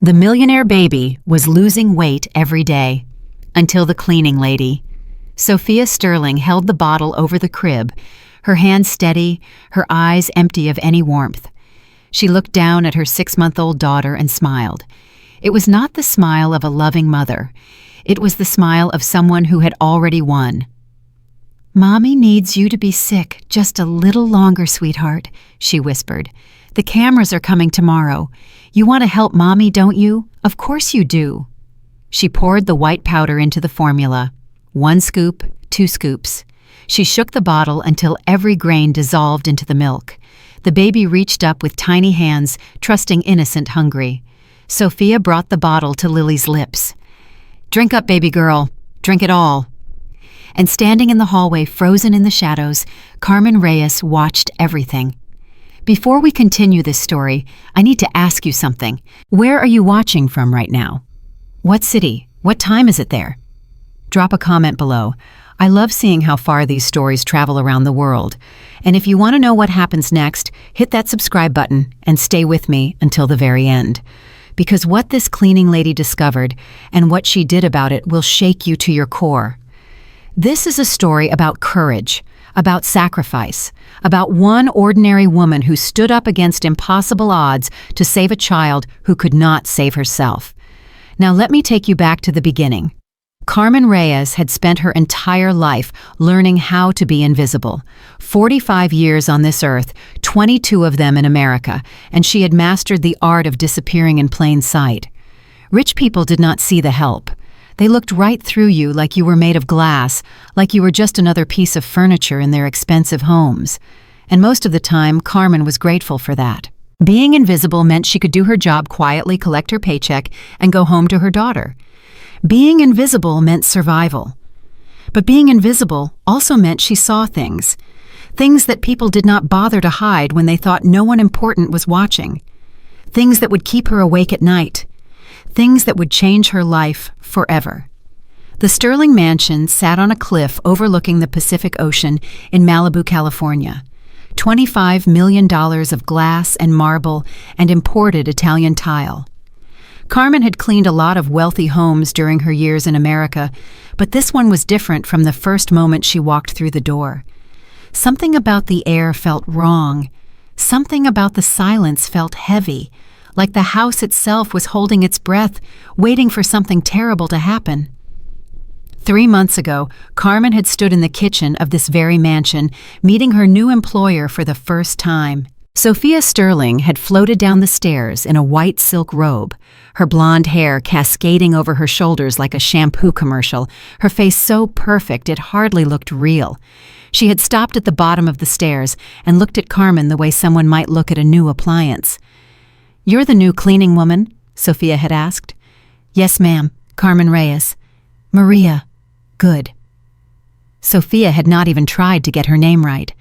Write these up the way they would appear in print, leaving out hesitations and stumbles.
The millionaire baby was losing weight every day, until the cleaning lady. Sophia Sterling held the bottle over the crib, her hand steady, her eyes empty of any warmth. She looked down at her 6-month-old daughter and smiled. It was not the smile of a loving mother. It was the smile of someone who had already won. "Mommy needs you to be sick just a little longer, sweetheart," she whispered. "The cameras are coming tomorrow. You want to help Mommy, don't you? Of course you do." She poured the white powder into the formula. 1 scoop, 2 scoops. She shook the bottle until every grain dissolved into the milk. The baby reached up with tiny hands, trusting innocent hungry. Sophia brought the bottle to Lily's lips. "Drink up, baby girl. Drink it all." And standing in the hallway, frozen in the shadows, Carmen Reyes watched everything. Before we continue this story, I need to ask you something. Where are you watching from right now? What city? What time is it there? Drop a comment below. I love seeing how far these stories travel around the world. And if you want to know what happens next, hit that subscribe button and stay with me until the very end. Because what this cleaning lady discovered and what she did about it will shake you to your core. This is a story about courage, about sacrifice, about one ordinary woman who stood up against impossible odds to save a child who could not save herself. Now let me take you back to the beginning. Carmen Reyes had spent her entire life learning how to be invisible. 45 years on this earth, 22 of them in America, and she had mastered the art of disappearing in plain sight. Rich people did not see the help. They looked right through you like you were made of glass, like you were just another piece of furniture in their expensive homes. And most of the time, Carmen was grateful for that. Being invisible meant she could do her job quietly, collect her paycheck, and go home to her daughter. Being invisible meant survival. But being invisible also meant she saw things. Things that people did not bother to hide when they thought no one important was watching. Things that would keep her awake at night. Things that would change her life forever. The Sterling mansion sat on a cliff overlooking the Pacific Ocean in Malibu, California. $25 million of glass and marble and imported Italian tile. Carmen had cleaned a lot of wealthy homes during her years in America, but this one was different from the first moment she walked through the door. Something about the air felt wrong. Something about the silence felt heavy, like the house itself was holding its breath, waiting for something terrible to happen. 3 months ago, Carmen had stood in the kitchen of this very mansion, meeting her new employer for the first time. Sophia Sterling had floated down the stairs in a white silk robe, her blonde hair cascading over her shoulders like a shampoo commercial, her face so perfect it hardly looked real. She had stopped at the bottom of the stairs and looked at Carmen the way someone might look at a new appliance. "You're the new cleaning woman?" Sophia had asked. "Yes, ma'am. Carmen Reyes." "Maria. Good." Sophia had not even tried to get her name right.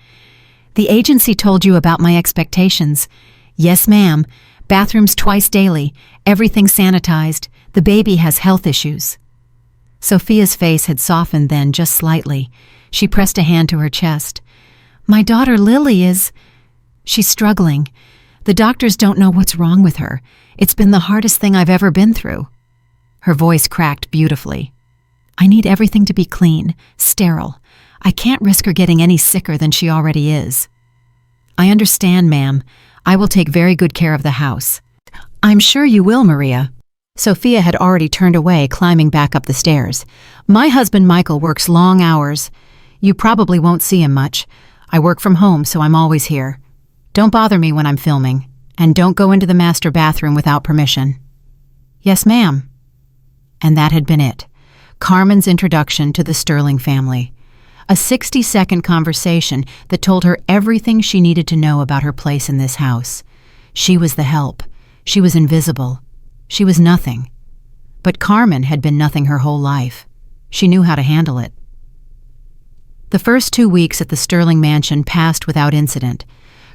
"The agency told you about my expectations." "Yes, ma'am. Bathrooms twice daily, everything sanitized. The baby has health issues." Sophia's face had softened then just slightly. She pressed a hand to her chest. "My daughter Lily is... she's struggling. The doctors don't know what's wrong with her. It's been the hardest thing I've ever been through." Her voice cracked beautifully. "I need everything to be clean, sterile. I can't risk her getting any sicker than she already is." "I understand, ma'am. I will take very good care of the house." "I'm sure you will, Maria." Sophia had already turned away, climbing back up the stairs. "My husband Michael works long hours. You probably won't see him much. I work from home, so I'm always here. Don't bother me when I'm filming, and don't go into the master bathroom without permission." "Yes, ma'am." And that had been it. Carmen's introduction to the Sterling family. A 60-second conversation that told her everything she needed to know about her place in this house. She was the help. She was invisible. She was nothing. But Carmen had been nothing her whole life. She knew how to handle it. The first 2 weeks at the Sterling mansion passed without incident.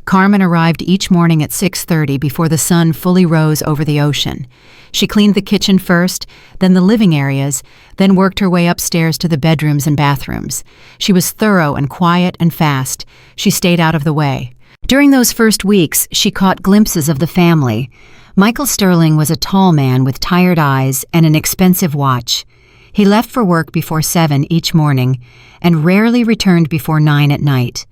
Carmen arrived each morning at 6:30 before the sun fully rose over the ocean. She cleaned the kitchen first, then the living areas, then worked her way upstairs to the bedrooms and bathrooms. She was thorough and quiet and fast. She stayed out of the way. During those first weeks, she caught glimpses of the family. Michael Sterling was a tall man with tired eyes and an expensive watch. He left for work before 7 each morning and rarely returned before 9 at night.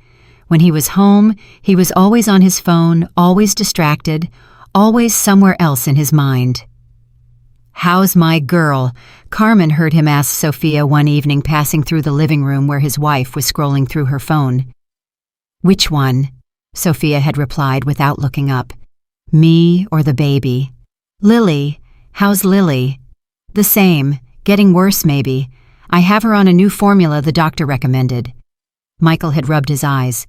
When he was home, he was always on his phone, always distracted, always somewhere else in his mind. "How's my girl?" Carmen heard him ask Sophia one evening passing through the living room where his wife was scrolling through her phone. "Which one?" Sophia had replied without looking up. "Me or the baby?" "Lily. How's Lily?" "The same. Getting worse, maybe. I have her on a new formula the doctor recommended." Michael had rubbed his eyes.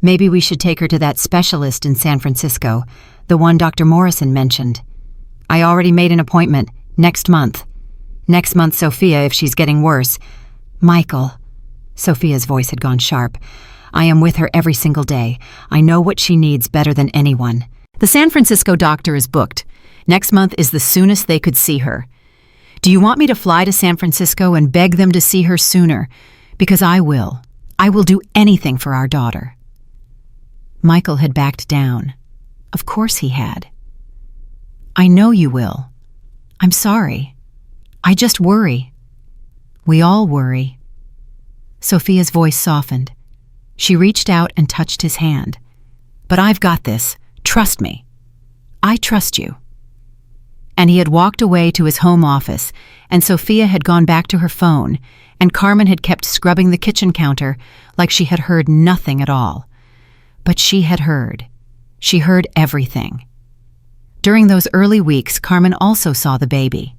"Maybe we should take her to that specialist in San Francisco, the one Dr. Morrison mentioned." "I already made an appointment. Next month." "Next month, Sophia, if she's getting worse." "Michael." Sophia's voice had gone sharp. "I am with her every single day. I know what she needs better than anyone. The San Francisco doctor is booked. Next month is the soonest they could see her. Do you want me to fly to San Francisco and beg them to see her sooner? Because I will. I will do anything for our daughter." Michael had backed down. Of course he had. "I know you will. I'm sorry. I just worry. We all worry." Sophia's voice softened. She reached out and touched his hand. "But I've got this. Trust me. I trust you." And he had walked away to his home office, and Sophia had gone back to her phone, and Carmen had kept scrubbing the kitchen counter like she had heard nothing at all. But she had heard. She heard everything. During those early weeks, Carmen also saw the baby.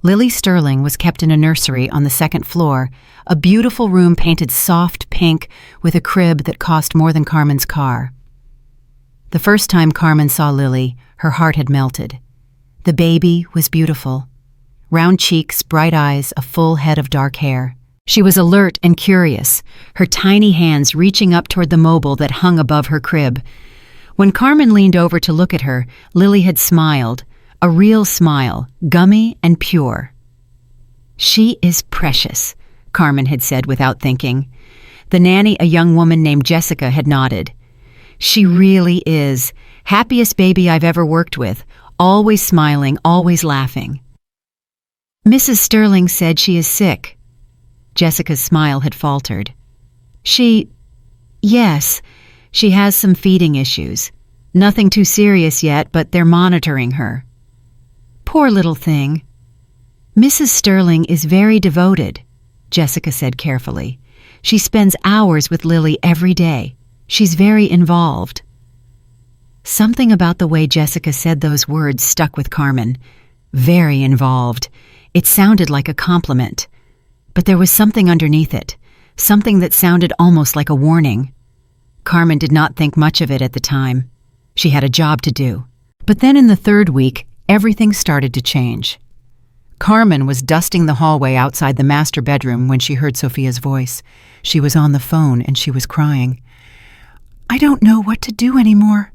Lily Sterling was kept in a nursery on the second floor, a beautiful room painted soft pink with a crib that cost more than Carmen's car. The first time Carmen saw Lily, her heart had melted. The baby was beautiful. Round cheeks, bright eyes, a full head of dark hair. She was alert and curious, her tiny hands reaching up toward the mobile that hung above her crib. When Carmen leaned over to look at her, Lily had smiled, a real smile, gummy and pure. "She is precious," Carmen had said without thinking. The nanny, a young woman named Jessica, had nodded. "She really is. Happiest baby I've ever worked with. Always smiling, always laughing." "Mrs. Sterling said she is sick." Jessica's smile had faltered. Yes, she has some feeding issues. Nothing too serious yet, but they're monitoring her." "Poor little thing." "Mrs. Sterling is very devoted," Jessica said carefully. "She spends hours with Lily every day. She's very involved." Something about the way Jessica said those words stuck with Carmen. Very involved. It sounded like a compliment. But there was something underneath it, something that sounded almost like a warning. Carmen did not think much of it at the time. She had a job to do. But then in the third week, everything started to change. Carmen was dusting the hallway outside the master bedroom when she heard Sophia's voice. She was on the phone and she was crying. "I don't know what to do anymore,"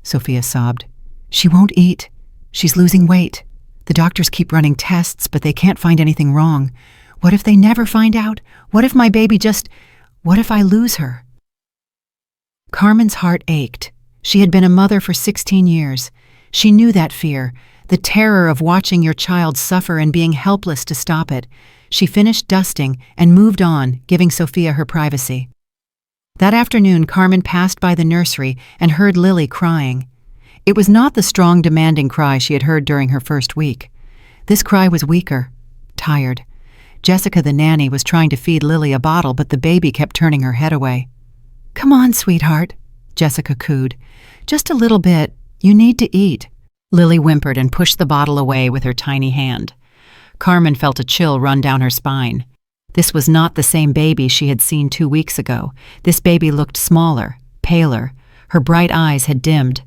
Sophia sobbed. "She won't eat. She's losing weight. The doctors keep running tests, but they can't find anything wrong. What if they never find out? What if my baby what if I lose her?" Carmen's heart ached. She had been a mother for 16 years. She knew that fear, the terror of watching your child suffer and being helpless to stop it. She finished dusting and moved on, giving Sophia her privacy. That afternoon, Carmen passed by the nursery and heard Lily crying. It was not the strong, demanding cry she had heard during her first week. This cry was weaker, tired. Jessica, the nanny, was trying to feed Lily a bottle, but the baby kept turning her head away. "Come on, sweetheart," Jessica cooed. "Just a little bit. You need to eat." Lily whimpered and pushed the bottle away with her tiny hand. Carmen felt a chill run down her spine. This was not the same baby she had seen 2 weeks ago. This baby looked smaller, paler. Her bright eyes had dimmed.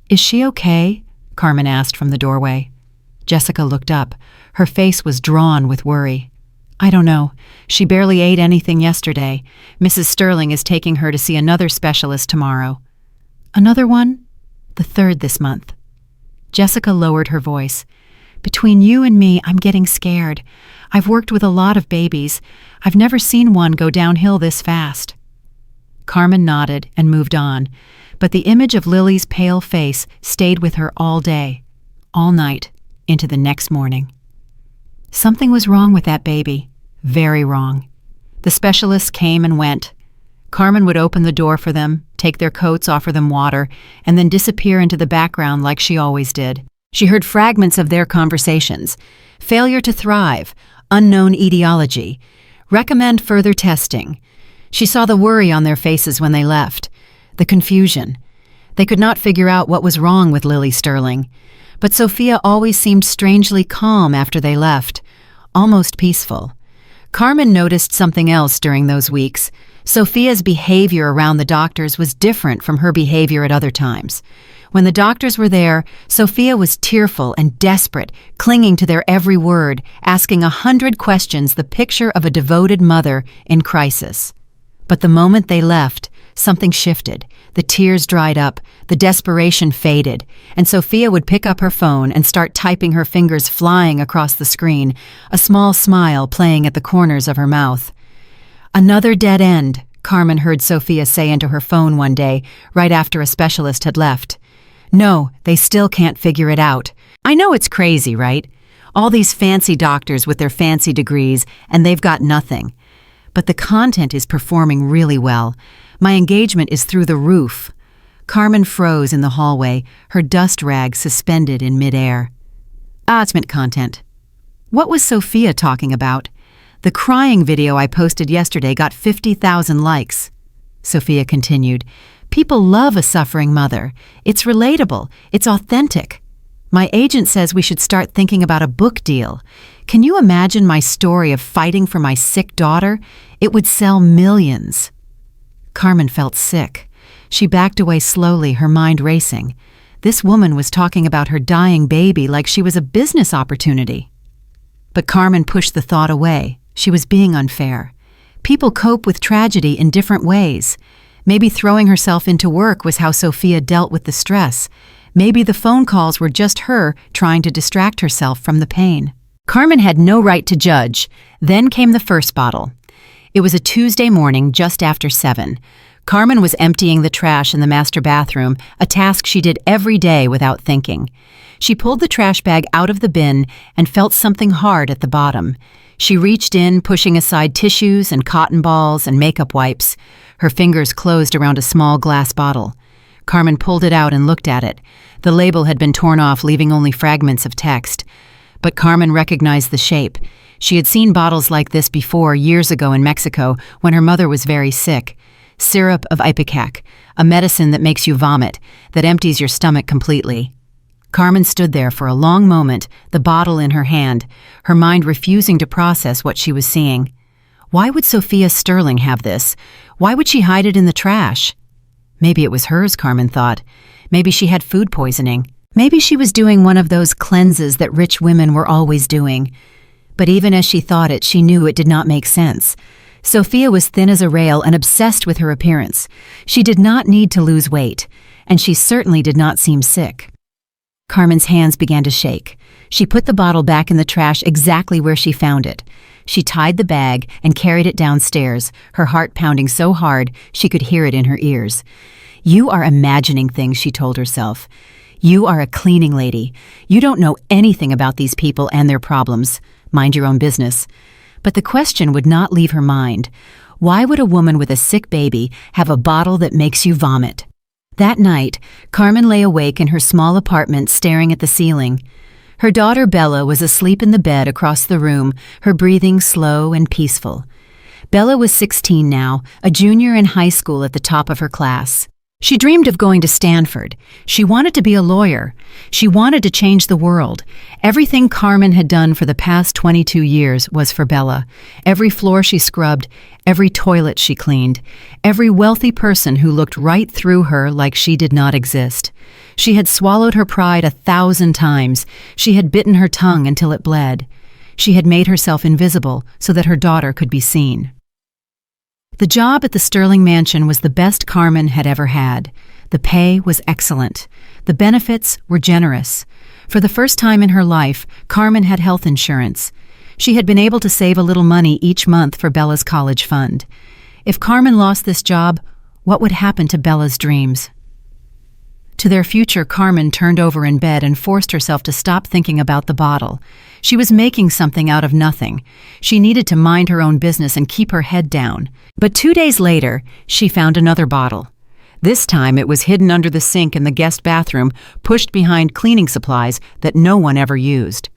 "Is she okay?" Carmen asked from the doorway. Jessica looked up. Her face was drawn with worry. "I don't know. She barely ate anything yesterday. Mrs. Sterling is taking her to see another specialist tomorrow." "Another one?" "The third this month." Jessica lowered her voice. "Between you and me, I'm getting scared. I've worked with a lot of babies. I've never seen one go downhill this fast." Carmen nodded and moved on, but the image of Lily's pale face stayed with her all day, all night, into the next morning. Something was wrong with that baby, very wrong. The specialists came and went. Carmen would open the door for them, take their coats, offer them water, and then disappear into the background like she always did. She heard fragments of their conversations. Failure to thrive, unknown etiology, recommend further testing. She saw the worry on their faces when they left, the confusion. They could not figure out what was wrong with Lily Sterling. But Sophia always seemed strangely calm after they left, almost peaceful. Carmen noticed something else during those weeks. Sophia's behavior around the doctors was different from her behavior at other times. When the doctors were there, Sophia was tearful and desperate, clinging to their every word, asking 100 questions, the picture of a devoted mother in crisis. But the moment they left, something shifted. The tears dried up, the desperation faded, and Sophia would pick up her phone and start typing, her fingers flying across the screen, a small smile playing at the corners of her mouth. "Another dead end," Carmen heard Sophia say into her phone one day, right after a specialist had left. "No, they still can't figure it out. I know it's crazy, right? All these fancy doctors with their fancy degrees, and they've got nothing. But the content is performing really well. My engagement is through the roof." Carmen froze in the hallway, her dust rag suspended in midair. It's meant content. What was Sophia talking about? "The crying video I posted yesterday got 50,000 likes. Sophia continued. "People love a suffering mother. It's relatable. It's authentic. My agent says we should start thinking about a book deal. Can you imagine my story of fighting for my sick daughter? It would sell millions." Carmen felt sick. She backed away slowly, her mind racing. This woman was talking about her dying baby like she was a business opportunity. But Carmen pushed the thought away. She was being unfair. People cope with tragedy in different ways. Maybe throwing herself into work was how Sophia dealt with the stress. Maybe the phone calls were just her trying to distract herself from the pain. Carmen had no right to judge. Then came the first bottle. It was a Tuesday morning just after 7. Carmen was emptying the trash in the master bathroom, a task she did every day without thinking. She pulled the trash bag out of the bin and felt something hard at the bottom. She reached in, pushing aside tissues and cotton balls and makeup wipes. Her fingers closed around a small glass bottle. Carmen pulled it out and looked at it. The label had been torn off, leaving only fragments of text. But Carmen recognized the shape. She had seen bottles like this before, years ago in Mexico, when her mother was very sick. Syrup of ipecac, a medicine that makes you vomit, that empties your stomach completely. Carmen stood there for a long moment, the bottle in her hand, her mind refusing to process what she was seeing. Why would Sophia Sterling have this? Why would she hide it in the trash? Maybe it was hers, Carmen thought. Maybe she had food poisoning. Maybe she was doing one of those cleanses that rich women were always doing. But even as she thought it, she knew it did not make sense. Sophia was thin as a rail and obsessed with her appearance. She did not need to lose weight, and she certainly did not seem sick. Carmen's hands began to shake. She put the bottle back in the trash exactly where she found it. She tied the bag and carried it downstairs, her heart pounding so hard she could hear it in her ears. "You are imagining things," she told herself. "You are a cleaning lady. You don't know anything about these people and their problems. Mind your own business." But the question would not leave her mind. Why would a woman with a sick baby have a bottle that makes you vomit? That night, Carmen lay awake in her small apartment staring at the ceiling. Her daughter Bella was asleep in the bed across the room, her breathing slow and peaceful. Bella was 16 now, a junior in high school at the top of her class. She dreamed of going to Stanford. She wanted to be a lawyer. She wanted to change the world. Everything Carmen had done for the past 22 years was for Bella. Every floor she scrubbed, every toilet she cleaned, every wealthy person who looked right through her like she did not exist. She had swallowed her pride 1,000 times. She had bitten her tongue until it bled. She had made herself invisible so that her daughter could be seen. The job at the Sterling Mansion was the best Carmen had ever had. The pay was excellent. The benefits were generous. For the first time in her life, Carmen had health insurance. She had been able to save a little money each month for Bella's college fund. If Carmen lost this job, what would happen to Bella's dreams? To their future, Carmen turned over in bed and forced herself to stop thinking about the bottle. She was making something out of nothing. She needed to mind her own business and keep her head down. But 2 days later, she found another bottle. This time it was hidden under the sink in the guest bathroom, pushed behind cleaning supplies that no one ever used.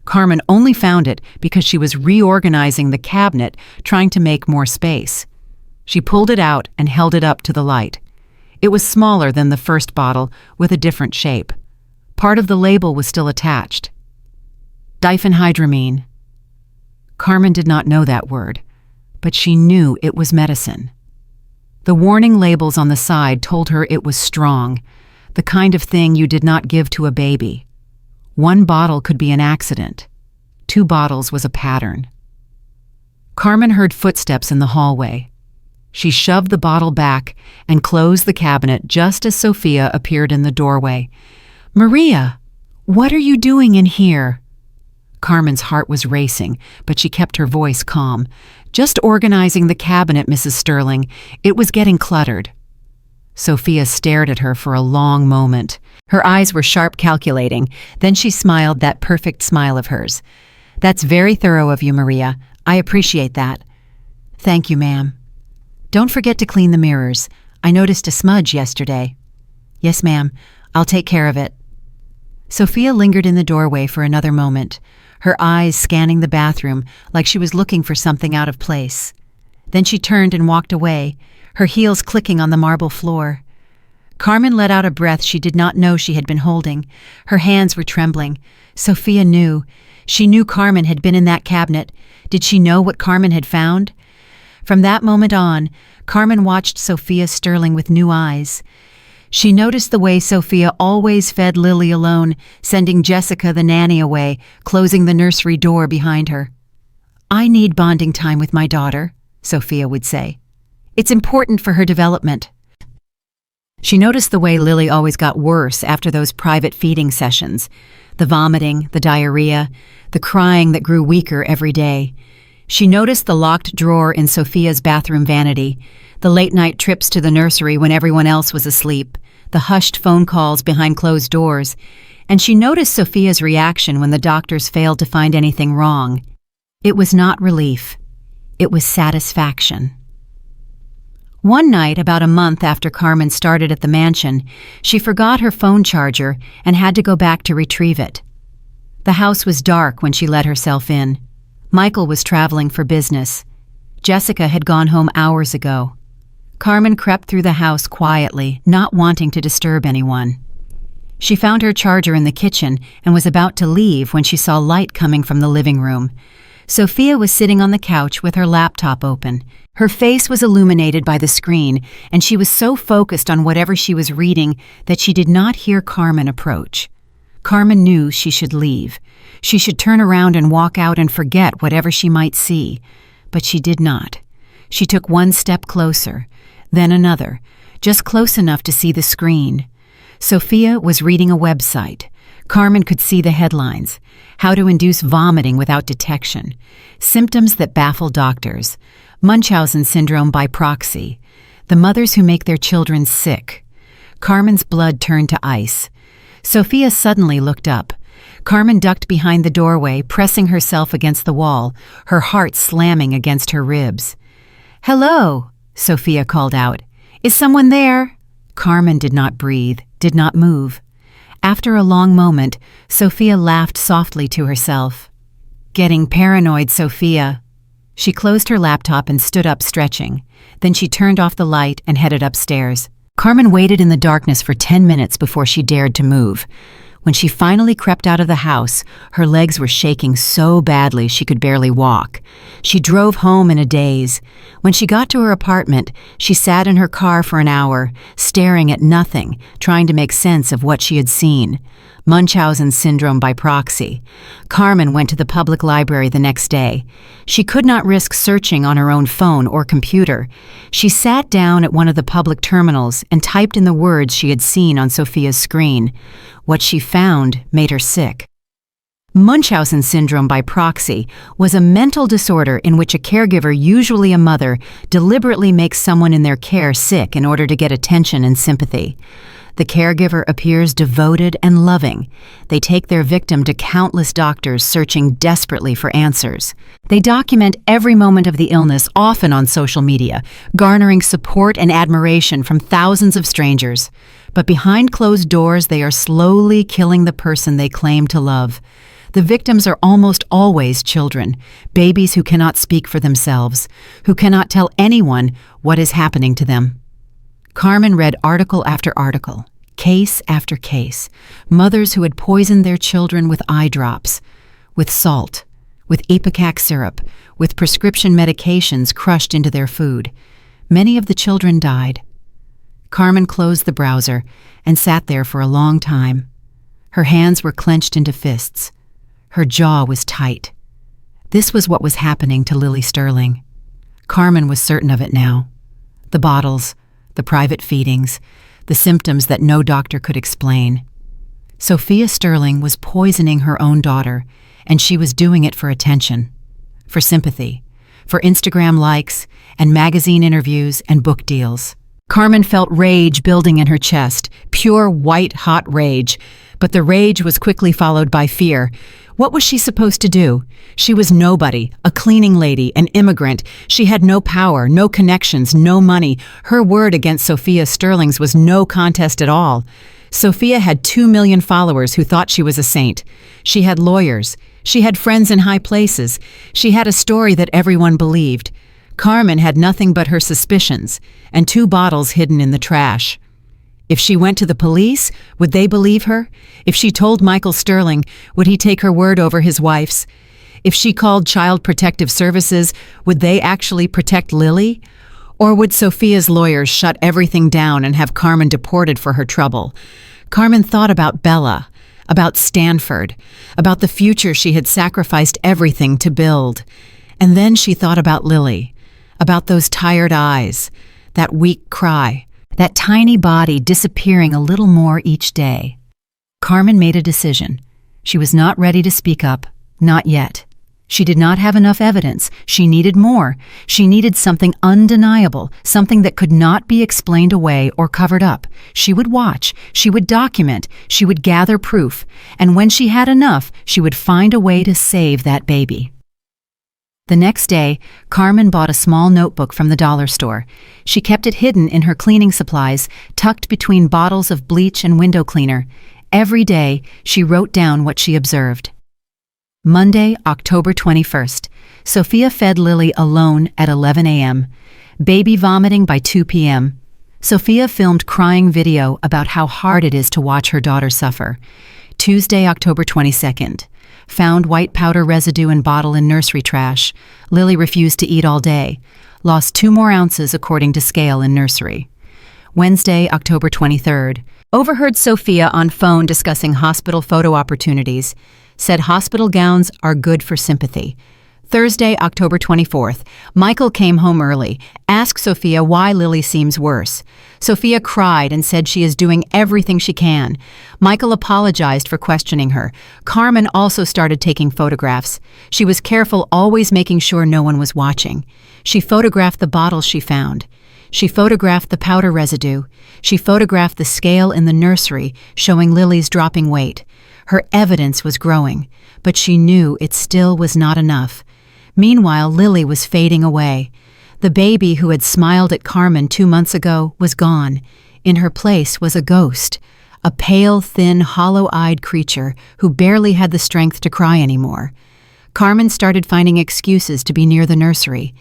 Carmen only found it because she was reorganizing the cabinet, trying to make more space. She pulled it out and held it up to the light. It was smaller than the first bottle, with a different shape. Part of the label was still attached. Diphenhydramine. Carmen did not know that word, but she knew it was medicine. The warning labels on the side told her it was strong, the kind of thing you did not give to a baby. 1 bottle could be an accident. 2 bottles was a pattern. Carmen heard footsteps in the hallway. She shoved the bottle back and closed the cabinet just as Sophia appeared in the doorway. "Maria, what are you doing in here?" Carmen's heart was racing, but she kept her voice calm. "Just organizing the cabinet, Mrs. Sterling. It was getting cluttered." Sophia stared at her for a long moment. Her eyes were sharp, calculating. Then she smiled that perfect smile of hers. "That's very thorough of you, Maria. I appreciate that." "Thank you, ma'am." "Don't forget to clean the mirrors. I noticed a smudge yesterday." "Yes, ma'am. I'll take care of it." Sophia lingered in the doorway for another moment, her eyes scanning the bathroom like she was looking for something out of place. Then she turned and walked away, her heels clicking on the marble floor. Carmen let out a breath she did not know she had been holding. Her hands were trembling. Sophia knew. She knew Carmen had been in that cabinet. Did she know what Carmen had found? From that moment on, Carmen watched Sophia Sterling with new eyes. She noticed the way Sophia always fed Lily alone, sending Jessica the nanny away, closing the nursery door behind her. "I need bonding time with my daughter," Sophia would say. "It's important for her development." She noticed the way Lily always got worse after those private feeding sessions. The vomiting, the diarrhea, the crying that grew weaker every day. She noticed the locked drawer in Sophia's bathroom vanity, the late-night trips to the nursery when everyone else was asleep, the hushed phone calls behind closed doors, and she noticed Sophia's reaction when the doctors failed to find anything wrong. It was not relief. It was satisfaction. One night, about a month after Carmen started at the mansion, she forgot her phone charger and had to go back to retrieve it. The house was dark when she let herself in. Michael was traveling for business. Jessica had gone home hours ago. Carmen crept through the house quietly, not wanting to disturb anyone. She found her charger in the kitchen and was about to leave when she saw light coming from the living room. Sophia was sitting on the couch with her laptop open. Her face was illuminated by the screen, and she was so focused on whatever she was reading that she did not hear Carmen approach. Carmen knew she should leave. She should turn around and walk out and forget whatever she might see. But she did not. She took 1 step closer, then another, just close enough to see the screen. Sophia was reading a website. Carmen could see the headlines. How to induce vomiting without detection. Symptoms that baffle doctors. Munchausen syndrome by proxy. The mothers who make their children sick. Carmen's blood turned to ice. Sophia suddenly looked up. Carmen ducked behind the doorway, pressing herself against the wall, her heart slamming against her ribs. "Hello," Sophia called out. "Is someone there?" Carmen did not breathe, did not move. After a long moment, Sophia laughed softly to herself. "Getting paranoid, Sophia." She closed her laptop and stood up, stretching. Then she turned off the light and headed upstairs. Carmen waited in the darkness for 10 minutes before she dared to move. When she finally crept out of the house, her legs were shaking so badly she could barely walk. She drove home in a daze. When she got to her apartment, she sat in her car for an hour, staring at nothing, trying to make sense of what she had seen. Munchausen syndrome by proxy. Carmen went to the public library the next day. She could not risk searching on her own phone or computer. She sat down at one of the public terminals and typed in the words she had seen on Sophia's screen. What she found made her sick. Munchausen syndrome by proxy was a mental disorder in which a caregiver, usually a mother, deliberately makes someone in their care sick in order to get attention and sympathy. The caregiver appears devoted and loving. They take their victim to countless doctors searching desperately for answers. They document every moment of the illness, often on social media, garnering support and admiration from thousands of strangers. But behind closed doors, they are slowly killing the person they claim to love. The victims are almost always children, babies who cannot speak for themselves, who cannot tell anyone what is happening to them. Carmen read article after article, case after case, mothers who had poisoned their children with eye drops, with salt, with ipecac syrup, with prescription medications crushed into their food. Many of the children died. Carmen closed the browser and sat there for a long time. Her hands were clenched into fists. Her jaw was tight. This was what was happening to Lily Sterling. Carmen was certain of it now. The bottles, the private feedings, the symptoms that no doctor could explain. Sophia Sterling was poisoning her own daughter, and she was doing it for attention, for sympathy, for Instagram likes and magazine interviews and book deals. Carmen felt rage building in her chest, pure white-hot rage, but the rage was quickly followed by fear. What was she supposed to do? She was nobody, a cleaning lady, an immigrant. She had no power, no connections, no money. Her word against Sophia Sterling's was no contest at all. Sophia had 2 million followers who thought she was a saint. She had lawyers. She had friends in high places. She had a story that everyone believed. Carmen had nothing but her suspicions, and 2 bottles hidden in the trash. If she went to the police, would they believe her? If she told Michael Sterling, would he take her word over his wife's? If she called Child Protective Services, would they actually protect Lily? Or would Sophia's lawyers shut everything down and have Carmen deported for her trouble? Carmen thought about Bella, about Stanford, about the future she had sacrificed everything to build. And then she thought about Lily, about those tired eyes, that weak cry, that tiny body disappearing a little more each day. Carmen made a decision. She was not ready to speak up, not yet. She did not have enough evidence. She needed more. She needed something undeniable, something that could not be explained away or covered up. She would watch. She would document. She would gather proof. And when she had enough, she would find a way to save that baby. The next day, Carmen bought a small notebook from the dollar store. She kept it hidden in her cleaning supplies, tucked between bottles of bleach and window cleaner. Every day, she wrote down what she observed. Monday, October 21st. Sophia fed Lily alone at 11 a.m. Baby vomiting by 2 p.m. Sophia filmed crying video about how hard it is to watch her daughter suffer. Tuesday, October 22nd. Found white powder residue in bottle in nursery trash. Lily refused to eat all day. Lost 2 more ounces according to scale in nursery. Wednesday, October 23rd. Overheard Sophia on phone discussing hospital photo opportunities. Said hospital gowns are good for sympathy. Thursday, October 24th. Michael came home early, asked Sophia why Lily seems worse. Sophia cried and said she is doing everything she can. Michael apologized for questioning her. Carmen also started taking photographs. She was careful, always making sure no one was watching. She photographed the bottles she found. She photographed the powder residue. She photographed the scale in the nursery, showing Lily's dropping weight. Her evidence was growing, but she knew it still was not enough. Meanwhile, Lily was fading away. The baby who had smiled at Carmen 2 months ago was gone. In her place was a ghost, a pale, thin, hollow-eyed creature who barely had the strength to cry anymore. Carmen started finding excuses to be near the nursery.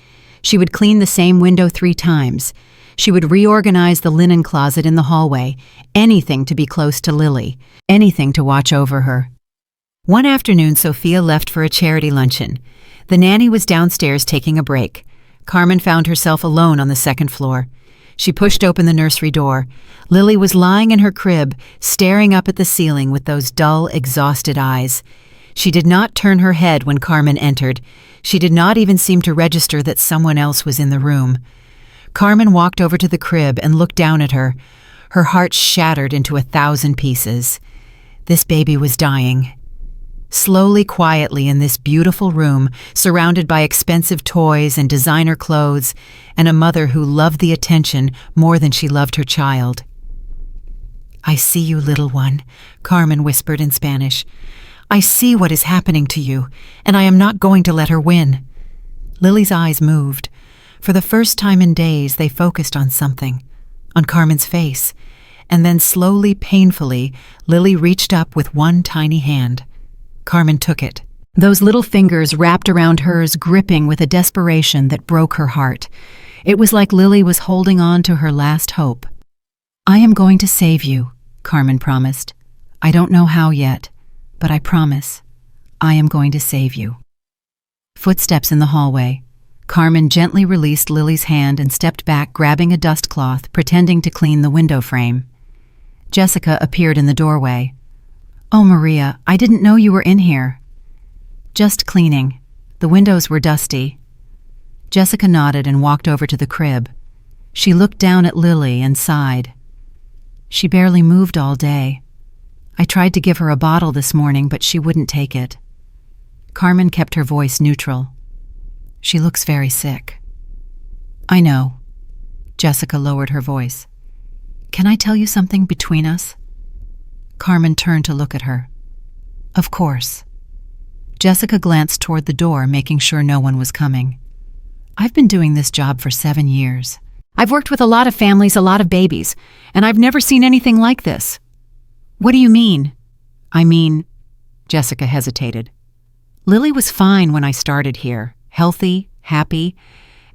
She would clean the same window 3 times. She would reorganize the linen closet in the hallway, anything to be close to Lily, anything to watch over her. One afternoon, Sophia left for a charity luncheon. The nanny was downstairs taking a break. Carmen found herself alone on the 2nd floor. She pushed open the nursery door. Lily was lying in her crib, staring up at the ceiling with those dull, exhausted eyes. She did not turn her head when Carmen entered. She did not even seem to register that someone else was in the room. Carmen walked over to the crib and looked down at her. Her heart shattered into 1,000 pieces. This baby was dying. Slowly, quietly in this beautiful room, surrounded by expensive toys and designer clothes, and a mother who loved the attention more than she loved her child. I see you, little one, Carmen whispered in Spanish. I see what is happening to you, and I am not going to let her win. Lily's eyes moved. For the first time in days, they focused on something, on Carmen's face, and then slowly, painfully, Lily reached up with one tiny hand. Carmen took it. Those little fingers wrapped around hers, gripping with a desperation that broke her heart. It was like Lily was holding on to her last hope. I am going to save you, Carmen promised. I don't know how yet, but I promise. I am going to save you. Footsteps in the hallway. Carmen gently released Lily's hand and stepped back, grabbing a dust cloth, pretending to clean the window frame. Jessica appeared in the doorway. Oh, Maria, I didn't know you were in here. Just cleaning. The windows were dusty. Jessica nodded and walked over to the crib. She looked down at Lily and sighed. She barely moved all day. I tried to give her a bottle this morning, but she wouldn't take it. Carmen kept her voice neutral. She looks very sick. I know. Jessica lowered her voice. Can I tell you something between us? Carmen turned to look at her. Of course. Jessica glanced toward the door, making sure no one was coming. I've been doing this job for 7 years. I've worked with a lot of families, a lot of babies, and I've never seen anything like this. What do you mean? I mean, Jessica hesitated. Lily was fine when I started here, healthy, happy,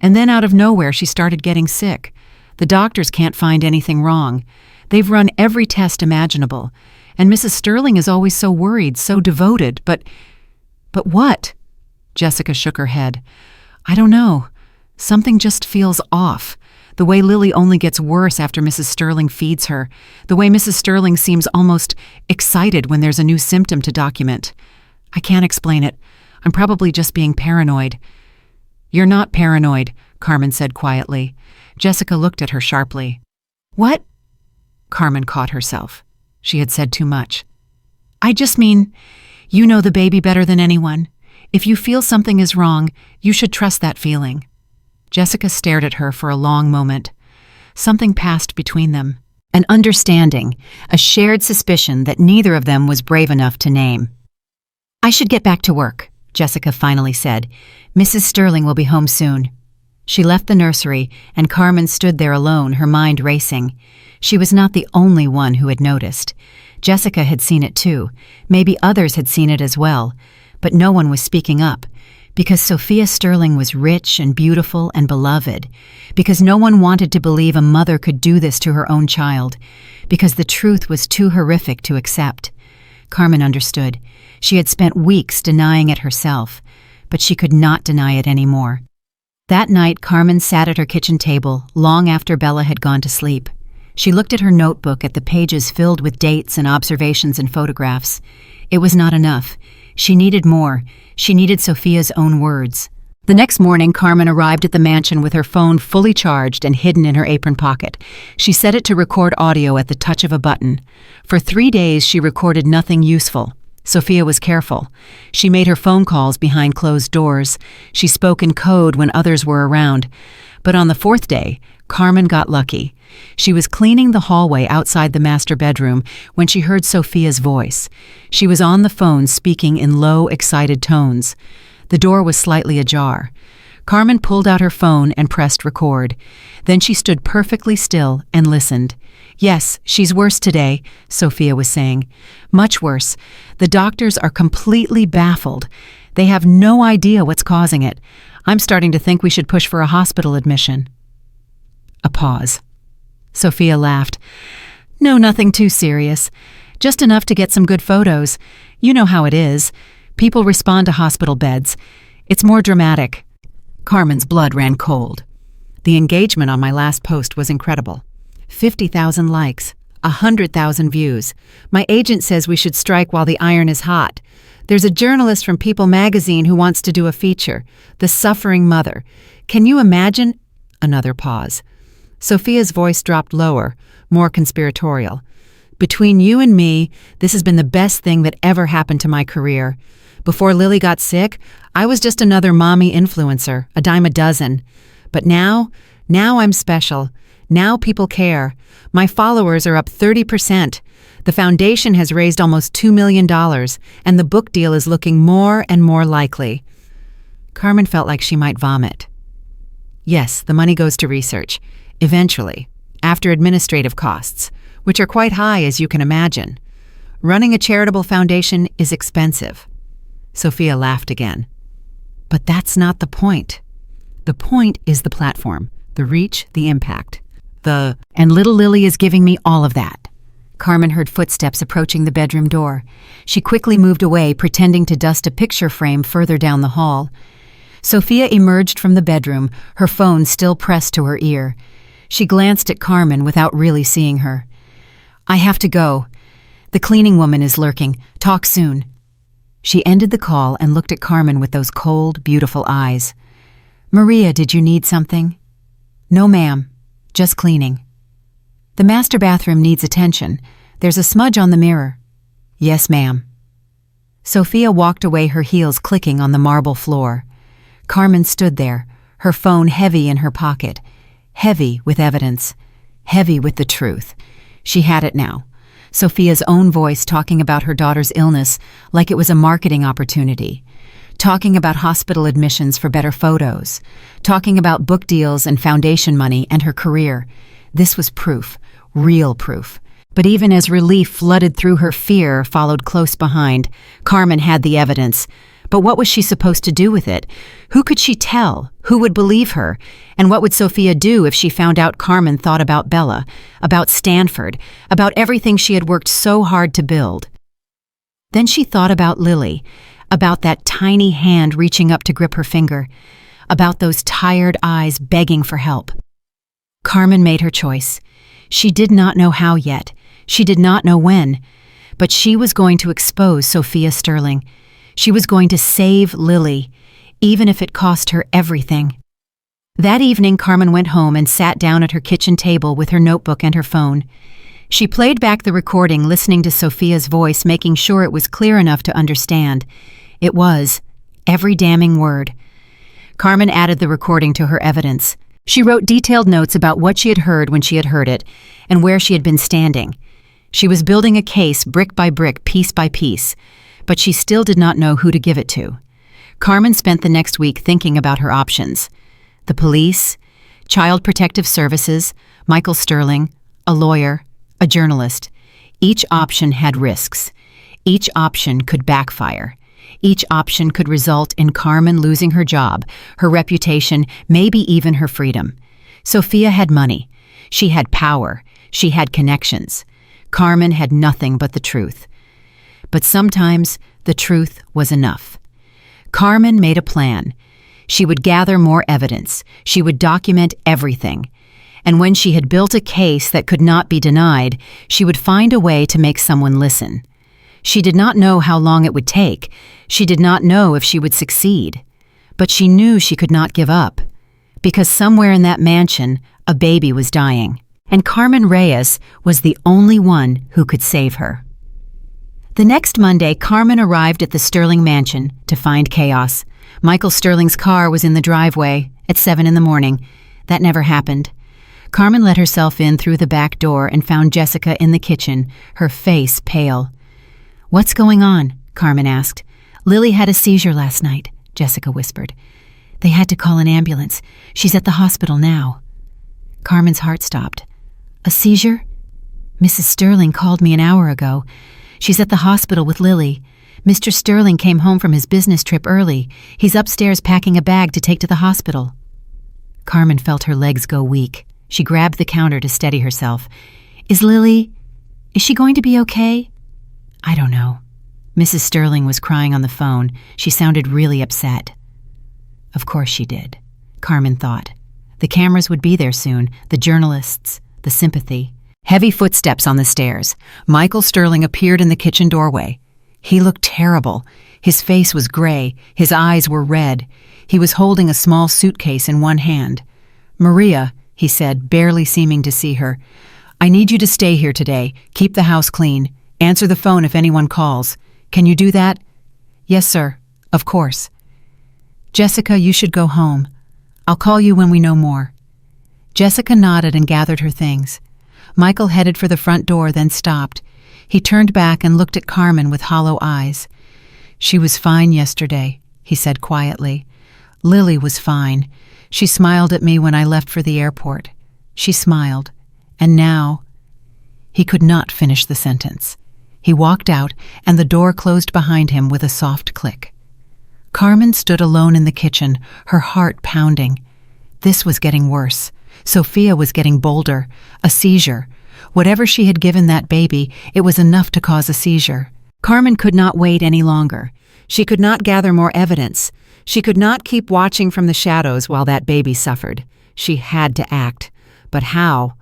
and then out of nowhere she started getting sick. The doctors can't find anything wrong. They've run every test imaginable, and Mrs. Sterling is always so worried, so devoted, But what? Jessica shook her head. I don't know. Something just feels off. The way Lily only gets worse after Mrs. Sterling feeds her. The way Mrs. Sterling seems almost excited when there's a new symptom to document. I can't explain it. I'm probably just being paranoid. You're not paranoid, Carmen said quietly. Jessica looked at her sharply. What? Carmen caught herself. She had said too much. I just mean, you know the baby better than anyone. If you feel something is wrong, you should trust that feeling. Jessica stared at her for a long moment. Something passed between them. An understanding, a shared suspicion that neither of them was brave enough to name. I should get back to work, Jessica finally said. Mrs. Sterling will be home soon. She left the nursery, and Carmen stood there alone, her mind racing. She was not the only one who had noticed. Jessica had seen it too. Maybe others had seen it as well. But no one was speaking up. Because Sophia Sterling was rich and beautiful and beloved. Because no one wanted to believe a mother could do this to her own child. Because the truth was too horrific to accept. Carmen understood. She had spent weeks denying it herself. But she could not deny it anymore. That night, Carmen sat at her kitchen table, long after Bella had gone to sleep. She looked at her notebook, at the pages filled with dates and observations and photographs. It was not enough. She needed more. She needed Sophia's own words. The next morning, Carmen arrived at the mansion with her phone fully charged and hidden in her apron pocket. She set it to record audio at the touch of a button. For 3 days, she recorded nothing useful. Sophia was careful. She made her phone calls behind closed doors. She spoke in code when others were around. But on the 4th day, Carmen got lucky. She was cleaning the hallway outside the master bedroom when she heard Sophia's voice. She was on the phone speaking in low, excited tones. The door was slightly ajar. Carmen pulled out her phone and pressed record. Then she stood perfectly still and listened. Yes, she's worse today, Sophia was saying. Much worse. The doctors are completely baffled. They have no idea what's causing it. I'm starting to think we should push for a hospital admission. A pause. Sophia laughed. No, nothing too serious. Just enough to get some good photos. You know how it is. People respond to hospital beds. It's more dramatic. Carmen's blood ran cold. The engagement on my last post was incredible. 50,000 likes, 100,000 views. My agent says we should strike while the iron is hot. There's a journalist from People magazine who wants to do a feature, The Suffering Mother. Can you imagine? Another pause. Sophia's voice dropped lower, more conspiratorial. Between you and me, this has been the best thing that ever happened to my career. Before Lily got sick, I was just another mommy influencer, a dime a dozen. But now I'm special. Now people care. My followers are up 30%. The foundation has raised almost $2 million, and the book deal is looking more and more likely. Carmen felt like she might vomit. Yes, the money goes to research. Eventually, after administrative costs, which are quite high as you can imagine. Running a charitable foundation is expensive. Sophia laughed again. But that's not the point. The point is the platform, the reach, the impact. And little Lily is giving me all of that. Carmen heard footsteps approaching the bedroom door. She quickly moved away, pretending to dust a picture frame further down the hall. Sophia emerged from the bedroom, her phone still pressed to her ear. She glanced at Carmen without really seeing her. I have to go. The cleaning woman is lurking. Talk soon. She ended the call and looked at Carmen with those cold, beautiful eyes. Maria, did you need something? No, ma'am. Just cleaning. The master bathroom needs attention. There's a smudge on the mirror. Yes, ma'am. Sophia walked away, her heels clicking on the marble floor. Carmen stood there, her phone heavy in her pocket. Heavy with evidence. Heavy with the truth. She had it now. Sophia's own voice talking about her daughter's illness like it was a marketing opportunity. Talking about hospital admissions for better photos. Talking about book deals and foundation money and her career. This was proof. Real proof. But even as relief flooded through her, fear followed close behind. Carmen had the evidence. But what was she supposed to do with it? Who could she tell? Who would believe her? And what would Sophia do if she found out Carmen thought about Bella, about Stanford, about everything she had worked so hard to build? Then she thought about Lily, about that tiny hand reaching up to grip her finger, about those tired eyes begging for help. Carmen made her choice. She did not know how yet. She did not know when. But she was going to expose Sophia Sterling. She was going to save Lily, even if it cost her everything. That evening, Carmen went home and sat down at her kitchen table with her notebook and her phone. She played back the recording, listening to Sophia's voice, making sure it was clear enough to understand. It was. Every damning word. Carmen added the recording to her evidence. She wrote detailed notes about what she had heard when she had heard it, and where she had been standing. She was building a case brick by brick, piece by piece, but she still did not know who to give it to. Carmen spent the next week thinking about her options. The police, Child Protective Services, Michael Sterling, a lawyer, a journalist. Each option had risks. Each option could backfire. Each option could result in Carmen losing her job, her reputation, maybe even her freedom. Sophia had money. She had power. She had connections. Carmen had nothing but the truth. But sometimes the truth was enough. Carmen made a plan. She would gather more evidence. She would document everything. And when she had built a case that could not be denied, she would find a way to make someone listen. She did not know how long it would take. She did not know if she would succeed. But she knew she could not give up. Because somewhere in that mansion, a baby was dying. And Carmen Reyes was the only one who could save her. The next Monday, Carmen arrived at the Sterling mansion to find chaos. Michael Sterling's car was in the driveway at 7 a.m. That never happened. Carmen let herself in through the back door and found Jessica in the kitchen, her face pale. "What's going on?" Carmen asked. "Lily had a seizure last night," Jessica whispered. "They had to call an ambulance. She's at the hospital now." Carmen's heart stopped. "A seizure? Mrs. Sterling called me an hour ago. She's at the hospital with Lily. Mr. Sterling came home from his business trip early. He's upstairs packing a bag to take to the hospital." Carmen felt her legs go weak. She grabbed the counter to steady herself. Is she going to be okay?" "I don't know." Mrs. Sterling was crying on the phone. She sounded really upset. Of course she did, Carmen thought. The cameras would be there soon, the journalists, the sympathy. Heavy footsteps on the stairs. Michael Sterling appeared in the kitchen doorway. He looked terrible. His face was gray. His eyes were red. He was holding a small suitcase in one hand. "Maria," he said, barely seeming to see her, "I need you to stay here today. Keep the house clean. Answer the phone if anyone calls. Can you do that?" "Yes, sir. Of course." "Jessica, you should go home. I'll call you when we know more." Jessica nodded and gathered her things. Michael headed for the front door, then stopped. He turned back and looked at Carmen with hollow eyes. "She was fine yesterday," he said quietly. "Lily was fine. She smiled at me when I left for the airport. She smiled. And now—" He could not finish the sentence. He walked out, and the door closed behind him with a soft click. Carmen stood alone in the kitchen, her heart pounding. This was getting worse. Sophia was getting bolder. A seizure. Whatever she had given that baby, it was enough to cause a seizure. Carmen could not wait any longer. She could not gather more evidence. She could not keep watching from the shadows while that baby suffered. She had to act. But how?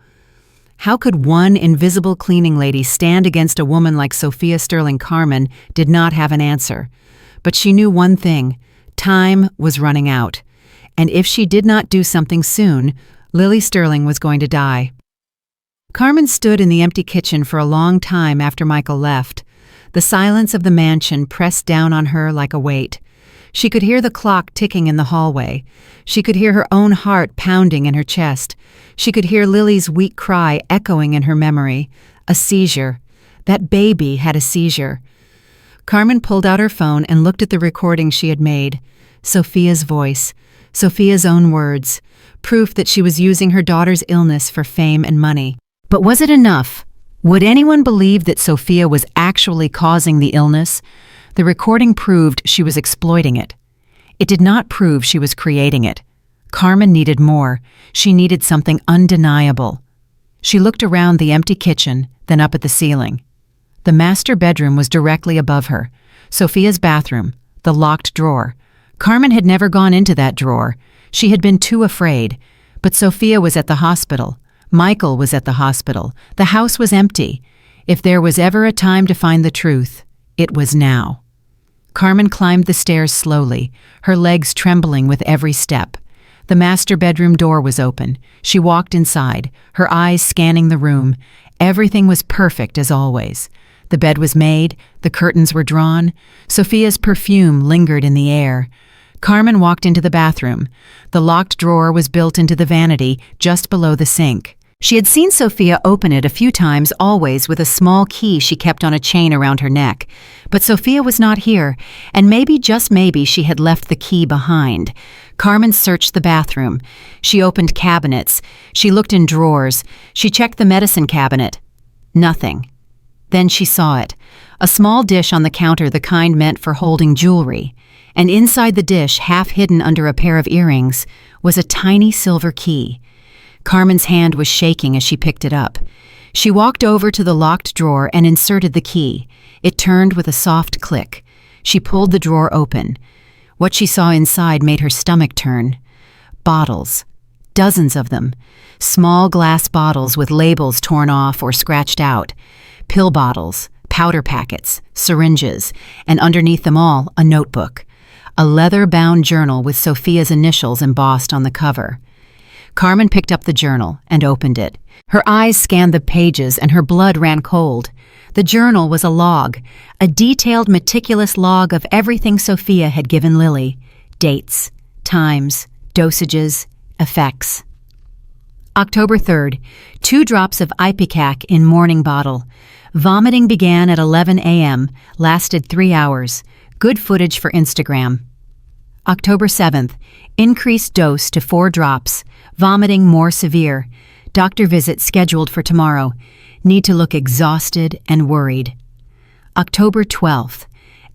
How could one invisible cleaning lady stand against a woman like Sophia Sterling? Carmen did not have an answer. But she knew one thing. Time was running out. And if she did not do something soon, Lily Sterling was going to die. Carmen stood in the empty kitchen for a long time after Michael left. The silence of the mansion pressed down on her like a weight. She could hear the clock ticking in the hallway. She could hear her own heart pounding in her chest. She could hear Lily's weak cry echoing in her memory. A seizure. That baby had a seizure. Carmen pulled out her phone and looked at the recording she had made. Sophia's voice. Sophia's own words. Proof that she was using her daughter's illness for fame and money. But was it enough? Would anyone believe that Sophia was actually causing the illness? The recording proved she was exploiting it. It did not prove she was creating it. Carmen needed more. She needed something undeniable. She looked around the empty kitchen, then up at the ceiling. The master bedroom was directly above her. Sophia's bathroom, the locked drawer. Carmen had never gone into that drawer. She had been too afraid. But Sophia was at the hospital. Michael was at the hospital. The house was empty. If there was ever a time to find the truth, it was now. Carmen climbed the stairs slowly, her legs trembling with every step. The master bedroom door was open. She walked inside, her eyes scanning the room. Everything was perfect as always. The bed was made, the curtains were drawn. Sophia's perfume lingered in the air. Carmen walked into the bathroom. The locked drawer was built into the vanity just below the sink. She had seen Sophia open it a few times, always with a small key she kept on a chain around her neck. But Sophia was not here, and maybe, just maybe, she had left the key behind. Carmen searched the bathroom. She opened cabinets. She looked in drawers. She checked the medicine cabinet. Nothing. Then she saw it. A small dish on the counter, the kind meant for holding jewelry. And inside the dish, half hidden under a pair of earrings, was a tiny silver key. Carmen's hand was shaking as she picked it up. She walked over to the locked drawer and inserted the key. It turned with a soft click. She pulled the drawer open. What she saw inside made her stomach turn. Bottles. Dozens of them. Small glass bottles with labels torn off or scratched out. Pill bottles, powder packets, syringes, and underneath them all, a notebook. A leather-bound journal with Sophia's initials embossed on the cover. Carmen picked up the journal and opened it. Her eyes scanned the pages and her blood ran cold. The journal was a log, a detailed, meticulous log of everything Sophia had given Lily. Dates, times, dosages, effects. October 3rd, 2 drops of Ipecac in morning bottle. Vomiting began at 11 a.m., lasted 3 hours. Good footage for Instagram. October 7th, increased dose to 4 drops. Vomiting more severe. Doctor visit scheduled for tomorrow. Need to look exhausted and worried. October 12th,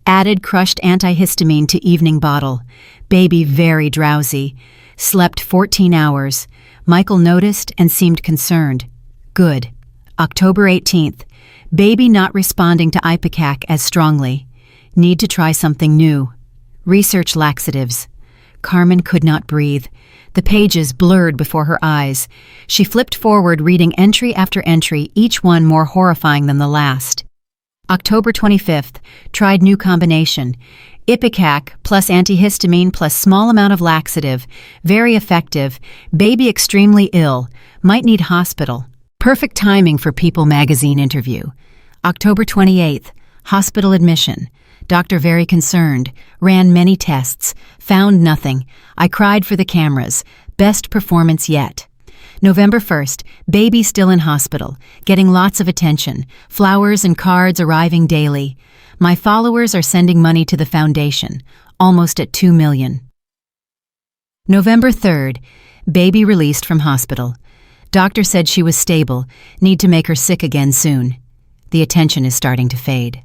added crushed antihistamine to evening bottle. Baby very drowsy. Slept 14 hours. Michael noticed and seemed concerned. Good. October 18th, baby not responding to Ipecac as strongly. Need to try something new. Research laxatives. Carmen could not breathe. The pages blurred before her eyes. She flipped forward, reading entry after entry, each one more horrifying than the last. October 25th, tried new combination. Ipecac plus antihistamine plus small amount of laxative. Very effective. Baby extremely ill. Might need hospital. Perfect timing for People magazine interview. October 28th, hospital admission. Doctor very concerned. Ran many tests. Found nothing. I cried for the cameras. Best performance yet. November 1st, baby still in hospital, getting lots of attention, flowers and cards arriving daily. My followers are sending money to the foundation, almost at 2 million. November 3rd, baby released from hospital. Doctor said she was stable, need to make her sick again soon. The attention is starting to fade.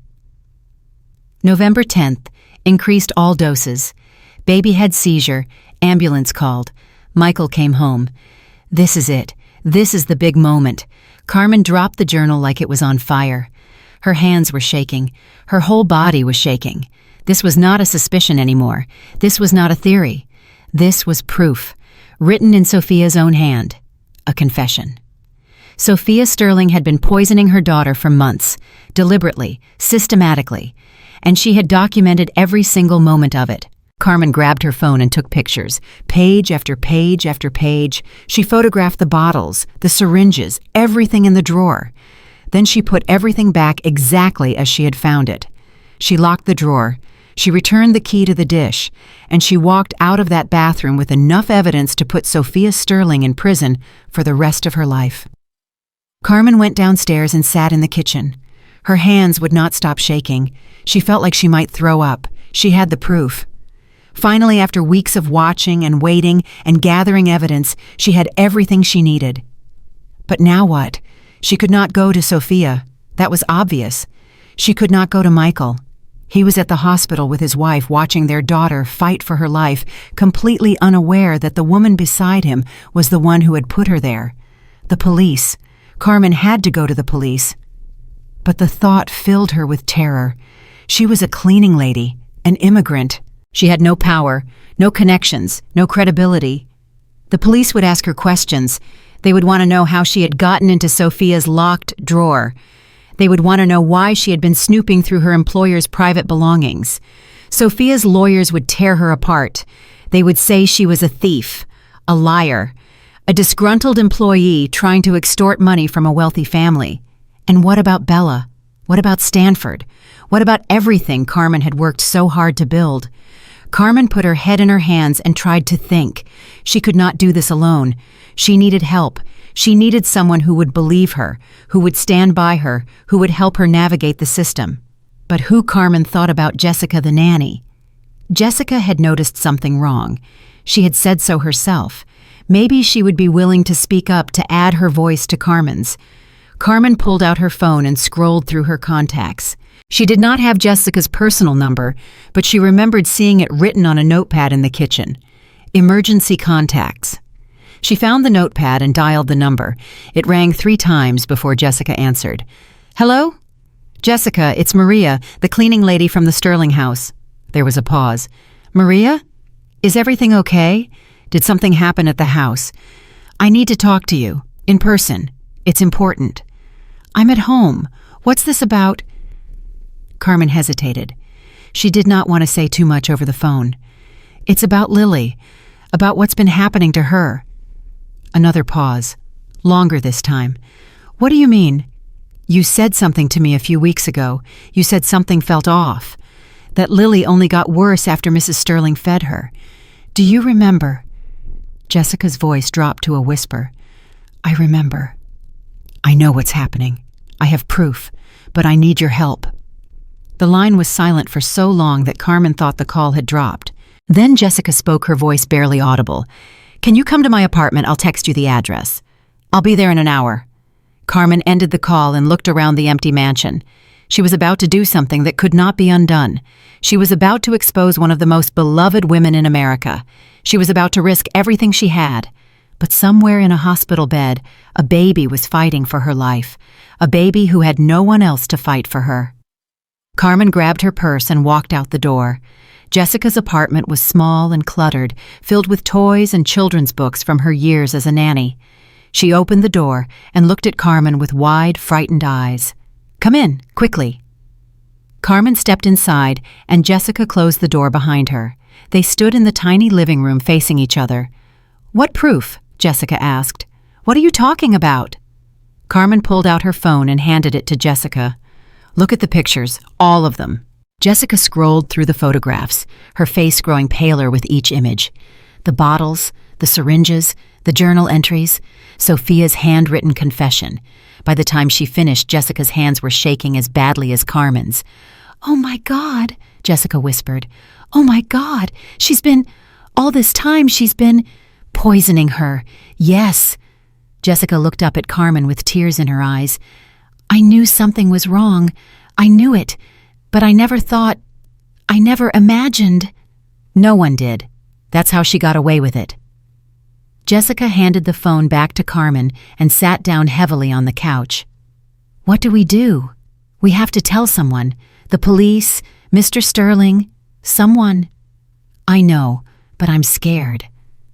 November 10th, increased all doses. Baby had seizure, ambulance called. Michael came home. This is it. This is the big moment. Carmen dropped the journal like it was on fire. Her hands were shaking. Her whole body was shaking. This was not a suspicion anymore. This was not a theory. This was proof, written in Sophia's own hand. A confession. Sophia Sterling had been poisoning her daughter for months, deliberately, systematically, and she had documented every single moment of it. Carmen grabbed her phone and took pictures, page after page after page. She photographed the bottles, the syringes, everything in the drawer. Then she put everything back exactly as she had found it. She locked the drawer. She returned the key to the dish, and she walked out of that bathroom with enough evidence to put Sophia Sterling in prison for the rest of her life. Carmen went downstairs and sat in the kitchen. Her hands would not stop shaking. She felt like she might throw up. She had the proof. Finally, after weeks of watching and waiting and gathering evidence, she had everything she needed. But now what? She could not go to Sophia. That was obvious. She could not go to Michael. He was at the hospital with his wife watching their daughter fight for her life, completely unaware that the woman beside him was the one who had put her there. The police. Carmen had to go to the police. But the thought filled her with terror. She was a cleaning lady, an immigrant. She had no power, no connections, no credibility. The police would ask her questions. They would want to know how she had gotten into Sophia's locked drawer. They would want to know why she had been snooping through her employer's private belongings. Sophia's lawyers would tear her apart. They would say she was a thief, a liar, a disgruntled employee trying to extort money from a wealthy family. And what about Bella? What about Stanford? What about everything Carmen had worked so hard to build? Carmen put her head in her hands and tried to think. She could not do this alone. She needed help. She needed someone who would believe her, who would stand by her, who would help her navigate the system. But who Carmen thought about Jessica the nanny? Jessica had noticed something wrong. She had said so herself. Maybe she would be willing to speak up to add her voice to Carmen's. Carmen pulled out her phone and scrolled through her contacts. She did not have Jessica's personal number, but she remembered seeing it written on a notepad in the kitchen. Emergency contacts. She found the notepad and dialed the number. It rang 3 times before Jessica answered. "Hello? Jessica, it's Maria, the cleaning lady from the Sterling house." There was a pause. "Maria? Is everything okay? Did something happen at the house? I need to talk to you, in person. It's important." "I'm at home. What's this about?" Carmen hesitated. She did not want to say too much over the phone. "It's about Lily, about what's been happening to her." Another pause. Longer this time. "What do you mean?" "You said something to me a few weeks ago. You said something felt off. That Lily only got worse after Mrs. Sterling fed her. Do you remember?" Jessica's voice dropped to a whisper. "I remember. I know what's happening. I have proof, but I need your help." The line was silent for so long that Carmen thought the call had dropped. Then Jessica spoke, her voice barely audible. "Can you come to my apartment? I'll text you the address. I'll be there in an hour." Carmen ended the call and looked around the empty mansion. She was about to do something that could not be undone. She was about to expose one of the most beloved women in America. She was about to risk everything she had. But somewhere in a hospital bed, a baby was fighting for her life. A baby who had no one else to fight for her. Carmen grabbed her purse and walked out the door. Jessica's apartment was small and cluttered, filled with toys and children's books from her years as a nanny. She opened the door and looked at Carmen with wide, frightened eyes. "Come in, quickly." Carmen stepped inside, and Jessica closed the door behind her. They stood in the tiny living room facing each other. "What proof?" Jessica asked. "What are you talking about?" Carmen pulled out her phone and handed it to Jessica. "Look at the pictures, all of them." Jessica scrolled through the photographs, her face growing paler with each image. The bottles, The syringes, the journal entries, Sophia's handwritten confession. By the time she finished, Jessica's hands were shaking as badly as Carmen's. "Oh my God," Jessica whispered. "Oh my God, all this time she's been poisoning her." "Yes." Jessica looked up at Carmen with tears in her eyes. "I knew something was wrong. I knew it, but I never imagined." "No one did. That's how she got away with it." Jessica handed the phone back to Carmen and sat down heavily on the couch. "What do we do? We have to tell someone. The police, Mr. Sterling, someone." "I know, but I'm scared.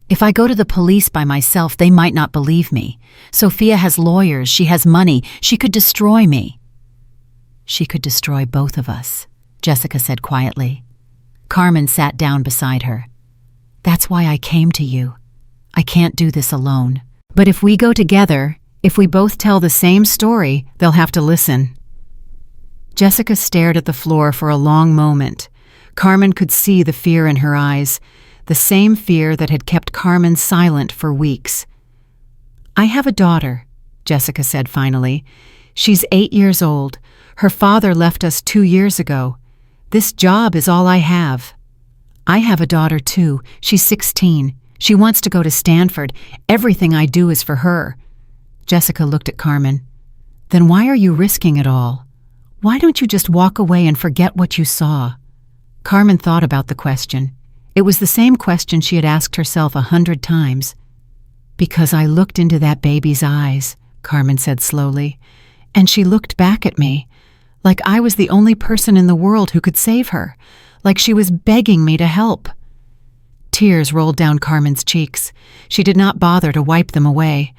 If I go to the police by myself, they might not believe me. Sophia has lawyers, she has money, she could destroy me." "She could destroy both of us," Jessica said quietly. Carmen sat down beside her. "That's why I came to you. I can't do this alone. But if we go together, if we both tell the same story, they'll have to listen." Jessica stared at the floor for a long moment. Carmen could see the fear in her eyes, the same fear that had kept Carmen silent for weeks. "I have a daughter," Jessica said finally. "She's 8 years old. Her father left us 2 years ago. This job is all I have." "I have a daughter too. She's 16. She wants to go to Stanford. Everything I do is for her." Jessica looked at Carmen. "Then why are you risking it all? Why don't you just walk away and forget what you saw?" Carmen thought about the question. It was the same question she had asked herself 100 times. "Because I looked into that baby's eyes," Carmen said slowly, "and she looked back at me, like I was the only person in the world who could save her, like she was begging me to help." Tears rolled down Carmen's cheeks. She did not bother to wipe them away.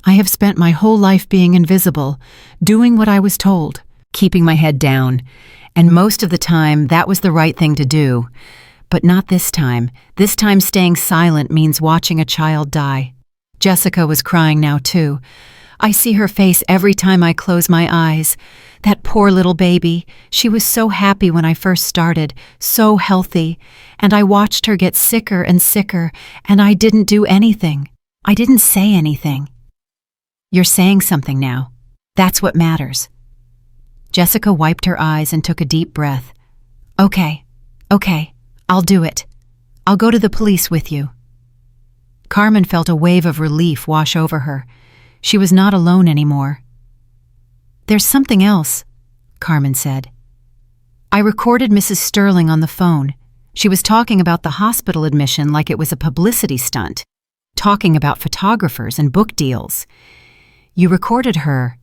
"I have spent my whole life being invisible, doing what I was told, keeping my head down, and most of the time that was the right thing to do. But not this time. This time staying silent means watching a child die." Jessica was crying now too. "I see her face every time I close my eyes. That poor little baby. She was so happy when I first started, so healthy. And I watched her get sicker and sicker, and I didn't do anything. I didn't say anything." "You're saying something now. That's what matters." Jessica wiped her eyes and took a deep breath. Okay, I'll do it. I'll go to the police with you." Carmen felt a wave of relief wash over her. She was not alone anymore. "There's something else," Carmen said. "I recorded Mrs. Sterling on the phone. She was talking about the hospital admission like it was a publicity stunt, talking about photographers and book deals. You recorded her.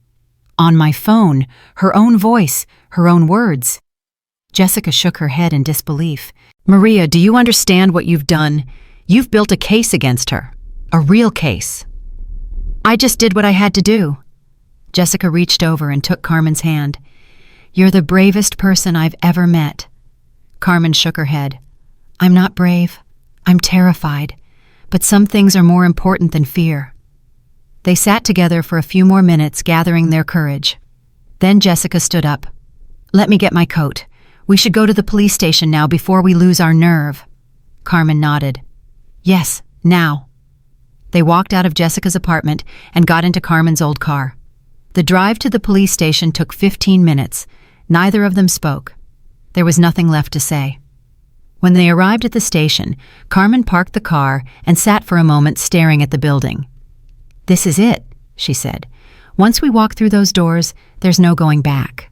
On my phone, her own voice, her own words." Jessica shook her head in disbelief. "Maria, do you understand what you've done? You've built a case against her. A real case." "I just did what I had to do." Jessica reached over and took Carmen's hand. "You're the bravest person I've ever met." Carmen shook her head. "I'm not brave. I'm terrified. But some things are more important than fear." They sat together for a few more minutes, gathering their courage. Then Jessica stood up. "Let me get my coat. We should go to the police station now before we lose our nerve." Carmen nodded. "Yes, now." They walked out of Jessica's apartment and got into Carmen's old car. The drive to the police station took 15 minutes. Neither of them spoke. There was nothing left to say. When they arrived at the station, Carmen parked the car and sat for a moment staring at the building. "This is it," she said. "Once we walk through those doors, there's no going back."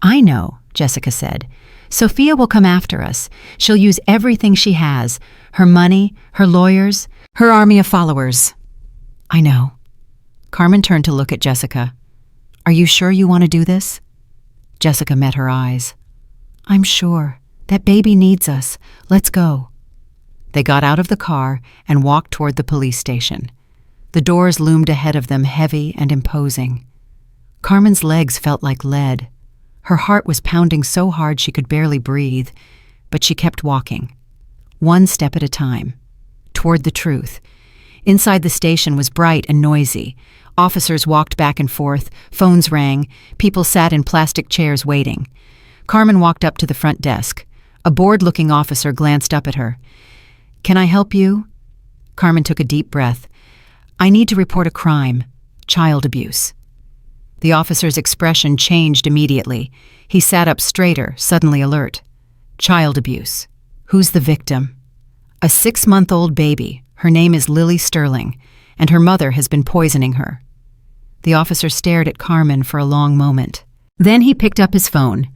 "I know," Jessica said. "Sophia will come after us. She'll use everything she has, her money, her lawyers, her army of followers." "I know." Carmen turned to look at Jessica. "Are you sure you want to do this?" Jessica met her eyes. "I'm sure. That baby needs us. Let's go." They got out of the car and walked toward the police station. The doors loomed ahead of them, heavy and imposing. Carmen's legs felt like lead. Her heart was pounding so hard she could barely breathe, but she kept walking, one step at a time, toward the truth. Inside the station was bright and noisy. Officers walked back and forth, phones rang, people sat in plastic chairs waiting. Carmen walked up to the front desk. A bored-looking officer glanced up at her. "Can I help you?" Carmen took a deep breath. "I need to report a crime. Child abuse." The officer's expression changed immediately. He sat up straighter, suddenly alert. "Child abuse. Who's the victim?" "A 6-month-old baby. Her name is Lily Sterling, and her mother has been poisoning her." The officer stared at Carmen for a long moment. Then he picked up his phone.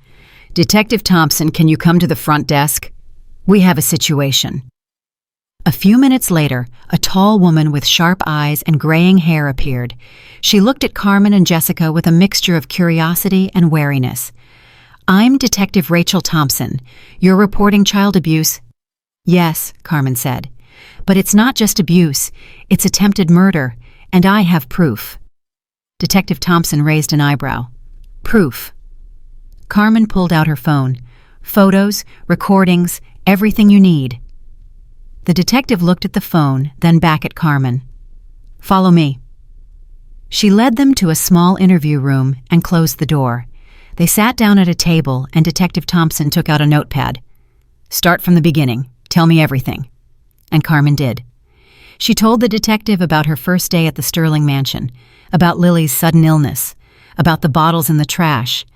"Detective Thompson, can you come to the front desk? We have a situation." A few minutes later, a tall woman with sharp eyes and graying hair appeared. She looked at Carmen and Jessica with a mixture of curiosity and wariness. "I'm Detective Rachel Thompson. You're reporting child abuse?" "Yes," Carmen said. "But it's not just abuse. It's attempted murder, and I have proof." Detective Thompson raised an eyebrow. "Proof?" Carmen pulled out her phone. "Photos, recordings, everything you need." The detective looked at the phone, then back at Carmen. "Follow me." She led them to a small interview room and closed the door. They sat down at a table, and Detective Thompson took out a notepad. "Start from the beginning. Tell me everything." And Carmen did. She told the detective about her first day at the Sterling mansion, about Lily's sudden illness, about the bottles in the trash,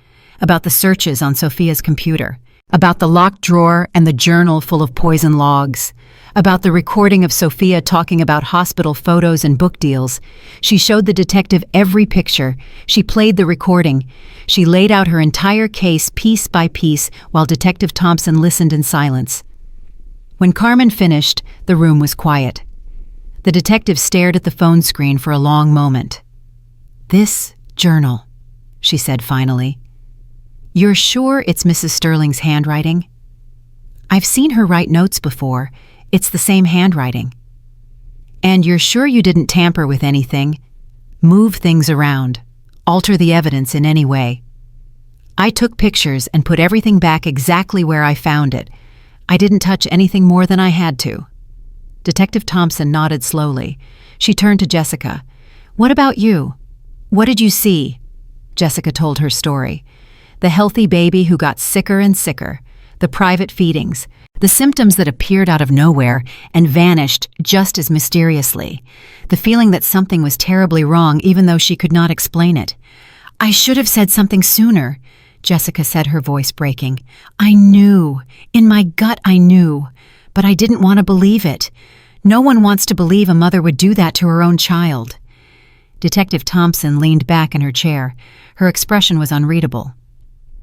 about the searches on Sophia's computer, about the locked drawer and the journal full of poison logs, about the recording of Sophia talking about hospital photos and book deals. She showed the detective every picture. She played the recording. She laid out her entire case piece by piece while Detective Thompson listened in silence. When Carmen finished, the room was quiet. The detective stared at the phone screen for a long moment. "This journal," she said finally. "You're sure it's Mrs. Sterling's handwriting?" "I've seen her write notes before. It's the same handwriting." "And you're sure you didn't tamper with anything? Move things around? Alter the evidence in any way?" "I took pictures and put everything back exactly where I found it. I didn't touch anything more than I had to." Detective Thompson nodded slowly. She turned to Jessica. "What about you? What did you see?" Jessica told her story. The healthy baby who got sicker and sicker, the private feedings, the symptoms that appeared out of nowhere and vanished just as mysteriously, the feeling that something was terribly wrong even though she could not explain it. "I should have said something sooner," Jessica said, her voice breaking. "I knew. In my gut I knew. But I didn't want to believe it. No one wants to believe a mother would do that to her own child." Detective Thompson leaned back in her chair. Her expression was unreadable.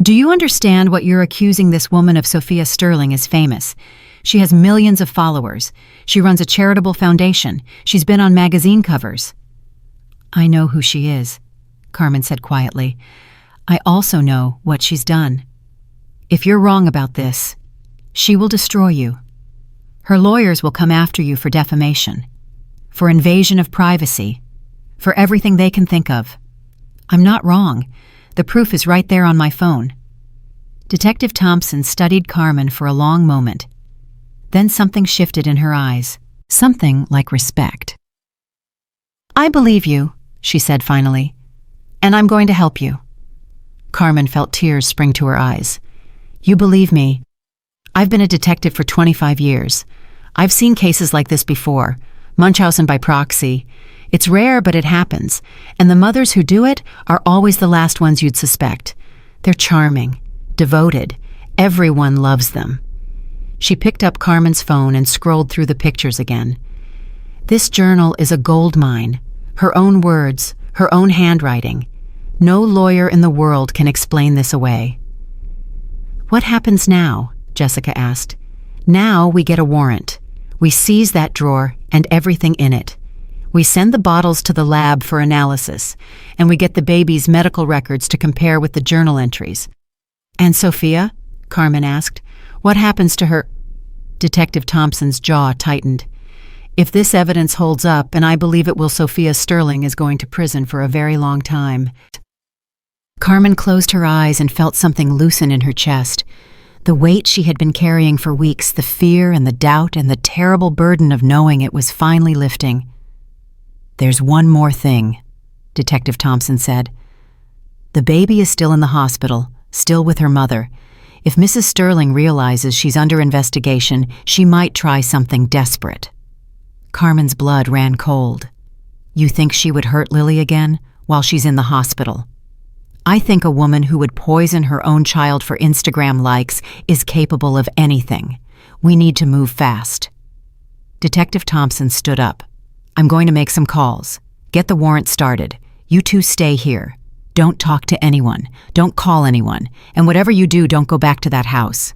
"Do you understand what you're accusing this woman of? Sophia Sterling is famous. She has millions of followers. She runs a charitable foundation. She's been on magazine covers." "I know who she is," Carmen said quietly. "I also know what she's done. If you're wrong about this, she will destroy you. Her lawyers will come after you for defamation, for invasion of privacy, for everything they can think of. I'm not wrong. The proof is right there on my phone." Detective Thompson studied Carmen for a long moment. Then something shifted in her eyes, something like respect. "I believe you," she said finally, "and I'm going to help you." Carmen felt tears spring to her eyes. "You believe me? I've been a detective for 25 years. I've seen cases like this before, Munchausen by proxy. It's rare, but it happens, and the mothers who do it are always the last ones you'd suspect. They're charming, devoted. Everyone loves them." She picked up Carmen's phone and scrolled through the pictures again. "This journal is a gold mine. Her own words, her own handwriting. No lawyer in the world can explain this away." "What happens now?" Jessica asked. "Now we get a warrant. We seize that drawer and everything in it. We send the bottles to the lab for analysis, and we get the baby's medical records to compare with the journal entries." "And Sophia?" Carmen asked. "What happens to her?" Detective Thompson's jaw tightened. "If this evidence holds up, and I believe it will, Sophia Sterling is going to prison for a very long time." Carmen closed her eyes and felt something loosen in her chest. The weight she had been carrying for weeks, the fear and the doubt and the terrible burden of knowing it was finally lifting. "There's one more thing," Detective Thompson said. "The baby is still in the hospital, still with her mother. If Mrs. Sterling realizes she's under investigation, she might try something desperate." Carmen's blood ran cold. You think she would hurt Lily again while she's in the hospital? I think a woman who would poison her own child for Instagram likes is capable of anything. We need to move fast. Detective Thompson stood up. I'm going to make some calls. Get the warrant started. You two stay here. Don't talk to anyone. Don't call anyone. And whatever you do, don't go back to that house.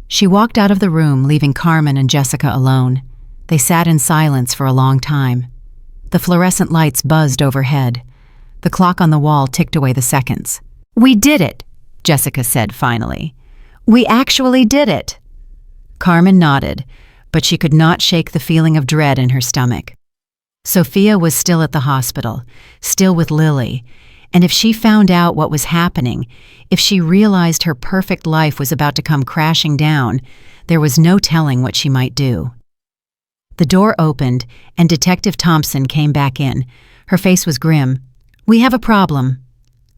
She walked out of the room, leaving Carmen and Jessica alone. They sat in silence for a long time. The fluorescent lights buzzed overhead. The clock on the wall ticked away the seconds. We did it, Jessica said finally. We actually did it. Carmen nodded, but she could not shake the feeling of dread in her stomach. Sophia was still at the hospital, still with Lily, and if she found out what was happening, if she realized her perfect life was about to come crashing down, there was no telling what she might do. The door opened, and Detective Thompson came back in. Her face was grim. We have a problem.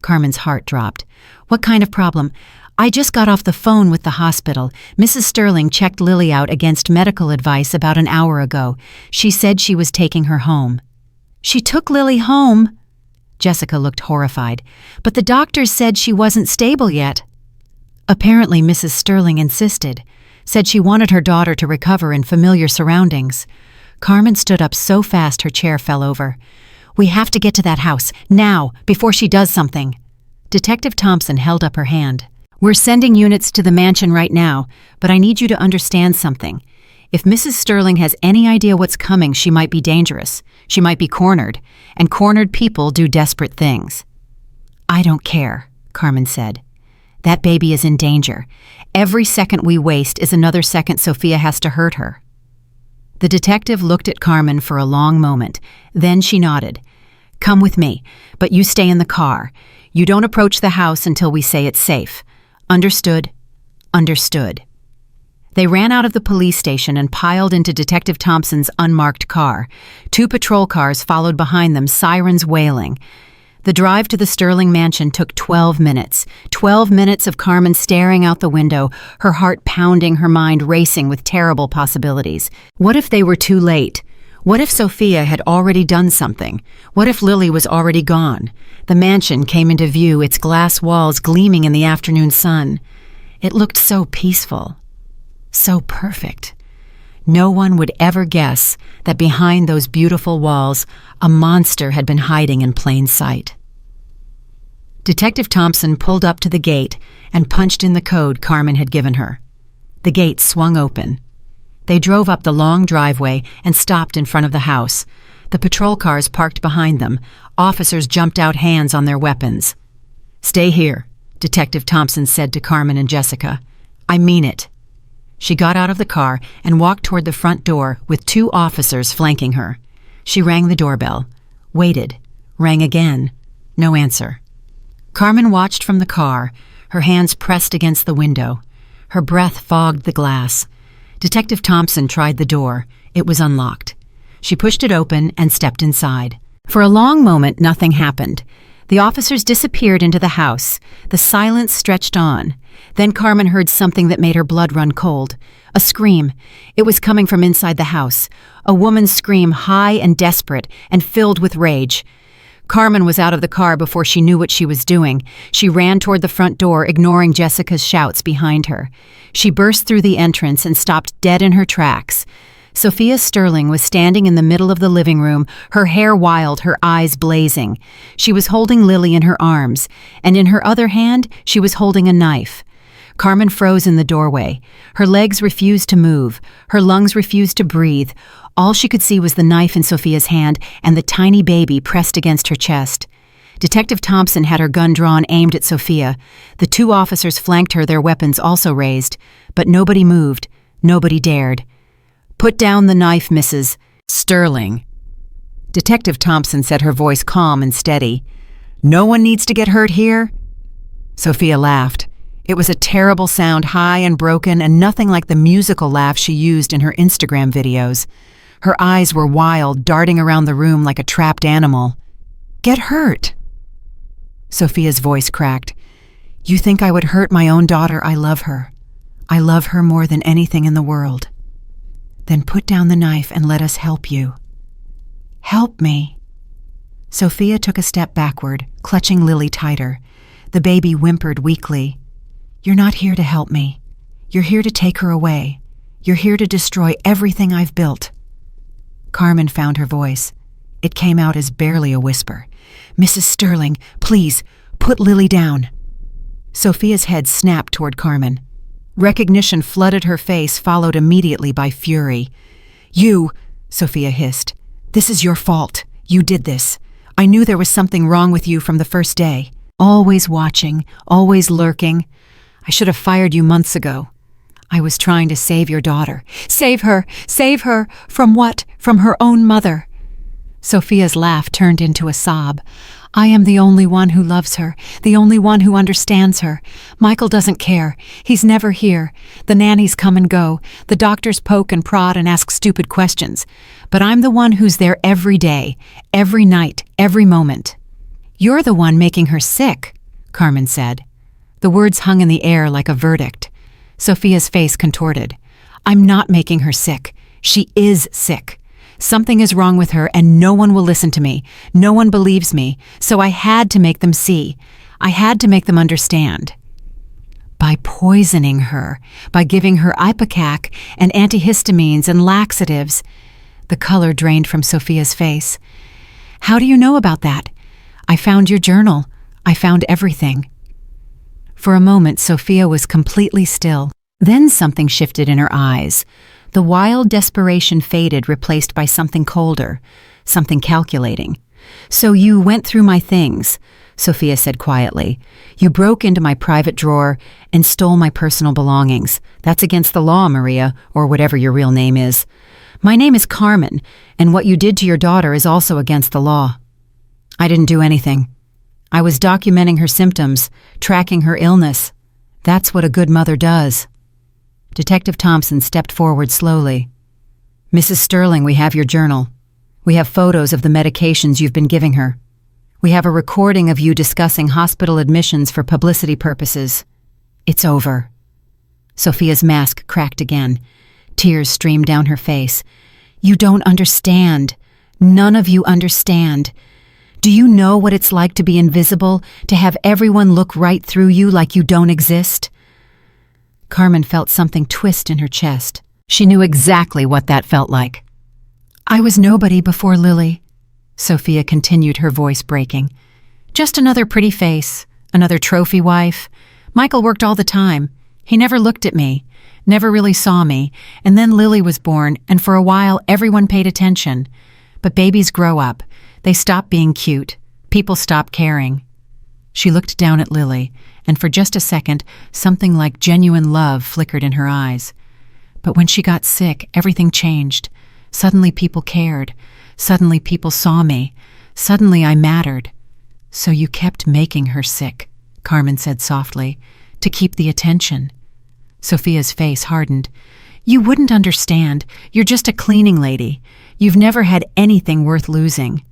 Carmen's heart dropped. What kind of problem? I just got off the phone with the hospital. Mrs. Sterling checked Lily out against medical advice about an hour ago. She said she was taking her home. She took Lily home? Jessica looked horrified. But the doctors said she wasn't stable yet. Apparently Mrs. Sterling insisted, said she wanted her daughter to recover in familiar surroundings. Carmen stood up so fast her chair fell over. We have to get to that house, now, before she does something. Detective Thompson held up her hand. We're sending units to the mansion right now, but I need you to understand something. If Mrs. Sterling has any idea what's coming, she might be dangerous. She might be cornered, and cornered people do desperate things. I don't care, Carmen said. That baby is in danger. Every second we waste is another second Sophia has to hurt her. The detective looked at Carmen for a long moment. Then she nodded. Come with me, but you stay in the car. You don't approach the house until we say it's safe. Understood? Understood. They ran out of the police station and piled into Detective Thompson's unmarked car. 2 patrol cars followed behind them, sirens wailing. The drive to the Sterling mansion took 12 minutes. 12 minutes of Carmen staring out the window, her heart pounding, her mind racing with terrible possibilities. What if they were too late? What if Sophia had already done something? What if Lily was already gone? The mansion came into view, its glass walls gleaming in the afternoon sun. It looked so peaceful, so perfect. No one would ever guess that behind those beautiful walls, a monster had been hiding in plain sight. Detective Thompson pulled up to the gate and punched in the code Carmen had given her. The gate swung open. They drove up the long driveway and stopped in front of the house. The patrol cars parked behind them. Officers jumped out, hands on their weapons. Stay here, Detective Thompson said to Carmen and Jessica. I mean it. She got out of the car and walked toward the front door with 2 officers flanking her. She rang the doorbell, waited, rang again. No answer. Carmen watched from the car, her hands pressed against the window. Her breath fogged the glass. Detective Thompson tried the door. It was unlocked. She pushed it open and stepped inside. For a long moment, nothing happened. The officers disappeared into the house. The silence stretched on. Then Carmen heard something that made her blood run cold. A scream. It was coming from inside the house. A woman's scream, high and desperate, and filled with rage. Carmen was out of the car before she knew what she was doing. She ran toward the front door, ignoring Jessica's shouts behind her. She burst through the entrance and stopped dead in her tracks. Sophia Sterling was standing in the middle of the living room, her hair wild, her eyes blazing. She was holding Lily in her arms, and in her other hand, she was holding a knife. Carmen froze in the doorway. Her legs refused to move. Her lungs refused to breathe. All she could see was the knife in Sophia's hand and the tiny baby pressed against her chest. Detective Thompson had her gun drawn, aimed at Sophia. The 2 officers flanked her, their weapons also raised. But nobody moved. Nobody dared. Put down the knife, Mrs. Sterling. Detective Thompson said, her voice calm and steady. No one needs to get hurt here? Sophia laughed. It was a terrible sound, high and broken, and nothing like the musical laugh she used in her Instagram videos. Her eyes were wild, darting around the room like a trapped animal. Get hurt. Sophia's voice cracked. You think I would hurt my own daughter? I love her. I love her more than anything in the world. Then put down the knife and let us help you. Help me. Sophia took a step backward, clutching Lily tighter. The baby whimpered weakly. You're not here to help me. You're here to take her away. You're here to destroy everything I've built. Carmen found her voice. It came out as barely a whisper. Mrs. Sterling, please, put Lily down. Sophia's head snapped toward Carmen. Recognition flooded her face, followed immediately by fury. You, Sophia hissed. This is your fault. You did this. I knew there was something wrong with you from the first day. Always watching, always lurking. I should have fired you months ago. I was trying to save your daughter. Save her! Save her! From what? From her own mother. Sophia's laugh turned into a sob. I am the only one who loves her, the only one who understands her. Michael doesn't care. He's never here. The nannies come and go. The doctors poke and prod and ask stupid questions. But I'm the one who's there every day, every night, every moment. You're the one making her sick, Carmen said. The words hung in the air like a verdict. Sophia's face contorted. I'm not making her sick. She is sick. Something is wrong with her and no one will listen to me. No one believes me. So I had to make them see. I had to make them understand. By poisoning her, by giving her ipecac and antihistamines and laxatives. The color drained from Sophia's face. How do you know about that? I found your journal. I found everything. For a moment, Sophia was completely still. Then something shifted in her eyes. The wild desperation faded, replaced by something colder, something calculating. So you went through my things, Sophia said quietly. You broke into my private drawer and stole my personal belongings. That's against the law, Maria, or whatever your real name is. My name is Carmen, and what you did to your daughter is also against the law. I didn't do anything. I was documenting her symptoms, tracking her illness. That's what a good mother does. Detective Thompson stepped forward slowly. Mrs. Sterling, we have your journal. We have photos of the medications you've been giving her. We have a recording of you discussing hospital admissions for publicity purposes. It's over. Sophia's mask cracked again. Tears streamed down her face. You don't understand. None of you understand. Do you know what it's like to be invisible, to have everyone look right through you like you don't exist? Carmen felt something twist in her chest. She knew exactly what that felt like. I was nobody before Lily, Sophia continued, her voice breaking. Just another pretty face, another trophy wife. Michael worked all the time. He never looked at me, never really saw me, and then Lily was born, and for a while everyone paid attention. But babies grow up. They stop being cute. People stop caring. She looked down at Lily, and for just a second, something like genuine love flickered in her eyes. But when she got sick, everything changed. Suddenly people cared. Suddenly people saw me. Suddenly I mattered. So you kept making her sick, Carmen said softly, to keep the attention. Sophia's face hardened. You wouldn't understand. You're just a cleaning lady. You've never had anything worth losing.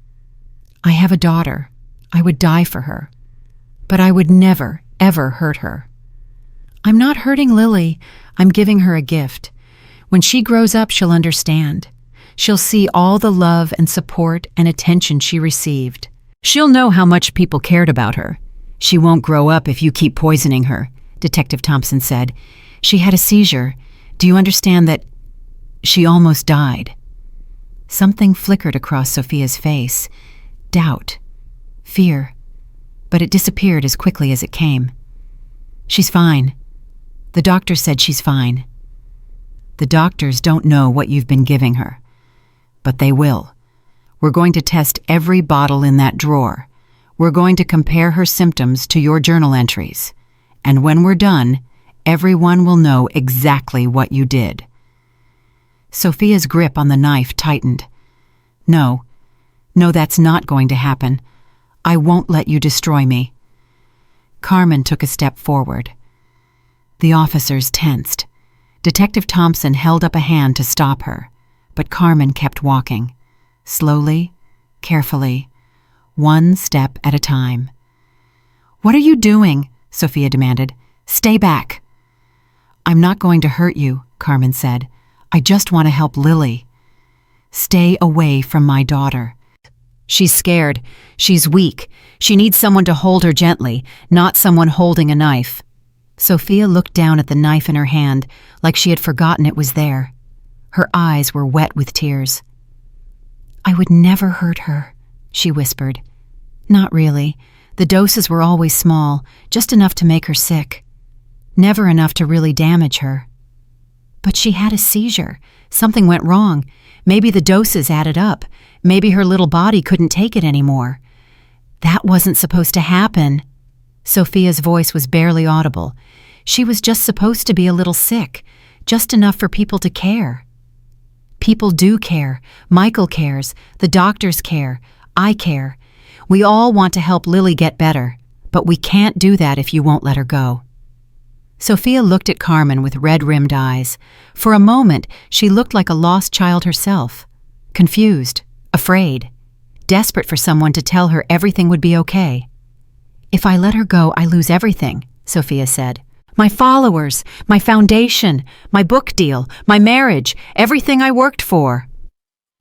I have a daughter. I would die for her. But I would never, ever hurt her. I'm not hurting Lily. I'm giving her a gift. When she grows up, she'll understand. She'll see all the love and support and attention she received. She'll know how much people cared about her. She won't grow up if you keep poisoning her, Detective Thompson said. She had a seizure. Do you understand that she almost died? Something flickered across Sophia's face. Doubt. Fear. But it disappeared as quickly as it came. She's fine. The doctor said she's fine. The doctors don't know what you've been giving her. But they will. We're going to test every bottle in that drawer. We're going to compare her symptoms to your journal entries. And when we're done, everyone will know exactly what you did. Sophia's grip on the knife tightened. No, that's not going to happen. I won't let you destroy me. Carmen took a step forward. The officers tensed. Detective Thompson held up a hand to stop her, but Carmen kept walking, slowly, carefully, one step at a time. What are you doing? Sophia demanded. Stay back. I'm not going to hurt you, Carmen said. I just want to help Lily. Stay away from my daughter. She's scared. She's weak. She needs someone to hold her gently, not someone holding a knife. Sophia looked down at the knife in her hand, like she had forgotten it was there. Her eyes were wet with tears. I would never hurt her, she whispered. Not really. The doses were always small, just enough to make her sick. Never enough to really damage her. But she had a seizure. Something went wrong. Maybe the doses added up. Maybe her little body couldn't take it anymore. That wasn't supposed to happen. Sophia's voice was barely audible. She was just supposed to be a little sick, just enough for people to care. People do care. Michael cares. The doctors care. I care. We all want to help Lily get better, but we can't do that if you won't let her go. Sophia looked at Carmen with red-rimmed eyes. For a moment, she looked like a lost child herself. Confused, afraid, desperate for someone to tell her everything would be okay. If I let her go, I lose everything, Sophia said. My followers, my foundation, my book deal, my marriage, everything I worked for.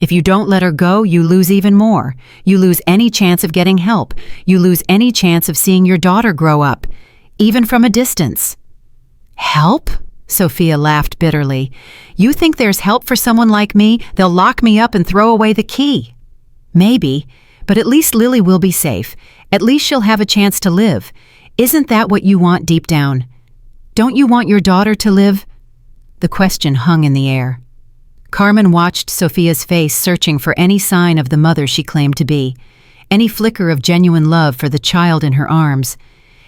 If you don't let her go, you lose even more. You lose any chance of getting help. You lose any chance of seeing your daughter grow up, even from a distance. Help? Sophia laughed bitterly. You think there's help for someone like me? They'll lock me up and throw away the key. Maybe, but at least Lily will be safe. At least she'll have a chance to live. Isn't that what you want deep down? Don't you want your daughter to live? The question hung in the air. Carmen watched Sophia's face, searching for any sign of the mother she claimed to be, any flicker of genuine love for the child in her arms.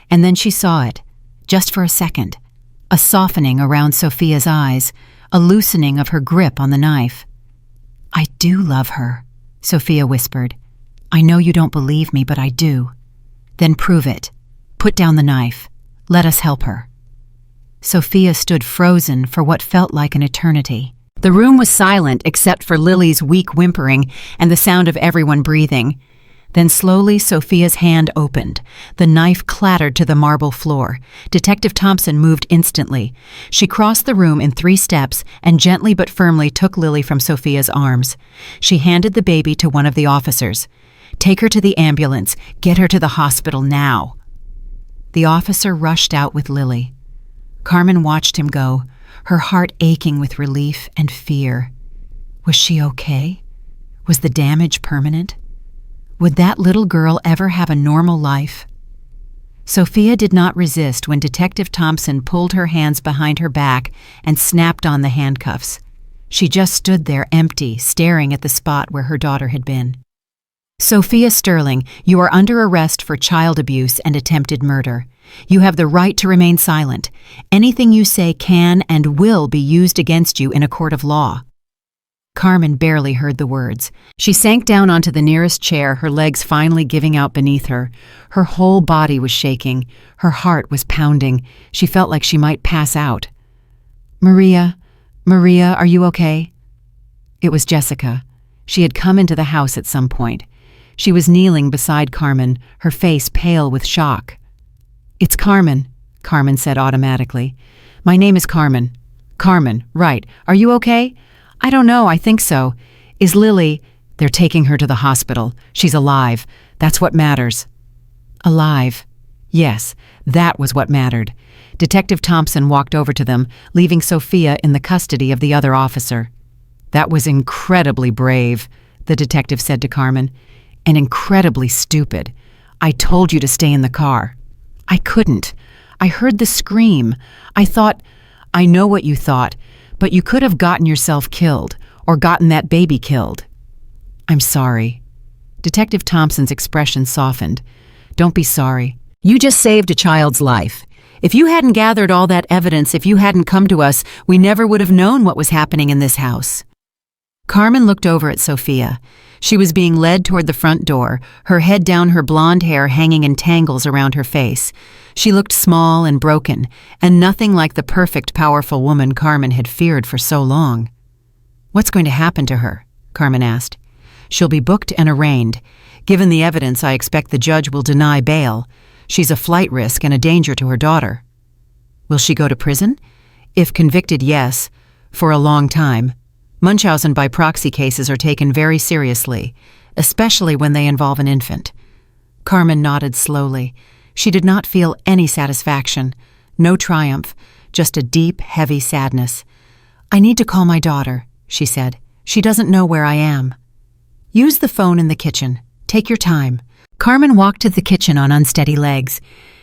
And then she saw it, just for a second. A softening around Sophia's eyes, a loosening of her grip on the knife. I do love her, Sophia whispered. I know you don't believe me, but I do. Then prove it. Put down the knife. Let us help her. Sophia stood frozen for what felt like an eternity. The room was silent except for Lily's weak whimpering and the sound of everyone breathing. Then slowly Sophia's hand opened. The knife clattered to the marble floor. Detective Thompson moved instantly. She crossed the room in 3 steps and gently but firmly took Lily from Sophia's arms. She handed the baby to one of the officers. Take her to the ambulance. Get her to the hospital now. The officer rushed out with Lily. Carmen watched him go, her heart aching with relief and fear. Was she okay? Was the damage permanent? Would that little girl ever have a normal life? Sophia did not resist when Detective Thompson pulled her hands behind her back and snapped on the handcuffs. She just stood there empty, staring at the spot where her daughter had been. Sophia Sterling, you are under arrest for child abuse and attempted murder. You have the right to remain silent. Anything you say can and will be used against you in a court of law. Carmen barely heard the words. She sank down onto the nearest chair, her legs finally giving out beneath her. Her whole body was shaking. Her heart was pounding. She felt like she might pass out. Maria, are you okay? It was Jessica. She had come into the house at some point. She was kneeling beside Carmen, her face pale with shock. It's Carmen, Carmen said automatically. My name is Carmen. Carmen, right. Are you okay? I don't know, I think so. Is Lily... They're taking her to the hospital. She's alive. That's what matters. Alive. Yes, that was what mattered. Detective Thompson walked over to them, leaving Sophia in the custody of the other officer. That was incredibly brave, the detective said to Carmen. And incredibly stupid. I told you to stay in the car. I couldn't. I heard the scream. I thought... I know what you thought, but you could have gotten yourself killed, or gotten that baby killed. I'm sorry. Detective Thompson's expression softened. Don't be sorry. You just saved a child's life. If you hadn't gathered all that evidence, if you hadn't come to us, we never would have known what was happening in this house. Carmen looked over at Sophia. She was being led toward the front door, her head down, her blonde hair hanging in tangles around her face. She looked small and broken, and nothing like the perfect, powerful woman Carmen had feared for so long. What's going to happen to her? Carmen asked. She'll be booked and arraigned. Given the evidence, I expect the judge will deny bail. She's a flight risk and a danger to her daughter. Will she go to prison? If convicted, yes. For a long time. Munchausen by proxy cases are taken very seriously, especially when they involve an infant. Carmen nodded slowly. She did not feel any satisfaction, no triumph, just a deep, heavy sadness. "I need to call my daughter," she said. "She doesn't know where I am." "Use the phone in the kitchen. Take your time." Carmen walked to the kitchen on unsteady legs.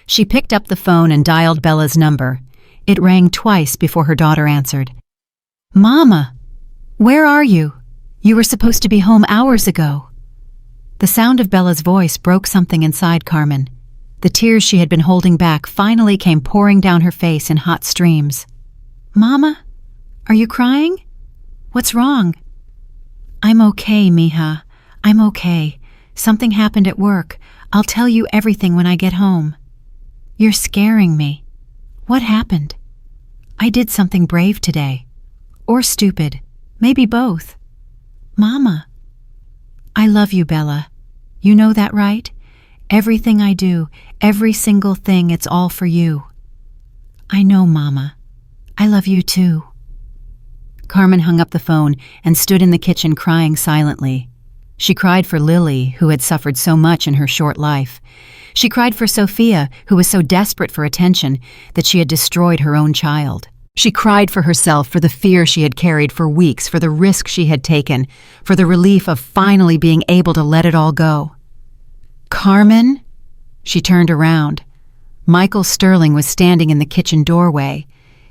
She picked up the phone and dialed Bella's number. It rang twice before her daughter answered. "Mama, where are you? You were supposed to be home hours ago." The sound of Bella's voice broke something inside Carmen. The tears she had been holding back finally came pouring down her face in hot streams. "Mama, are you crying? What's wrong?" "I'm okay, mija. I'm okay. Something happened at work. I'll tell you everything when I get home." "You're scaring me. What happened?" "I did something brave today. Or stupid. Maybe both." "Mama." "I love you, Bella. You know that, right? Everything I do, every single thing, it's all for you." "I know, Mama. I love you too." Carmen hung up the phone and stood in the kitchen crying silently. She cried for Lily, who had suffered so much in her short life. She cried for Sophia, who was so desperate for attention that she had destroyed her own child. She cried for herself, for the fear she had carried for weeks, for the risk she had taken, for the relief of finally being able to let it all go. "Carmen?" She turned around. Michael Sterling was standing in the kitchen doorway.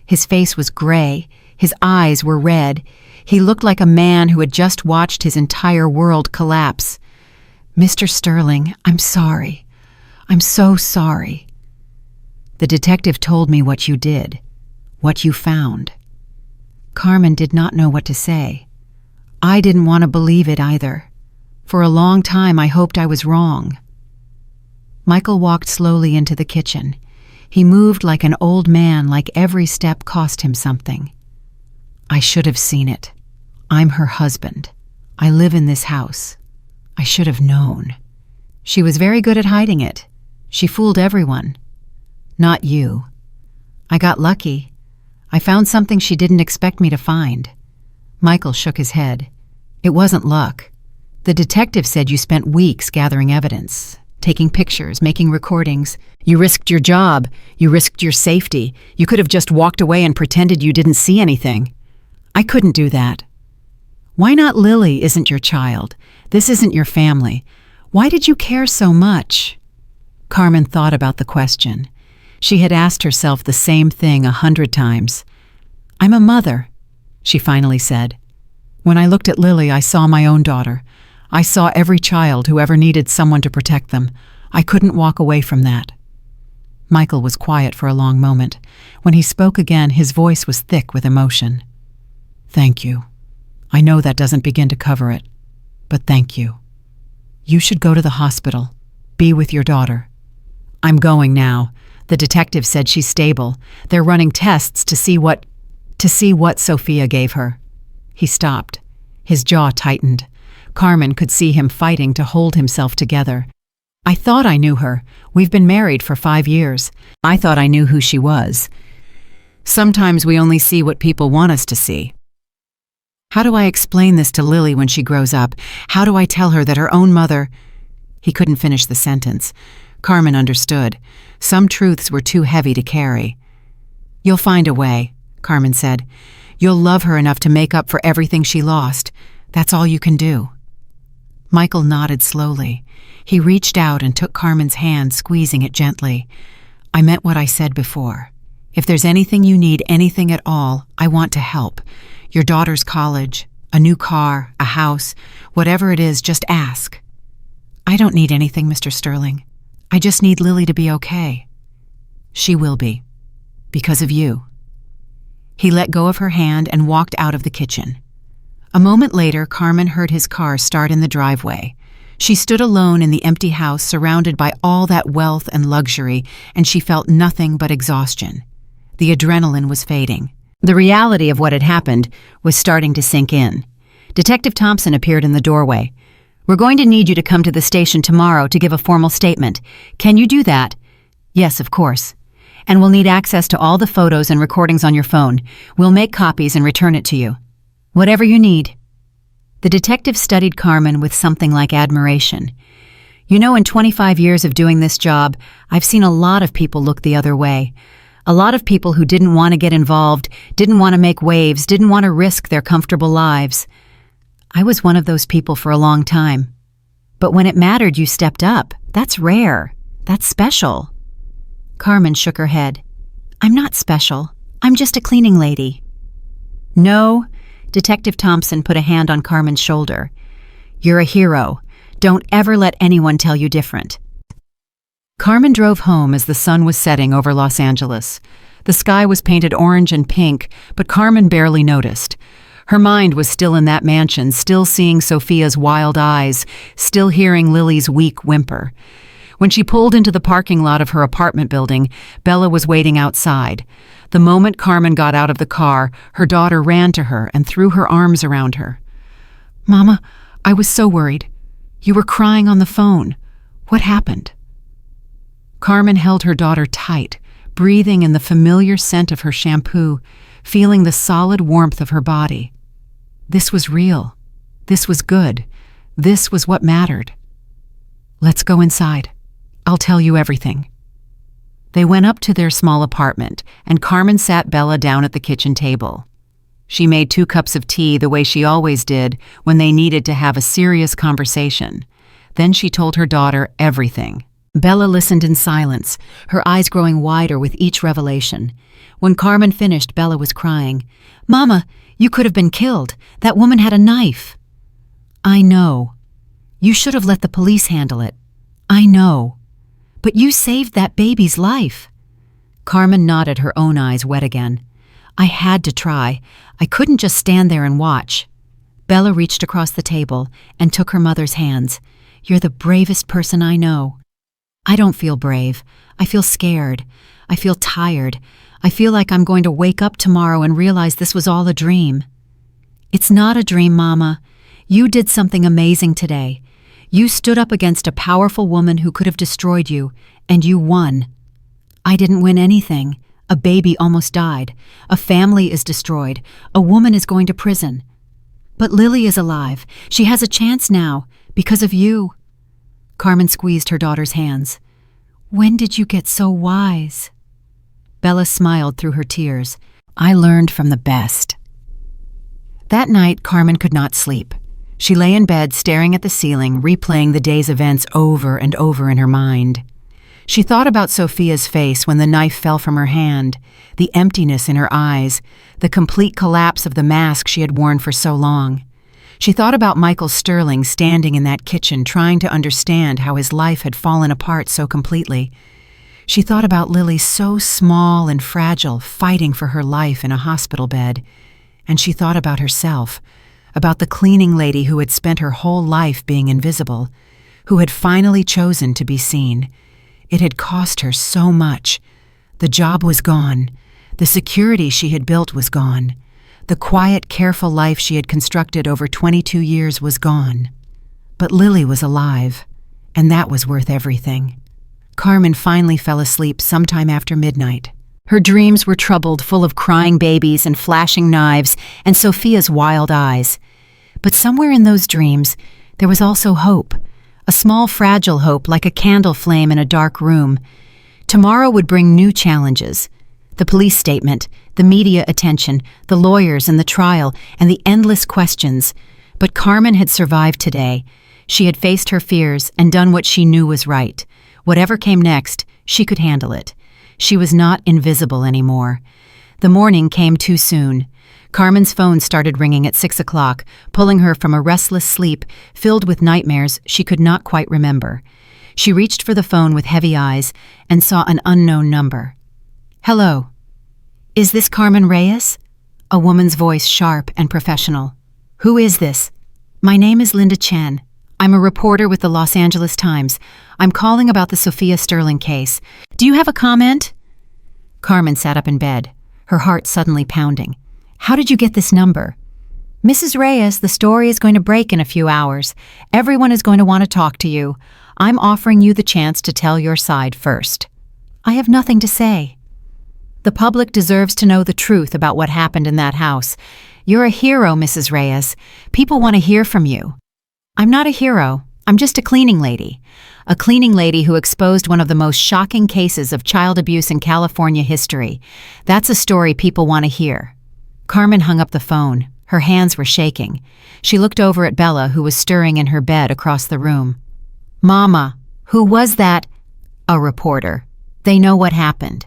His face was gray. His eyes were red. He looked like a man who had just watched his entire world collapse. "Mr. Sterling, I'm sorry. I'm so sorry." "The detective told me what you did, what you found." Carmen did not know what to say. I didn't want to believe it either. For a long time I hoped I was wrong. Michael walked slowly into the kitchen. He moved like an old man, like every step cost him something. "I should have seen it. I'm her husband. I live in this house. I should have known. She was very good at hiding it. She fooled everyone. Not you. I got lucky. I found something she didn't expect me to find." Michael shook his head. "It wasn't luck. The detective said you spent weeks gathering evidence, taking pictures, making recordings. You risked your job. You risked your safety. You could have just walked away and pretended you didn't see anything. I couldn't do that. Why not Lily isn't your child? This isn't your family. Why did you care so much?" Carmen thought about the question. She had asked herself the same thing 100 times. "I'm a mother," she finally said. "When I looked at Lily, I saw my own daughter. I saw every child who ever needed someone to protect them. I couldn't walk away from that." Michael was quiet for a long moment. When he spoke again, his voice was thick with emotion. "Thank you. I know that doesn't begin to cover it, but thank you. You should go to the hospital. Be with your daughter." "I'm going now. The detective said she's stable. They're running tests to see what Sophia gave her." He stopped. His jaw tightened. Carmen could see him fighting to hold himself together. "I thought I knew her. We've been married for 5 years. I thought I knew who she was. Sometimes we only see what people want us to see. How do I explain this to Lily when she grows up? How do I tell her that her own mother—" He couldn't finish the sentence. Carmen understood. Some truths were too heavy to carry. "You'll find a way," Carmen said. "You'll love her enough to make up for everything she lost. That's all you can do." Michael nodded slowly. He reached out and took Carmen's hand, squeezing it gently. "I meant what I said before. If there's anything you need, anything at all, I want to help. Your daughter's college, a new car, a house, whatever it is, just ask." "I don't need anything, Mr. Sterling. I just need Lily to be okay." "She will be. Because of you." He let go of her hand and walked out of the kitchen. A moment later, Carmen heard his car start in the driveway. She stood alone in the empty house, surrounded by all that wealth and luxury, and she felt nothing but exhaustion. The adrenaline was fading. The reality of what had happened was starting to sink in. Detective Thompson appeared in the doorway. "We're going to need you to come to the station tomorrow to give a formal statement. Can you do that?" "Yes, of course. And we'll need access to all the photos and recordings on your phone. We'll make copies and return it to you." Whatever you need." The detective studied Carmen with something like admiration. "You know, in 25 years of doing this job, I've seen a lot of people look the other way. A lot of people who didn't want to get involved, didn't want to make waves, didn't want to risk their comfortable lives. I was one of those people for a long time. But when it mattered, you stepped up. That's rare. That's special." Carmen shook her head. "I'm not special. I'm just a cleaning lady." "No," Detective Thompson put a hand on Carmen's shoulder. "You're a hero. Don't ever let anyone tell you different." Carmen drove home as the sun was setting over Los Angeles. The sky was painted orange and pink, but Carmen barely noticed. Her mind was still in that mansion, still seeing Sophia's wild eyes, still hearing Lily's weak whimper. When she pulled into the parking lot of her apartment building, Bella was waiting outside. The moment Carmen got out of the car, her daughter ran to her and threw her arms around her. "Mama, I was so worried. You were crying on the phone. What happened?" Carmen held her daughter tight, breathing in the familiar scent of her shampoo, feeling the solid warmth of her body. This was real. This was good. This was what mattered. "Let's go inside. I'll tell you everything." They went up to their small apartment, and Carmen sat Bella down at the kitchen table. She made 2 cups of tea the way she always did when they needed to have a serious conversation. Then she told her daughter everything. Bella listened in silence, her eyes growing wider with each revelation. When Carmen finished, Bella was crying. "Mama, you could have been killed. That woman had a knife." "I know. You should have let the police handle it. I know. But you saved that baby's life." Carmen nodded, her own eyes wet again. "I had to try. I couldn't just stand there and watch." Bella reached across the table and took her mother's hands. "You're the bravest person I know." "I don't feel brave. I feel scared. I feel tired. I feel like I'm going to wake up tomorrow and realize this was all a dream." "It's not a dream, Mama. You did something amazing today. You stood up against a powerful woman who could have destroyed you, and you won." "I didn't win anything. A baby almost died. A family is destroyed. A woman is going to prison. But Lily is alive. She has a chance now, because of you." Carmen squeezed her daughter's hands. "When did you get so wise?" Bella smiled through her tears. "I learned from the best." That night, Carmen could not sleep. She lay in bed staring at the ceiling, replaying the day's events over and over in her mind. She thought about Sophia's face when the knife fell from her hand, the emptiness in her eyes, the complete collapse of the mask she had worn for so long. She thought about Michael Sterling standing in that kitchen trying to understand how his life had fallen apart so completely. She thought about Lily so small and fragile, fighting for her life in a hospital bed. And she thought about herself, about the cleaning lady who had spent her whole life being invisible, who had finally chosen to be seen. It had cost her so much. The job was gone. The security she had built was gone. The quiet, careful life she had constructed over 22 years was gone. But Lily was alive, and that was worth everything. Carmen finally fell asleep sometime after midnight. Her dreams were troubled, full of crying babies and flashing knives and Sophia's wild eyes. But somewhere in those dreams, there was also hope, a small fragile hope like a candle flame in a dark room. Tomorrow would bring new challenges. The police statement, the media attention, the lawyers and the trial, and the endless questions. But Carmen had survived today. She had faced her fears and done what she knew was right. Whatever came next, she could handle it. She was not invisible anymore. The morning came too soon. Carmen's phone started ringing at 6 o'clock, pulling her from a restless sleep filled with nightmares she could not quite remember. She reached for the phone with heavy eyes and saw an unknown number. "Hello. Is this Carmen Reyes?" A woman's voice, sharp and professional. "Who is this?" "My name is Linda Chen. I'm a reporter with the Los Angeles Times. I'm calling about the Sophia Sterling case. Do you have a comment?" Carmen sat up in bed, her heart suddenly pounding. "How did you get this number?" "Mrs. Reyes, the story is going to break in a few hours. Everyone is going to want to talk to you. I'm offering you the chance to tell your side first." "I have nothing to say." "The public deserves to know the truth about what happened in that house. You're a hero, Mrs. Reyes. People want to hear from you. I'm not a hero. I'm just a cleaning lady. A cleaning lady who exposed one of the most shocking cases of child abuse in California history. That's a story people want to hear. Carmen hung up the phone. Her hands were shaking. She looked over at Bella, who was stirring in her bed across the room. Mama, who was that? A reporter. They know what happened.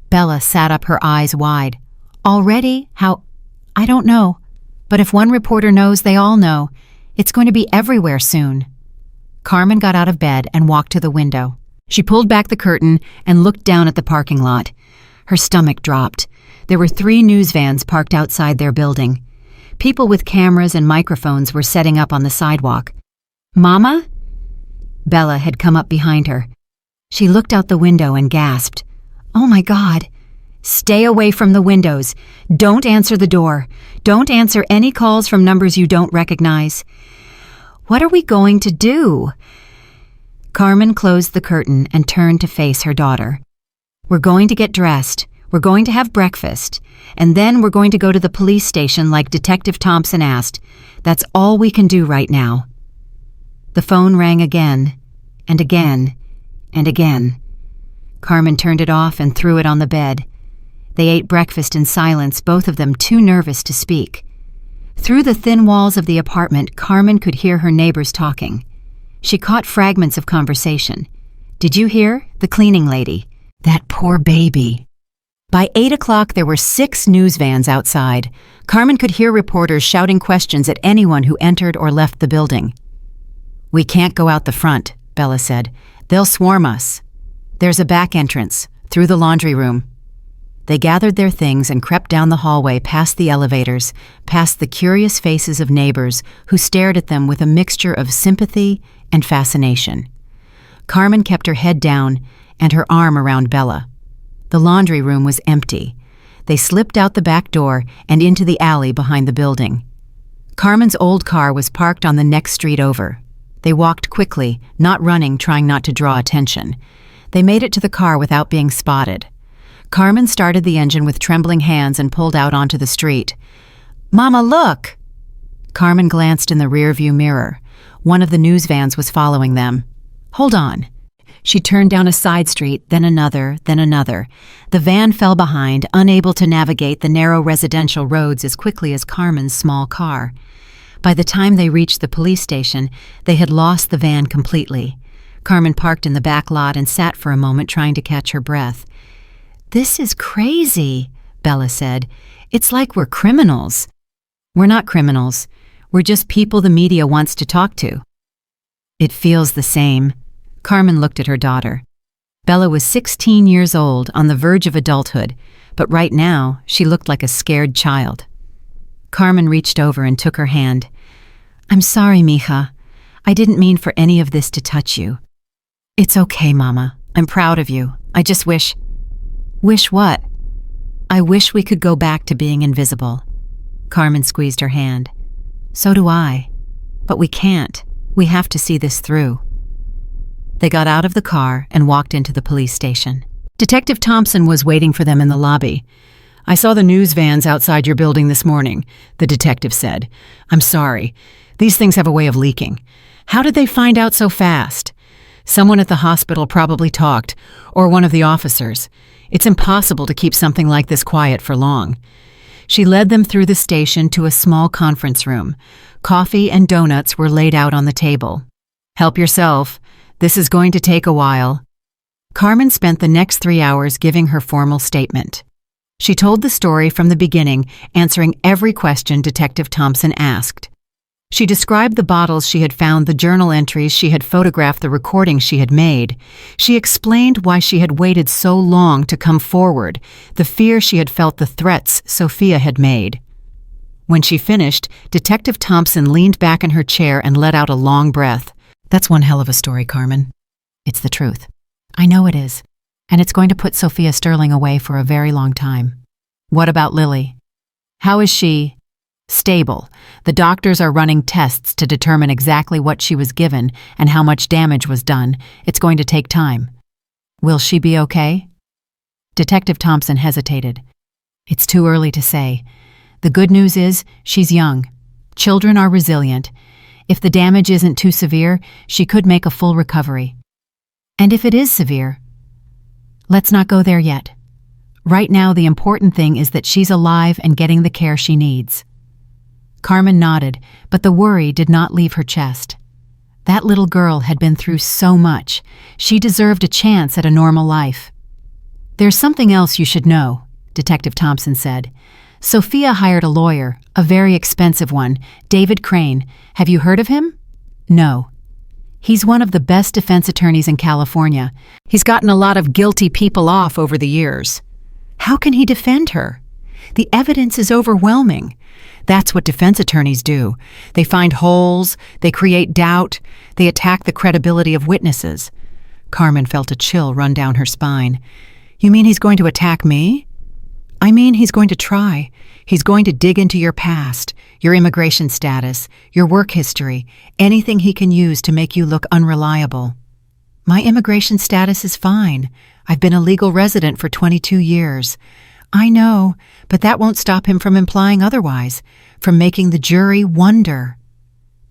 Bella sat up, her eyes wide. Already? How? I don't know. But if one reporter knows, they all know. It's going to be everywhere soon. Carmen got out of bed and walked to the window. She pulled back the curtain and looked down at the parking lot. Her stomach dropped. There were 3 news vans parked outside their building. People with cameras and microphones were setting up on the sidewalk. Mama? Bella had come up behind her. She looked out the window and gasped. Oh my God. Stay away from the windows. Don't answer the door. Don't answer any calls from numbers you don't recognize. What are we going to do? Carmen closed the curtain and turned to face her daughter. We're going to get dressed. We're going to have breakfast. And then we're going to go to the police station like Detective Thompson asked. That's all we can do right now. The phone rang again, and again, and again. Carmen turned it off and threw it on the bed. They ate breakfast in silence, both of them too nervous to speak. Through the thin walls of the apartment, Carmen could hear her neighbors talking. She caught fragments of conversation. Did you hear? The cleaning lady. That poor baby. By 8 o'clock, there were 6 news vans outside. Carmen could hear reporters shouting questions at anyone who entered or left the building. We can't go out the front, Bella said. They'll swarm us. There's a back entrance, through the laundry room. They gathered their things and crept down the hallway past the elevators, past the curious faces of neighbors who stared at them with a mixture of sympathy and fascination. Carmen kept her head down and her arm around Bella. The laundry room was empty. They slipped out the back door and into the alley behind the building. Carmen's old car was parked on the next street over. They walked quickly, not running, trying not to draw attention. They made it to the car without being spotted. Carmen started the engine with trembling hands and pulled out onto the street. Mama, look! Carmen glanced in the rearview mirror. One of the news vans was following them. Hold on. She turned down a side street, then another, then another. The van fell behind, unable to navigate the narrow residential roads as quickly as Carmen's small car. By the time they reached the police station, they had lost the van completely. Carmen parked in the back lot and sat for a moment trying to catch her breath. This is crazy, Bella said. It's like we're criminals. We're not criminals. We're just people the media wants to talk to. It feels the same. Carmen looked at her daughter. Bella was 16 years old, on the verge of adulthood, but right now she looked like a scared child. Carmen reached over and took her hand. I'm sorry, mija. I didn't mean for any of this to touch you. It's okay, Mama. I'm proud of you. I just wish... Wish what? I wish we could go back to being invisible. Carmen squeezed her hand. So do I. But we can't. We have to see this through. They got out of the car and walked into the police station. Detective Thompson was waiting for them in the lobby. I saw the news vans outside your building this morning, the detective said. I'm sorry. These things have a way of leaking. How did they find out so fast? Someone at the hospital probably talked, or one of the officers. It's impossible to keep something like this quiet for long. She led them through the station to a small conference room. Coffee and donuts were laid out on the table. Help yourself. This is going to take a while. Carmen spent the next 3 hours giving her formal statement. She told the story from the beginning, answering every question Detective Thompson asked. She described the bottles she had found, the journal entries she had photographed, the recordings she had made. She explained why she had waited so long to come forward, the fear she had felt, the threats Sophia had made. When she finished, Detective Thompson leaned back in her chair and let out a long breath. That's one hell of a story, Carmen. It's the truth. I know it is. And it's going to put Sophia Sterling away for a very long time. What about Lily? How is she? Stable. The doctors are running tests to determine exactly what she was given and how much damage was done. It's going to take time. Will she be okay? Detective Thompson hesitated. It's too early to say. The good news is she's young. Children are resilient. If the damage isn't too severe, she could make a full recovery. And if it is severe, let's not go there yet. Right now, the important thing is that she's alive and getting the care she needs. Carmen nodded, but the worry did not leave her chest. That little girl had been through so much. She deserved a chance at a normal life. There's something else you should know, Detective Thompson said. Sophia hired a lawyer, a very expensive one, David Crane. Have you heard of him? No. He's one of the best defense attorneys in California. He's gotten a lot of guilty people off over the years. How can he defend her? The evidence is overwhelming. That's what defense attorneys do. They find holes, they create doubt, they attack the credibility of witnesses. Carmen felt a chill run down her spine. You mean he's going to attack me? I mean he's going to try. He's going to dig into your past, your immigration status, your work history, anything he can use to make you look unreliable. My immigration status is fine. I've been a legal resident for 22 years. I know, but that won't stop him from implying otherwise, from making the jury wonder.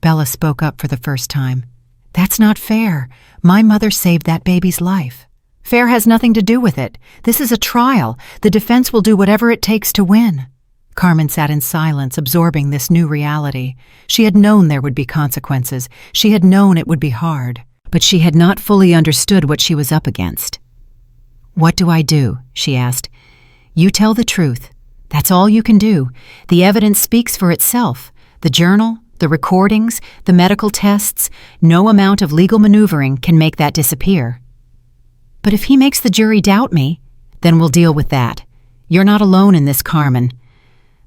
Bella spoke up for the first time. That's not fair. My mother saved that baby's life. Fair has nothing to do with it. This is a trial. The defense will do whatever it takes to win. Carmen sat in silence, absorbing this new reality. She had known there would be consequences. She had known it would be hard. But she had not fully understood what she was up against. What do I do? She asked. You tell the truth. That's all you can do. The evidence speaks for itself. The journal, the recordings, the medical tests, no amount of legal maneuvering can make that disappear. But if he makes the jury doubt me, then we'll deal with that. You're not alone in this, Carmen.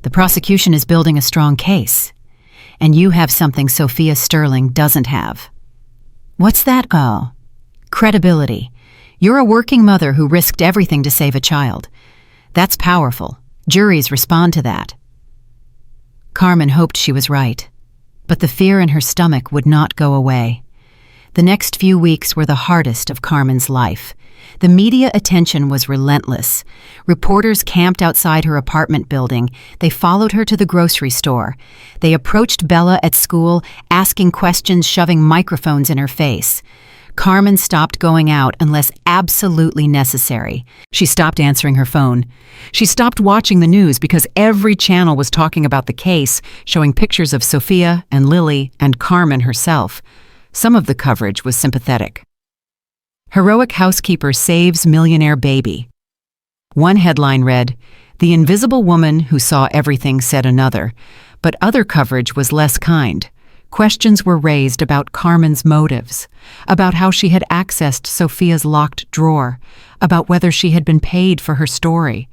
The prosecution is building a strong case, and you have something Sophia Sterling doesn't have. What's that? Oh, credibility. You're a working mother who risked everything to save a child. That's powerful. Juries respond to that. Carmen hoped she was right, but the fear in her stomach would not go away. The next few weeks were the hardest of Carmen's life. The media attention was relentless. Reporters camped outside her apartment building. They followed her to the grocery store. They approached Bella at school, asking questions, shoving microphones in her face. Carmen stopped going out unless absolutely necessary. She stopped answering her phone. She stopped watching the news because every channel was talking about the case, showing pictures of Sophia and Lily and Carmen herself. Some of the coverage was sympathetic. Heroic housekeeper saves millionaire baby. One headline read, "The invisible woman who saw everything," said another, but other coverage was less kind. Questions were raised about Carmen's motives, about how she had accessed Sophia's locked drawer, about whether she had been paid for her story.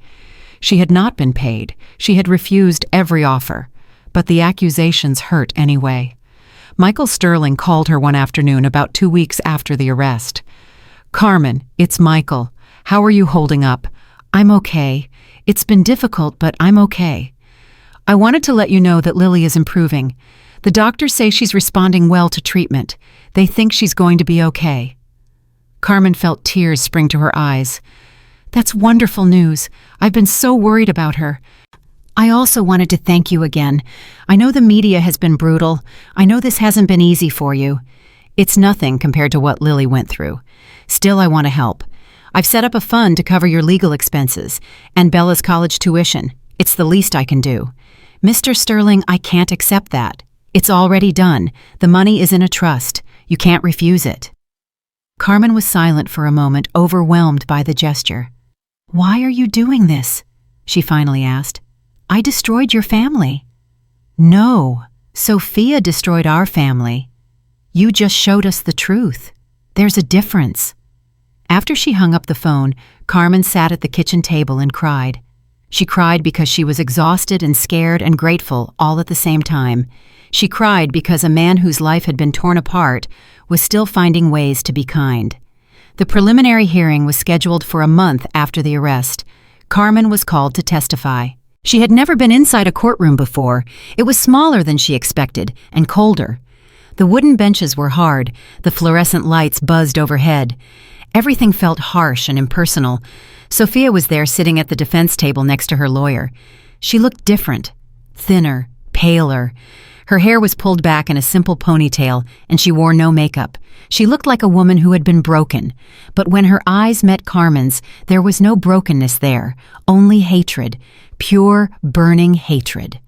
She had not been paid. She had refused every offer, but the accusations hurt anyway. Michael Sterling called her one afternoon about 2 weeks after the arrest. "Carmen, it's Michael. How are you holding up?" "I'm okay. It's been difficult, but I'm okay. I wanted to let you know that Lily is improving. The doctors say she's responding well to treatment. They think she's going to be okay." Carmen felt tears spring to her eyes. "That's wonderful news. I've been so worried about her. I also wanted to thank you again. I know the media has been brutal. I know this hasn't been easy for you. It's nothing compared to what Lily went through. Still, I want to help. I've set up a fund to cover your legal expenses and Bella's college tuition. It's the least I can do. Mr. Sterling, I can't accept that. It's already done. The money is in a trust. You can't refuse it." Carmen was silent for a moment, overwhelmed by the gesture. "Why are you doing this?" she finally asked. "I destroyed your family." "No, Sophia destroyed our family. You just showed us the truth. There's a difference." After she hung up the phone, Carmen sat at the kitchen table and cried. She cried because she was exhausted and scared and grateful all at the same time. She cried because a man whose life had been torn apart was still finding ways to be kind. The preliminary hearing was scheduled for a month after the arrest. Carmen was called to testify. She had never been inside a courtroom before. It was smaller than she expected and colder. The wooden benches were hard. The fluorescent lights buzzed overhead. Everything felt harsh and impersonal. Sophia was there sitting at the defense table next to her lawyer. She looked different. thinner, paler. Her hair was pulled back in a simple ponytail, and she wore no makeup. She looked like a woman who had been broken. But when her eyes met Carmen's, there was no brokenness there, only hatred, pure, burning hatred.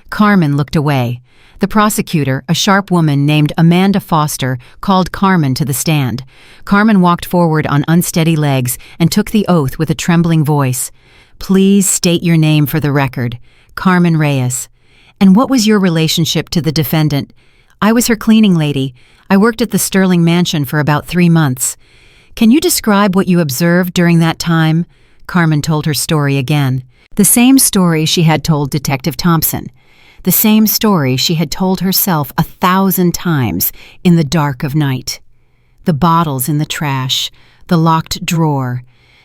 Carmen looked away. The prosecutor, a sharp woman named Amanda Foster, called Carmen to the stand. Carmen walked forward on unsteady legs and took the oath with a trembling voice. "Please state your name for the record." "Carmen Reyes." "And what was your relationship to the defendant?" "I was her cleaning lady. I worked at the Sterling mansion for about 3 months." "Can you describe what you observed during that time?" Carmen told her story again. The same story she had told Detective Thompson. The same story she had told herself 1,000 times in the dark of night. The bottles in the trash, the locked drawer,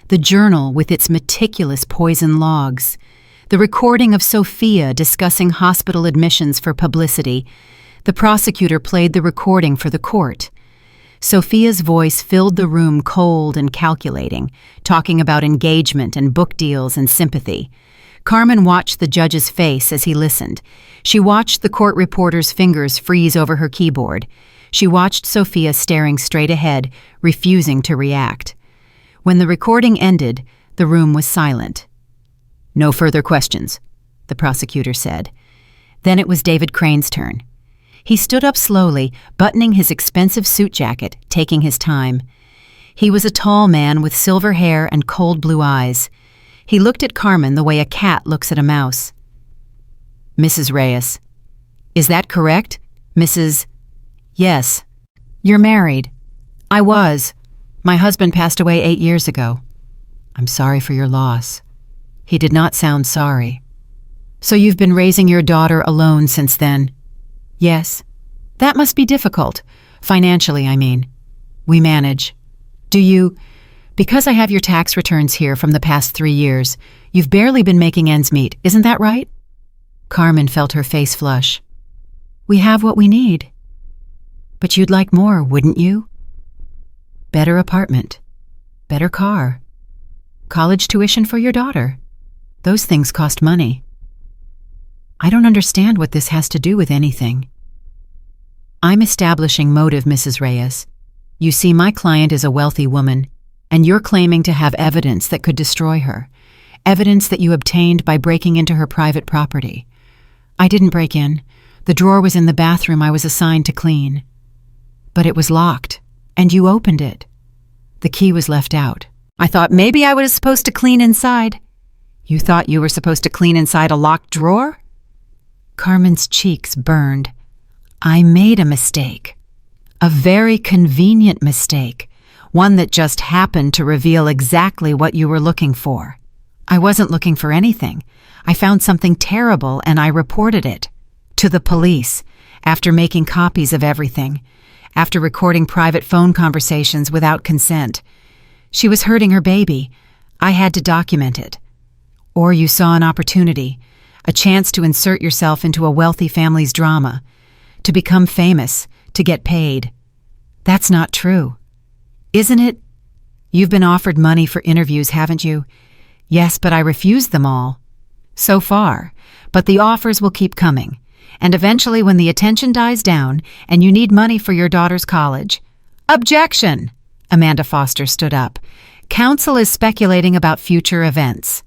the journal with its meticulous poison logs, the recording of Sophia discussing hospital admissions for publicity. The prosecutor played the recording for the court. Sophia's voice filled the room cold and calculating, talking about engagement and book deals and sympathy. Carmen watched the judge's face as he listened. She watched the court reporter's fingers freeze over her keyboard. She watched Sophia staring straight ahead, refusing to react. When the recording ended, the room was silent. "No further questions," the prosecutor said. Then it was David Crane's turn. He stood up slowly, buttoning his expensive suit jacket, taking his time. He was a tall man with silver hair and cold blue eyes. He looked at Carmen the way a cat looks at a mouse. "Mrs. Reyes, is that correct, Mrs.?" "Yes." "You're married?" "I was. My husband passed away 8 years ago." "I'm sorry for your loss." He did not sound sorry. "So you've been raising your daughter alone since then?" "Yes." "That must be difficult. Financially, I mean." "We manage." "Do you... Because I have your tax returns here from the past 3 years, you've barely been making ends meet, isn't that right?" Carmen felt her face flush. "We have what we need." "But you'd like more, wouldn't you?" "Better apartment. Better car. College tuition for your daughter. Those things cost money." "I don't understand what this has to do with anything." "I'm establishing motive, Mrs. Reyes. You see, my client is a wealthy woman, and you're claiming to have evidence that could destroy her. Evidence that you obtained by breaking into her private property. I didn't break in. The drawer was in the bathroom I was assigned to clean. But it was locked, and you opened it. The key was left out. I thought maybe I was supposed to clean inside." "You thought you were supposed to clean inside a locked drawer?" Carmen's cheeks burned. "I made a mistake. A very convenient mistake. One that just happened to reveal exactly what you were looking for." "I wasn't looking for anything. I found something terrible and I reported it. To the police, after making copies of everything, after recording private phone conversations without consent. She was hurting her baby. I had to document it. Or you saw an opportunity, a chance to insert yourself into a wealthy family's drama, to become famous, to get paid. That's not true. Isn't it? You've been offered money for interviews, haven't you?" "Yes, but I refused them all." "So far, but the offers will keep coming. And eventually when the attention dies down and you need money for your daughter's college—" "Objection!" Amanda Foster stood up. "Counsel is speculating about future events."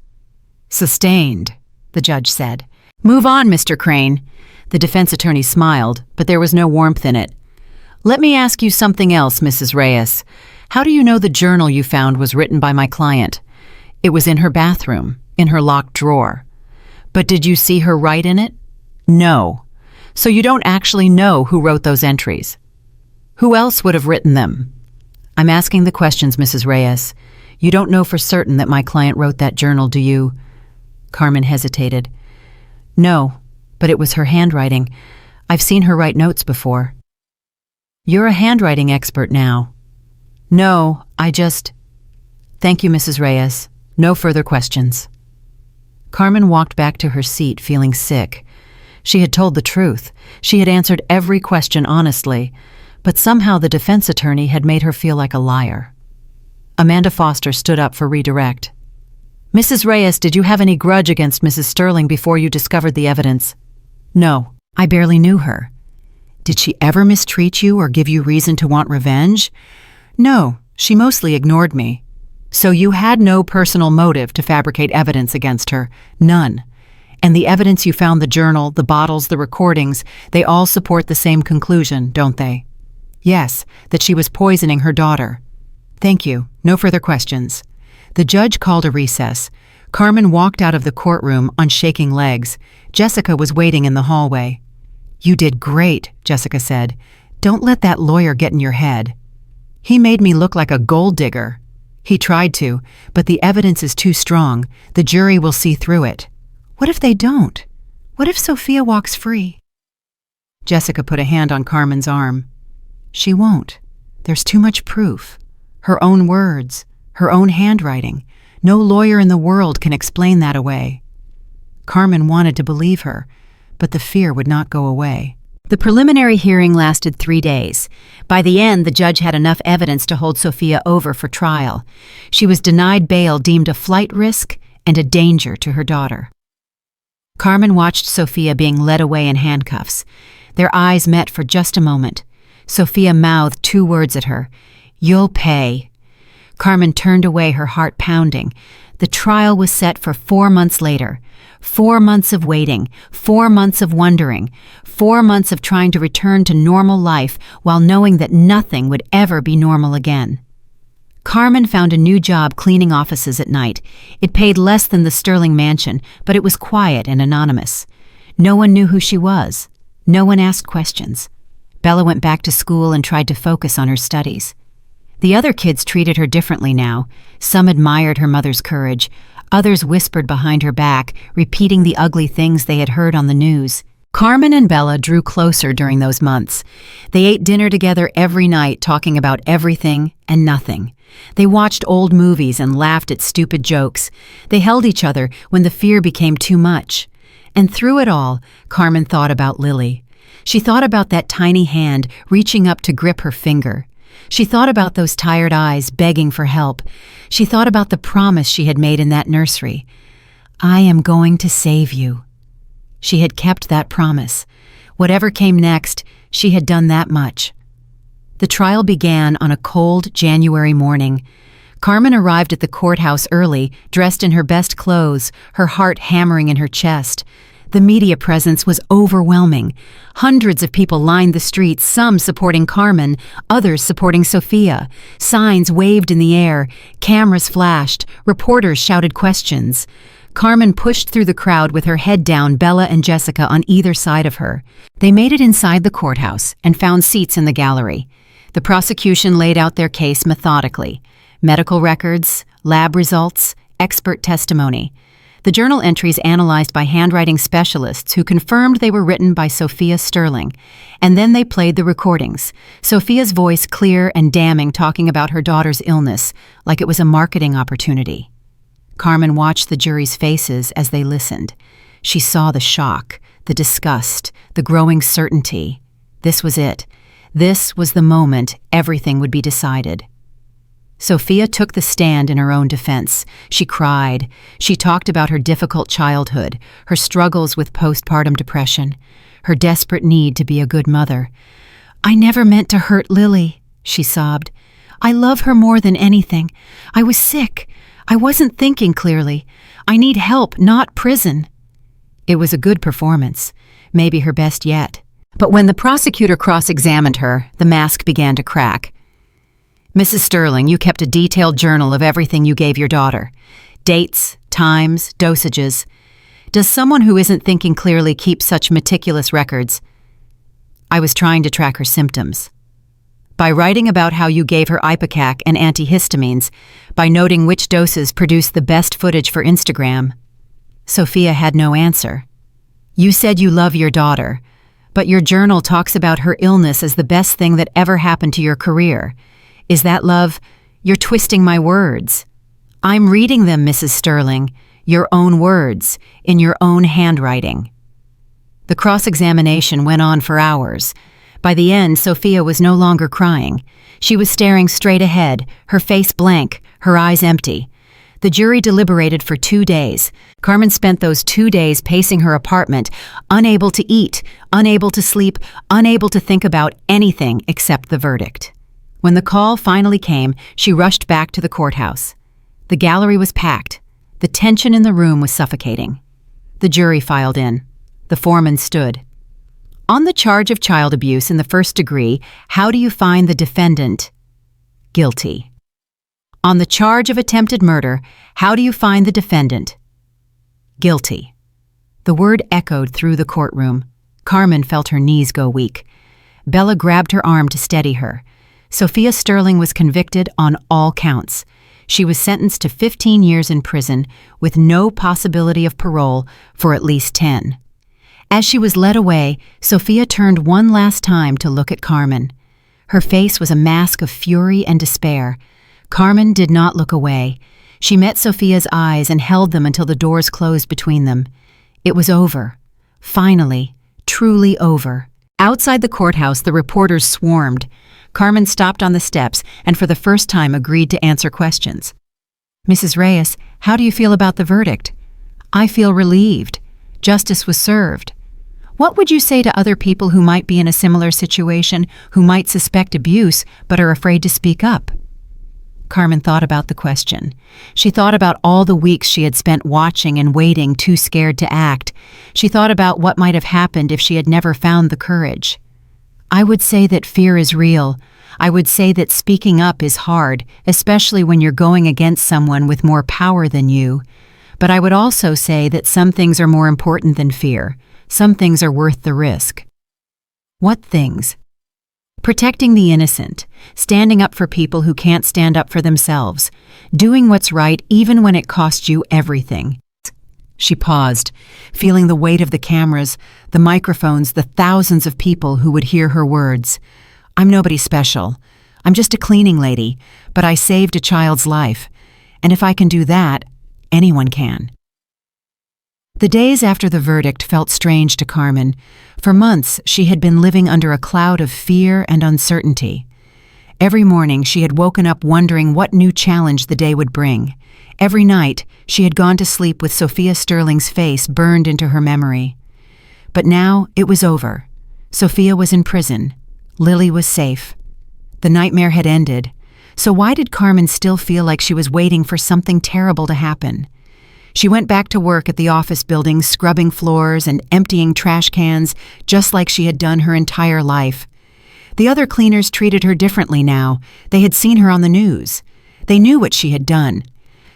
"Sustained," the judge said. "Move on, Mr. Crane." The defense attorney smiled, but there was no warmth in it. "Let me ask you something else, Mrs. Reyes. How do you know the journal you found was written by my client?" "It was in her bathroom, in her locked drawer." "But did you see her write in it?" "No." "So you don't actually know who wrote those entries?" "Who else would have written them?" "I'm asking the questions, Mrs. Reyes. You don't know for certain that my client wrote that journal, do you?" Carmen hesitated. "No, but it was her handwriting. I've seen her write notes before." "You're a handwriting expert now." "No, I just—" "Thank you, Mrs. Reyes. No further questions." Carmen walked back to her seat feeling sick. She had told the truth. She had answered every question honestly, but somehow the defense attorney had made her feel like a liar. Amanda Foster stood up for redirect. "Mrs. Reyes, did you have any grudge against Mrs. Sterling before you discovered the evidence?" No, I barely knew her. Did she ever mistreat you or give you reason to want revenge? No, she mostly ignored me. So you had no personal motive to fabricate evidence against her? None. And the evidence you found, the journal, the bottles, the recordings, they all support the same conclusion, don't they? Yes, that she was poisoning her daughter. Thank you. No further questions. The judge called a recess. Carmen walked out of the courtroom on shaking legs. Jessica was waiting in the hallway. You did great, Jessica said. Don't let that lawyer get in your head. He made me look like a gold digger. He tried to, but the evidence is too strong. The jury will see through it. What if they don't? What if Sophia walks free? Jessica put a hand on Carmen's arm. She won't. There's too much proof. Her own words, her own handwriting. No lawyer in the world can explain that away. Carmen wanted to believe her, but the fear would not go away. The preliminary hearing lasted 3 days. By the end, the judge had enough evidence to hold Sophia over for trial. She was denied bail, deemed a flight risk and a danger to her daughter. Carmen watched Sophia being led away in handcuffs. Their eyes met for just a moment. Sophia mouthed 2 words at her. You'll pay. Carmen turned away, her heart pounding. The trial was set for 4 months later. 4 months of waiting, 4 months of wondering, 4 months of trying to return to normal life while knowing that nothing would ever be normal again. Carmen found a new job cleaning offices at night. It paid less than the Sterling mansion, but it was quiet and anonymous. No one knew who she was. No one asked questions. Bella went back to school and tried to focus on her studies. The other kids treated her differently now. Some admired her mother's courage. Others whispered behind her back, repeating the ugly things they had heard on the news. Carmen and Bella drew closer during those months. They ate dinner together every night, talking about everything and nothing. They watched old movies and laughed at stupid jokes. They held each other when the fear became too much. And through it all, Carmen thought about Lily. She thought about that tiny hand reaching up to grip her finger. She thought about those tired eyes begging for help. She thought about the promise she had made in that nursery. I am going to save you. She had kept that promise. Whatever came next, she had done that much. The trial began on a cold January morning. Carmen arrived at the courthouse early, dressed in her best clothes, her heart hammering in her chest. The media presence was overwhelming. Hundreds of people lined the streets, some supporting Carmen, others supporting Sophia. Signs waved in the air, cameras flashed, reporters shouted questions. Carmen pushed through the crowd with her head down, Bella and Jessica on either side of her. They made it inside the courthouse and found seats in the gallery. The prosecution laid out their case methodically. Medical records, lab results, expert testimony. The journal entries analyzed by handwriting specialists who confirmed they were written by Sophia Sterling. And then they played the recordings. Sophia's voice clear and damning, talking about her daughter's illness, like it was a marketing opportunity. Carmen watched the jury's faces as they listened. She saw the shock, the disgust, the growing certainty. This was it. This was the moment everything would be decided. Sophia took the stand in her own defense. She cried. She talked about her difficult childhood, her struggles with postpartum depression, her desperate need to be a good mother. I never meant to hurt Lily, she sobbed. I love her more than anything. I was sick. I wasn't thinking clearly. I need help, not prison. It was a good performance, maybe her best yet. But when the prosecutor cross-examined her, the mask began to crack. Mrs. Sterling, you kept a detailed journal of everything you gave your daughter. Dates, times, dosages. Does someone who isn't thinking clearly keep such meticulous records? I was trying to track her symptoms. By writing about how you gave her ipecac and antihistamines, by noting which doses produced the best footage for Instagram. Sophia had no answer. You said you love your daughter, but your journal talks about her illness as the best thing that ever happened to your career. Is that love? You're twisting my words. I'm reading them, Mrs. Sterling, your own words, in your own handwriting. The cross-examination went on for hours. By the end, Sophia was no longer crying. She was staring straight ahead, her face blank, her eyes empty. The jury deliberated for 2 days. Carmen spent those 2 days pacing her apartment, unable to eat, unable to sleep, unable to think about anything except the verdict. When the call finally came, she rushed back to the courthouse. The gallery was packed. The tension in the room was suffocating. The jury filed in. The foreman stood. On the charge of child abuse in the first degree, how do you find the defendant? Guilty. On the charge of attempted murder, how do you find the defendant? Guilty. The word echoed through the courtroom. Carmen felt her knees go weak. Bella grabbed her arm to steady her. Sophia Sterling was convicted on all counts. She was sentenced to 15 years in prison with no possibility of parole for at least 10. As she was led away, Sophia turned one last time to look at Carmen. Her face was a mask of fury and despair. Carmen did not look away. She met Sophia's eyes and held them until the doors closed between them. It was over. Finally, truly over. Outside the courthouse, the reporters swarmed. Carmen stopped on the steps and for the first time agreed to answer questions. Mrs. Reyes, how do you feel about the verdict? I feel relieved. Justice was served. What would you say to other people who might be in a similar situation, who might suspect abuse but are afraid to speak up? Carmen thought about the question. She thought about all the weeks she had spent watching and waiting, too scared to act. She thought about what might have happened if she had never found the courage. I would say that fear is real. I would say that speaking up is hard, especially when you're going against someone with more power than you. But I would also say that some things are more important than fear. Some things are worth the risk. What things? Protecting the innocent, standing up for people who can't stand up for themselves, doing what's right even when it costs you everything. She paused, feeling the weight of the cameras, the microphones, the thousands of people who would hear her words. I'm nobody special. I'm just a cleaning lady, but I saved a child's life. And if I can do that, anyone can. The days after the verdict felt strange to Carmen. For months, she had been living under a cloud of fear and uncertainty. Every morning, she had woken up wondering what new challenge the day would bring. Every night, she had gone to sleep with Sophia Sterling's face burned into her memory. But now, it was over. Sophia was in prison. Lily was safe. The nightmare had ended. So why did Carmen still feel like she was waiting for something terrible to happen? She went back to work at the office building, scrubbing floors and emptying trash cans, just like she had done her entire life. The other cleaners treated her differently now. They had seen her on the news. They knew what she had done.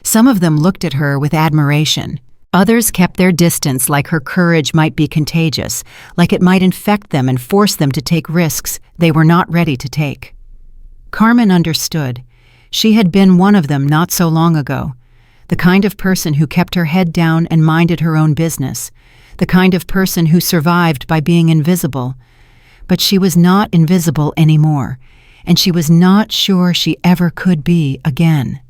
Some of them looked at her with admiration. Others kept their distance, like her courage might be contagious, like it might infect them and force them to take risks they were not ready to take. Carmen understood. She had been one of them not so long ago. The kind of person who kept her head down and minded her own business. The kind of person who survived by being invisible. But she was not invisible anymore, and she was not sure she ever could be again.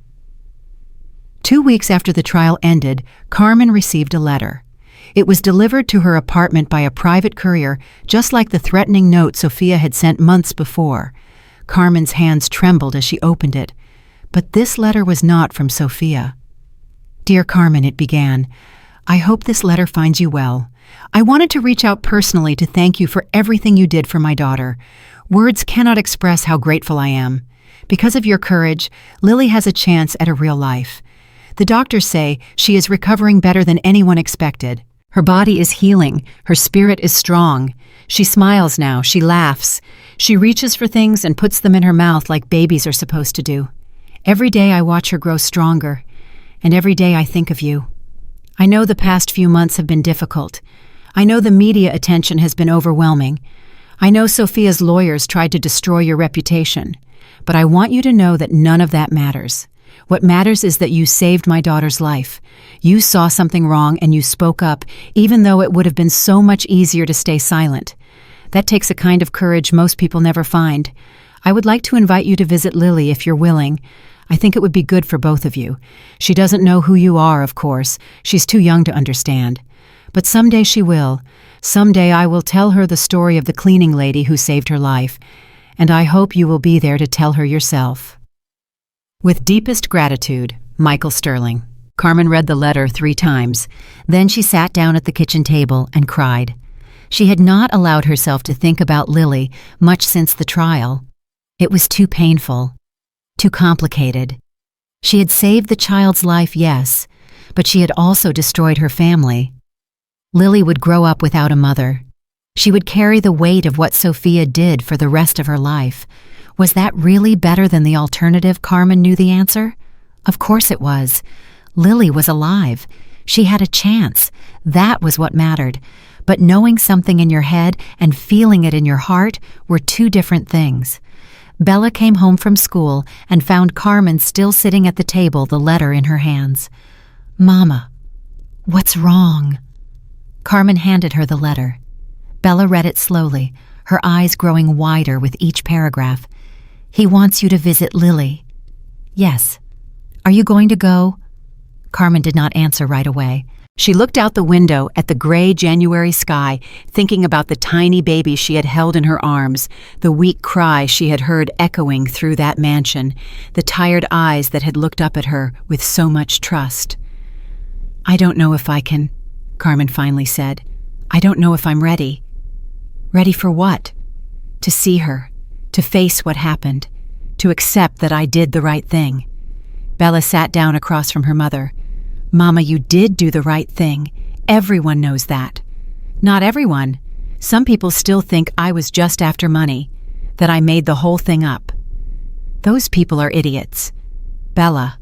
2 weeks after the trial ended, Carmen received a letter. It was delivered to her apartment by a private courier, just like the threatening note Sophia had sent months before. Carmen's hands trembled as she opened it. But this letter was not from Sophia. Dear Carmen, it began, I hope this letter finds you well. I wanted to reach out personally to thank you for everything you did for my daughter. Words cannot express how grateful I am. Because of your courage, Lily has a chance at a real life. The doctors say she is recovering better than anyone expected. Her body is healing. Her spirit is strong. She smiles now. She laughs. She reaches for things and puts them in her mouth like babies are supposed to do. Every day I watch her grow stronger. And every day I think of you. I know the past few months have been difficult. I know the media attention has been overwhelming. I know Sophia's lawyers tried to destroy your reputation. But I want you to know that none of that matters. What matters is that you saved my daughter's life. You saw something wrong and you spoke up, even though it would have been so much easier to stay silent. That takes a kind of courage most people never find. I would like to invite you to visit Lily if you're willing. I think it would be good for both of you. She doesn't know who you are, of course. She's too young to understand. But someday she will. Someday I will tell her the story of the cleaning lady who saved her life. And I hope you will be there to tell her yourself. With deepest gratitude, Michael Sterling. Carmen read the letter 3 times. Then she sat down at the kitchen table and cried. She had not allowed herself to think about Lily much since the trial. It was too painful, too complicated. She had saved the child's life, yes, but she had also destroyed her family. Lily would grow up without a mother. She would carry the weight of what Sophia did for the rest of her life. Was that really better than the alternative? Carmen knew the answer. Of course it was. Lily was alive. She had a chance. That was what mattered. But knowing something in your head and feeling it in your heart were 2 different things. Bella came home from school and found Carmen still sitting at the table, the letter in her hands. "Mama, what's wrong?" Carmen handed her the letter. Bella read it slowly, her eyes growing wider with each paragraph. "He wants you to visit Lily." "Yes. Are you going to go?" Carmen did not answer right away. She looked out the window at the gray January sky, thinking about the tiny baby she had held in her arms, the weak cry she had heard echoing through that mansion, the tired eyes that had looked up at her with so much trust. "I don't know if I can," Carmen finally said. "I don't know if I'm ready." "Ready for what?" "To see her, to face what happened, to accept that I did the right thing." Bella sat down across from her mother. "Mama, you did do the right thing. Everyone knows that." "Not everyone. Some people still think I was just after money, that I made the whole thing up." "Those people are idiots." "Bella,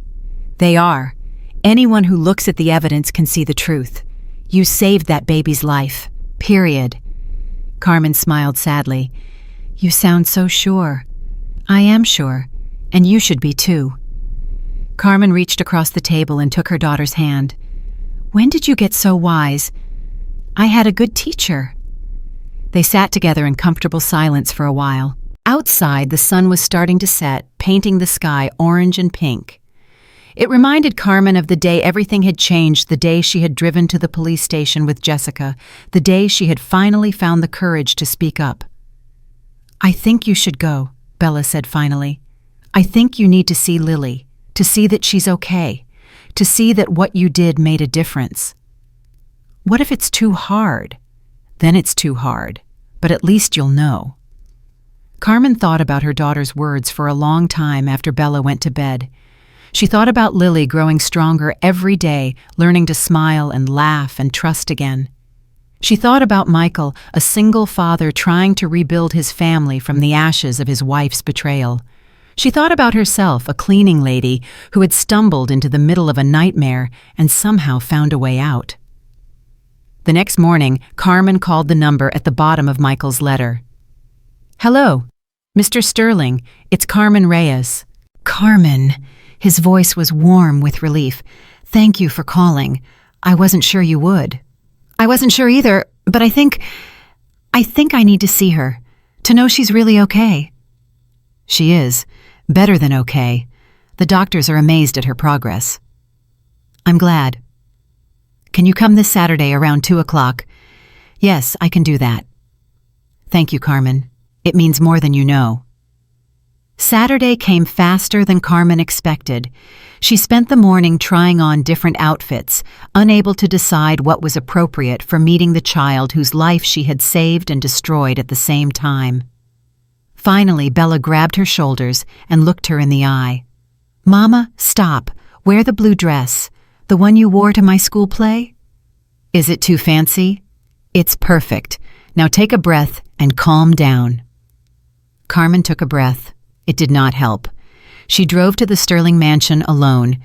they are. Anyone who looks at the evidence can see the truth. You saved that baby's life. Period." Carmen smiled sadly. "You sound so sure." "I am sure, and you should be too." Carmen reached across the table and took her daughter's hand. "When did you get so wise?" "I had a good teacher." They sat together in comfortable silence for a while. Outside, the sun was starting to set, painting the sky orange and pink. It reminded Carmen of the day everything had changed, the day she had driven to the police station with Jessica, the day she had finally found the courage to speak up. "I think you should go," Bella said finally. "I think you need to see Lily. To see that she's okay, to see that what you did made a difference." "What if it's too hard?" "Then it's too hard, but at least you'll know." Carmen thought about her daughter's words for a long time after Bella went to bed. She thought about Lily growing stronger every day, learning to smile and laugh and trust again. She thought about Michael, a single father trying to rebuild his family from the ashes of his wife's betrayal. She thought about herself, a cleaning lady who had stumbled into the middle of a nightmare and somehow found a way out. The next morning, Carmen called the number at the bottom of Michael's letter. "Hello, Mr. Sterling, it's Carmen Reyes." "Carmen," his voice was warm with relief. "Thank you for calling. I wasn't sure you would." "I wasn't sure either, but I think I need to see her, to know she's really okay." "She is. Better than okay. The doctors are amazed at her progress." "I'm glad. Can you come this Saturday around 2 o'clock? "Yes, I can do that." "Thank you, Carmen. It means more than you know." Saturday came faster than Carmen expected. She spent the morning trying on different outfits, unable to decide what was appropriate for meeting the child whose life she had saved and destroyed at the same time. Finally, Bella grabbed her shoulders and looked her in the eye. "Mama, stop. Wear the blue dress. The one you wore to my school play?" "Is it too fancy?" "It's perfect. Now take a breath and calm down." Carmen took a breath. It did not help. She drove to the Sterling mansion alone.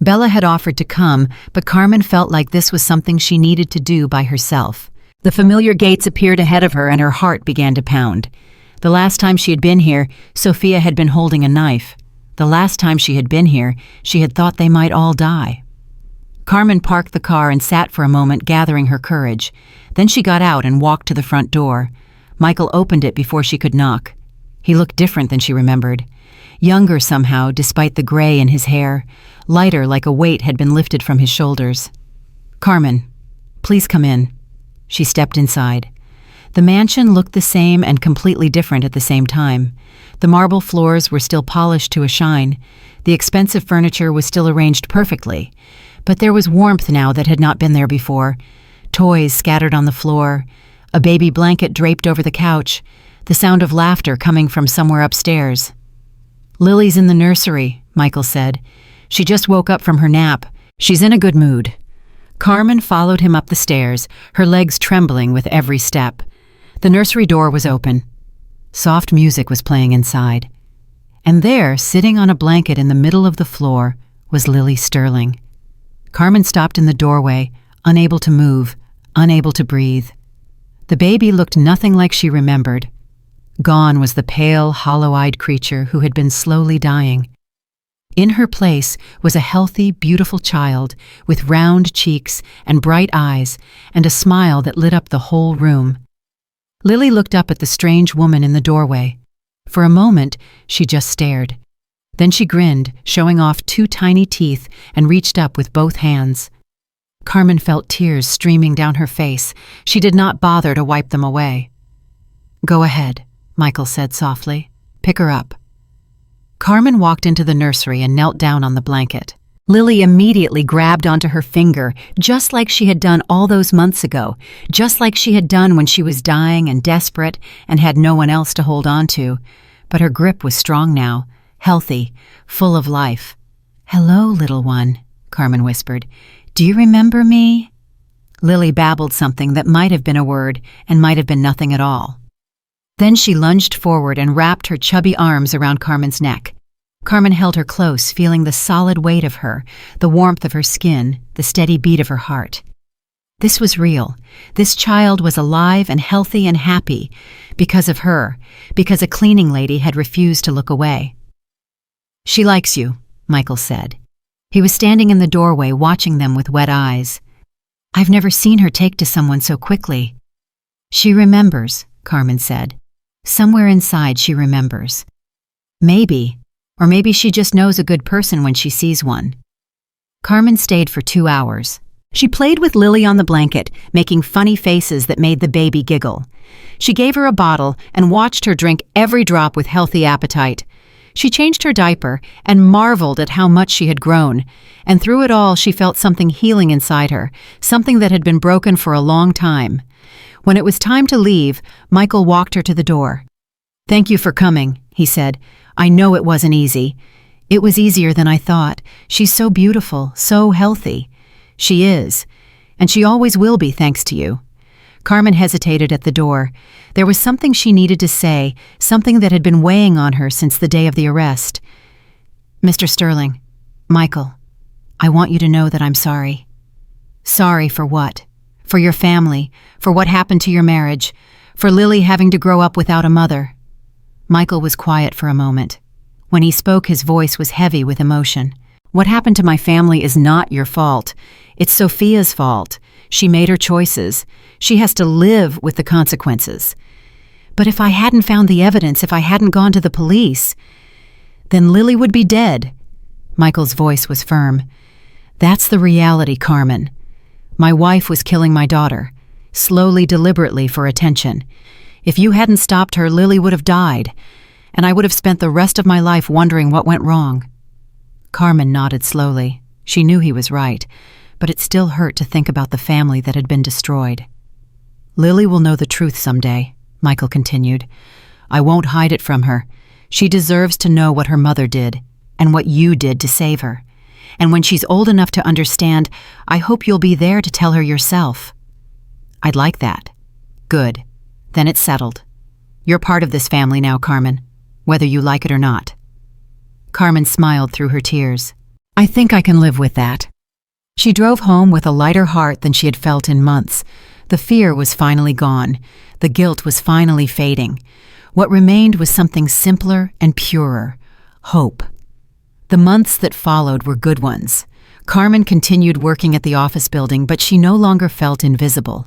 Bella had offered to come, but Carmen felt like this was something she needed to do by herself. The familiar gates appeared ahead of her and her heart began to pound. The last time she had been here, Sophia had been holding a knife. The last time she had been here, she had thought they might all die. Carmen parked the car and sat for a moment, gathering her courage. Then she got out and walked to the front door. Michael opened it before she could knock. He looked different than she remembered. Younger somehow, despite the gray in his hair. Lighter, like a weight had been lifted from his shoulders. "Carmen, please come in." She stepped inside. The mansion looked the same and completely different at the same time. The marble floors were still polished to a shine. The expensive furniture was still arranged perfectly. But there was warmth now that had not been there before. Toys scattered on the floor, a baby blanket draped over the couch, the sound of laughter coming from somewhere upstairs. "Lily's in the nursery," Michael said. "She just woke up from her nap. She's in a good mood." Carmen followed him up the stairs, her legs trembling with every step. The nursery door was open. Soft music was playing inside. And there, sitting on a blanket in the middle of the floor, was Lily Sterling. Carmen stopped in the doorway, unable to move, unable to breathe. The baby looked nothing like she remembered. Gone was the pale, hollow-eyed creature who had been slowly dying. In her place was a healthy, beautiful child with round cheeks and bright eyes and a smile that lit up the whole room. Lily looked up at the strange woman in the doorway. For a moment, she just stared. Then she grinned, showing off 2 tiny teeth, and reached up with both hands. Carmen felt tears streaming down her face. She did not bother to wipe them away. "Go ahead," Michael said softly. "Pick her up." Carmen walked into the nursery and knelt down on the blanket. Lily immediately grabbed onto her finger, just like she had done all those months ago, just like she had done when she was dying and desperate and had no one else to hold on to. But her grip was strong now, healthy, full of life. "Hello, little one," Carmen whispered. "Do you remember me?" Lily babbled something that might have been a word and might have been nothing at all. Then she lunged forward and wrapped her chubby arms around Carmen's neck. Carmen held her close, feeling the solid weight of her, the warmth of her skin, the steady beat of her heart. This was real. This child was alive and healthy and happy because of her, because a cleaning lady had refused to look away. "She likes you," Michael said. He was standing in the doorway watching them with wet eyes. "I've never seen her take to someone so quickly." "She remembers," Carmen said. "Somewhere inside she remembers. Maybe. Or maybe she just knows a good person when she sees one." Carmen stayed for 2 hours. She played with Lily on the blanket, making funny faces that made the baby giggle. She gave her a bottle and watched her drink every drop with healthy appetite. She changed her diaper and marveled at how much she had grown. And through it all, she felt something healing inside her, something that had been broken for a long time. When it was time to leave, Michael walked her to the door. "Thank you for coming," he said. "I know it wasn't easy. It was easier than I thought. She's so beautiful, so healthy." "She is. And she always will be, thanks to you." Carmen hesitated at the door. There was something she needed to say, something that had been weighing on her since the day of the arrest. "Mr. Sterling, Michael, I want you to know that I'm sorry." "Sorry for what?" "For your family, for what happened to your marriage, for Lily having to grow up without a mother." Michael was quiet for a moment. When he spoke, his voice was heavy with emotion. "What happened to my family is not your fault. It's Sophia's fault. She made her choices. She has to live with the consequences. But if I hadn't found the evidence, if I hadn't gone to the police, then Lily would be dead." Michael's voice was firm. "That's the reality, Carmen. My wife was killing my daughter, slowly, deliberately for attention. If you hadn't stopped her, Lily would have died, and I would have spent the rest of my life wondering what went wrong." Carmen nodded slowly. She knew he was right, but it still hurt to think about the family that had been destroyed. "Lily will know the truth someday," Michael continued. "I won't hide it from her. She deserves to know what her mother did, and what you did to save her. And when she's old enough to understand, I hope you'll be there to tell her yourself." "I'd like that." "Good. Then it's settled. You're part of this family now, Carmen, whether you like it or not." Carmen smiled through her tears. "I think I can live with that." She drove home with a lighter heart than she had felt in months. The fear was finally gone. The guilt was finally fading. What remained was something simpler and purer: hope. The months that followed were good ones. Carmen continued working at the office building, but she no longer felt invisible.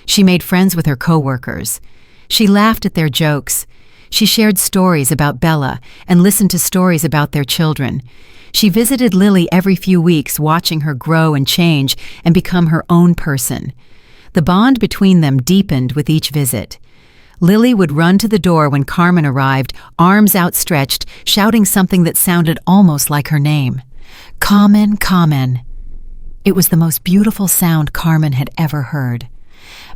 She made friends with her coworkers. She laughed at their jokes. She shared stories about Bella and listened to stories about their children. She visited Lily every few weeks, watching her grow and change and become her own person. The bond between them deepened with each visit. Lily would run to the door when Carmen arrived, arms outstretched, shouting something that sounded almost like her name. Carmen, Carmen. It was the most beautiful sound Carmen had ever heard.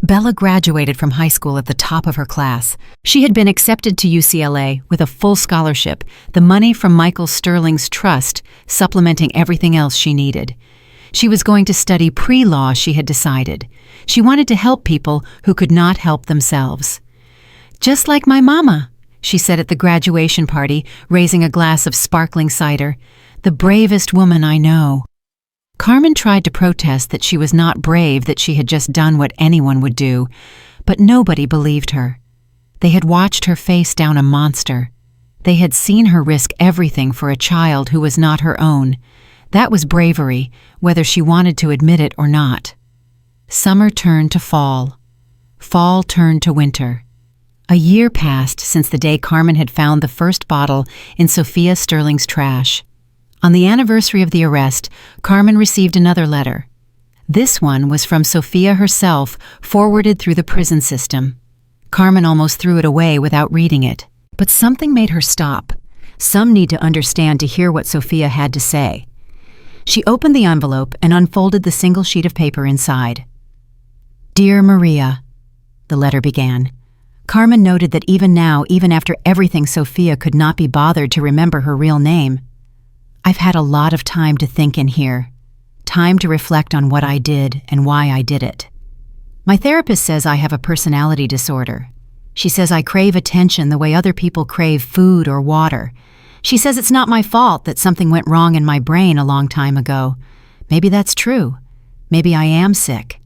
Bella graduated from high school at the top of her class. She had been accepted to UCLA with a full scholarship, the money from Michael Sterling's trust supplementing everything else she needed. She was going to study pre-law, she had decided. She wanted to help people who could not help themselves. "Just like my mama," she said at the graduation party, raising a glass of sparkling cider. "The bravest woman I know." Carmen tried to protest that she was not brave, that she had just done what anyone would do, but nobody believed her. They had watched her face down a monster. They had seen her risk everything for a child who was not her own. That was bravery, whether she wanted to admit it or not. Summer turned to fall. Fall turned to winter. A year passed since the day Carmen had found the first bottle in Sophia Sterling's trash. On the anniversary of the arrest, Carmen received another letter. This one was from Sophia herself, forwarded through the prison system. Carmen almost threw it away without reading it. But something made her stop. Some need to understand to hear what Sophia had to say. She opened the envelope and unfolded the single sheet of paper inside. "Dear Maria," the letter began. Carmen noted that even now, even after everything, Sophia could not be bothered to remember her real name. "I've had a lot of time to think in here. Time to reflect on what I did and why I did it. My therapist says I have a personality disorder. She says I crave attention the way other people crave food or water. She says it's not my fault that something went wrong in my brain a long time ago. Maybe that's true. Maybe I am sick.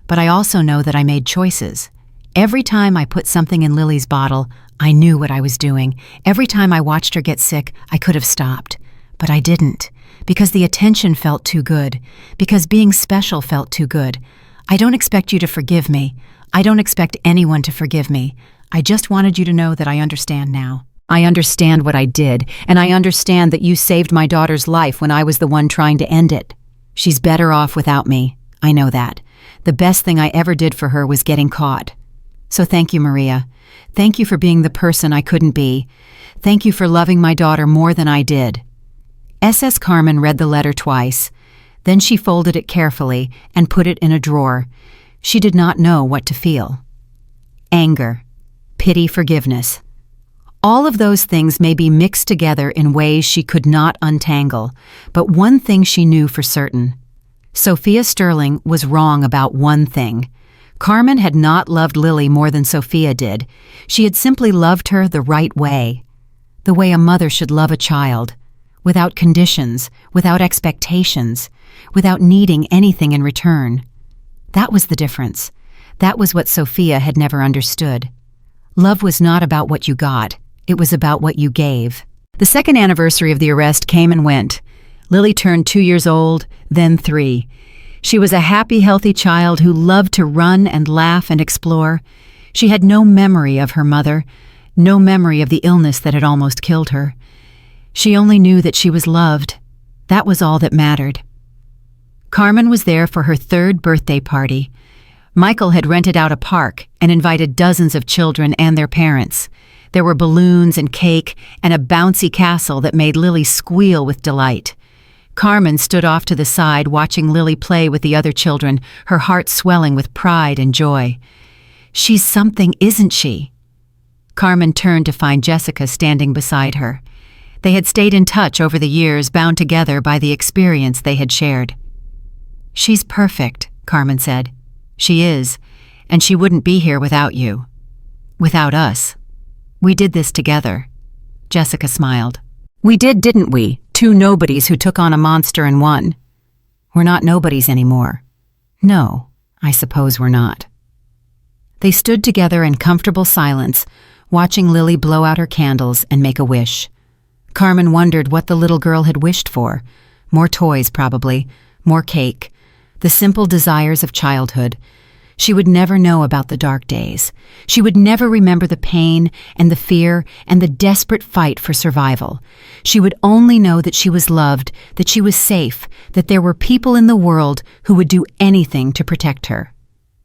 But I also know that I made choices. Every time I put something in Lily's bottle, I knew what I was doing. Every time I watched her get sick, I could have stopped. But I didn't, because the attention felt too good, because being special felt too good. I don't expect you to forgive me. I don't expect anyone to forgive me. I just wanted you to know that I understand now. I understand what I did, and I understand that you saved my daughter's life when I was the one trying to end it. She's better off without me. I know that. The best thing I ever did for her was getting caught. So thank you, Maria. Thank you for being the person I couldn't be. Thank you for loving my daughter more than I did." SS Carmen read the letter twice. Then she folded it carefully and put it in a drawer. She did not know what to feel. Anger, pity, forgiveness. All of those things may be mixed together in ways she could not untangle, but one thing she knew for certain. Sophia Sterling was wrong about one thing. Carmen had not loved Lily more than Sophia did. She had simply loved her the right way. The way a mother should love a child. Without conditions, without expectations, without needing anything in return. That was the difference. That was what Sophia had never understood. Love was not about what you got. It was about what you gave. The second anniversary of the arrest came and went. Lily turned 2 years old, then 3. She was a happy, healthy child who loved to run and laugh and explore. She had no memory of her mother, no memory of the illness that had almost killed her. She only knew that she was loved. That was all that mattered. Carmen was there for her 3rd birthday party. Michael had rented out a park and invited dozens of children and their parents. There were balloons and cake and a bouncy castle that made Lily squeal with delight. Carmen stood off to the side watching Lily play with the other children, her heart swelling with pride and joy. "She's something, isn't she?" Carmen turned to find Jessica standing beside her. They had stayed in touch over the years, bound together by the experience they had shared. "She's perfect," Carmen said. "She is, and she wouldn't be here without you. Without us. We did this together." Jessica smiled. "We did, didn't we? 2 nobodies who took on a monster and won. We're not nobodies anymore." "No, I suppose we're not." They stood together in comfortable silence, watching Lily blow out her candles and make a wish. Carmen wondered what the little girl had wished for. More toys, probably. More cake. The simple desires of childhood. She would never know about the dark days. She would never remember the pain and the fear and the desperate fight for survival. She would only know that she was loved, that she was safe, that there were people in the world who would do anything to protect her.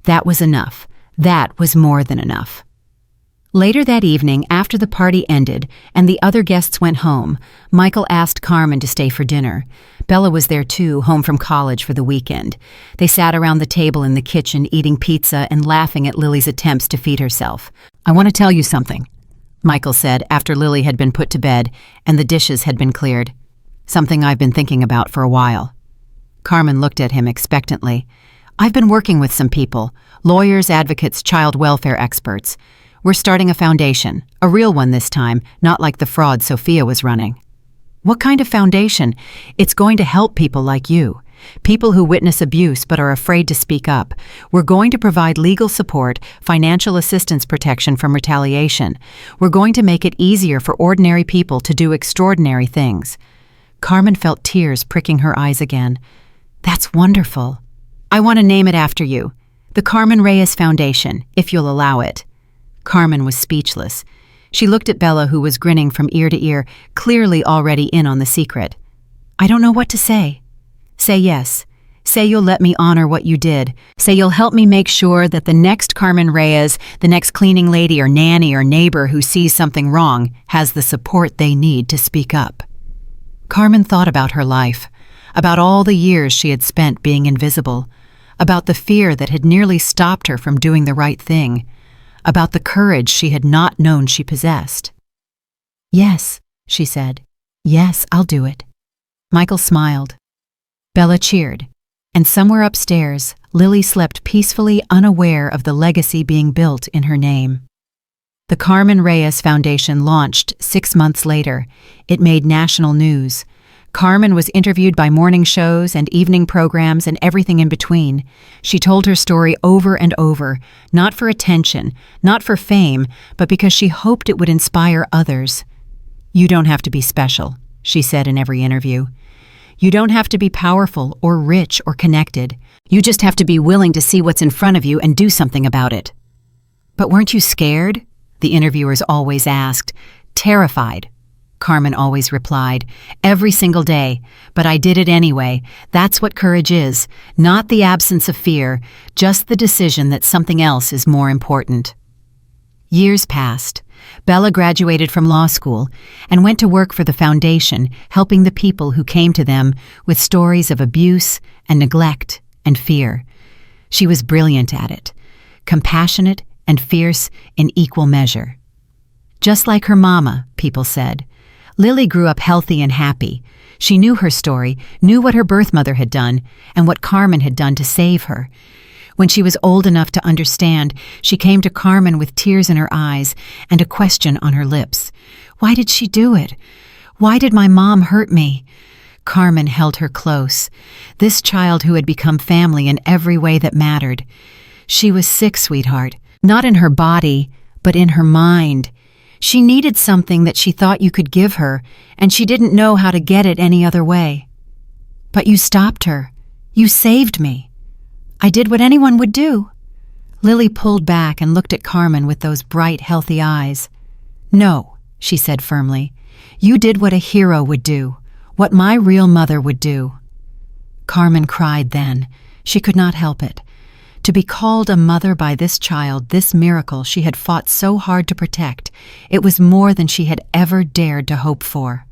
That was enough. That was more than enough. Later that evening, after the party ended and the other guests went home, Michael asked Carmen to stay for dinner. Bella was there too, home from college for the weekend. They sat around the table in the kitchen eating pizza and laughing at Lily's attempts to feed herself. "I want to tell you something," Michael said after Lily had been put to bed and the dishes had been cleared. "Something I've been thinking about for a while." Carmen looked at him expectantly. "I've been working with some people, lawyers, advocates, child welfare experts. We're starting a foundation, a real one this time, not like the fraud Sophia was running." "What kind of foundation?" "It's going to help people like you, people who witness abuse but are afraid to speak up. We're going to provide legal support, financial assistance protection from retaliation. We're going to make it easier for ordinary people to do extraordinary things." Carmen felt tears pricking her eyes again. "That's wonderful. I want to name it after you. The Carmen Reyes Foundation, if you'll allow it." Carmen was speechless. She looked at Bella, who was grinning from ear to ear, clearly already in on the secret. "I don't know what to say." "Say yes. Say you'll let me honor what you did. Say you'll help me make sure that the next Carmen Reyes, the next cleaning lady or nanny or neighbor who sees something wrong, has the support they need to speak up." Carmen thought about her life, about all the years she had spent being invisible, about the fear that had nearly stopped her from doing the right thing, about the courage she had not known she possessed. "Yes," she said. "Yes, I'll do it." Michael smiled. Bella cheered, and somewhere upstairs, Lily slept peacefully, unaware of the legacy being built in her name. The Carmen Reyes Foundation launched 6 months later. It made national news. Carmen was interviewed by morning shows and evening programs and everything in between. She told her story over and over, not for attention, not for fame, but because she hoped it would inspire others. "You don't have to be special," she said in every interview. "You don't have to be powerful or rich or connected. You just have to be willing to see what's in front of you and do something about it." "But weren't you scared?" the interviewers always asked. "Terrified," Carmen always replied, "every single day, but I did it anyway. That's what courage is, not the absence of fear, just the decision that something else is more important." Years passed. Bella graduated from law school and went to work for the foundation, helping the people who came to them with stories of abuse and neglect and fear. She was brilliant at it, compassionate and fierce in equal measure. Just like her mama, people said. Lily grew up healthy and happy. She knew her story, knew what her birth mother had done, and what Carmen had done to save her. When she was old enough to understand, she came to Carmen with tears in her eyes and a question on her lips. "Why did she do it? Why did my mom hurt me?" Carmen held her close. This child who had become family in every way that mattered. She was sick, sweetheart, not in her body, but in her mind. She needed something that she thought you could give her, and she didn't know how to get it any other way. "But you stopped her. You saved me. I did what anyone would do." Lily pulled back and looked at Carmen with those bright, healthy eyes. "No," she said firmly. "You did what a hero would do, what my real mother would do." Carmen cried then. She could not help it. To be called a mother by this child, this miracle she had fought so hard to protect, it was more than she had ever dared to hope for.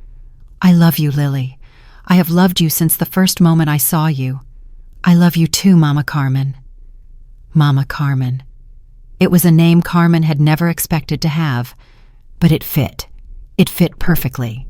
"I love you, Lily. I have loved you since the first moment I saw you. I love you too, Mama Carmen." Mama Carmen. It was a name Carmen had never expected to have, but it fit. It fit perfectly.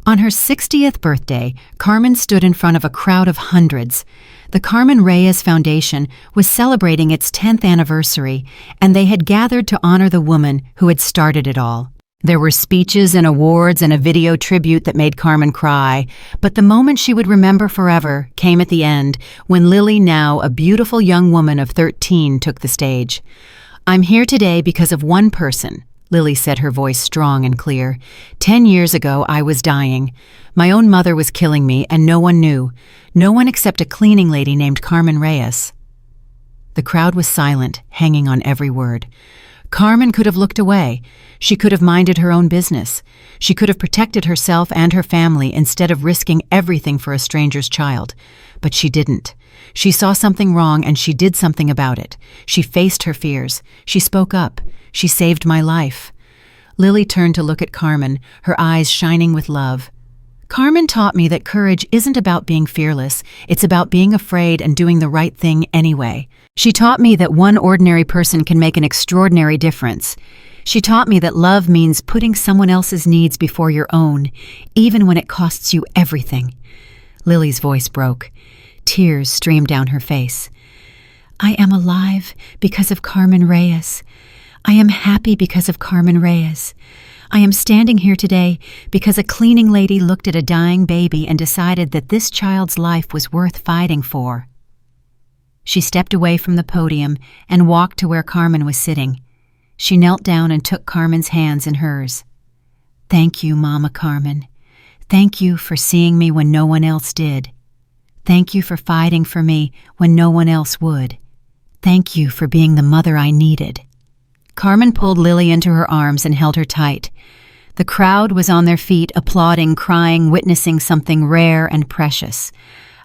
On her 60th birthday, Carmen stood in front of a crowd of hundreds. The Carmen Reyes Foundation was celebrating its 10th anniversary, and they had gathered to honor the woman who had started it all. There were speeches and awards and a video tribute that made Carmen cry, but the moment she would remember forever came at the end, when Lily, now a beautiful young woman of 13, took the stage. "I'm here today because of one person," Lily said, her voice strong and clear. 10 years ago, I was dying. My own mother was killing me, and no one knew. No one except a cleaning lady named Carmen Reyes. The crowd was silent, hanging on every word. Carmen could have looked away. She could have minded her own business. She could have protected herself and her family instead of risking everything for a stranger's child. But she didn't. She saw something wrong and she did something about it. She faced her fears. She spoke up. She saved my life." Lily turned to look at Carmen, her eyes shining with love. "Carmen taught me that courage isn't about being fearless, it's about being afraid and doing the right thing anyway. She taught me that one ordinary person can make an extraordinary difference. She taught me that love means putting someone else's needs before your own, even when it costs you everything." Lily's voice broke. Tears streamed down her face. "I am alive because of Carmen Reyes. I am happy because of Carmen Reyes. I am standing here today because a cleaning lady looked at a dying baby and decided that this child's life was worth fighting for." She stepped away from the podium and walked to where Carmen was sitting. She knelt down and took Carmen's hands in hers. "Thank you, Mama Carmen. Thank you for seeing me when no one else did. Thank you for fighting for me when no one else would. Thank you for being the mother I needed." Carmen pulled Lily into her arms and held her tight. The crowd was on their feet, applauding, crying, witnessing something rare and precious.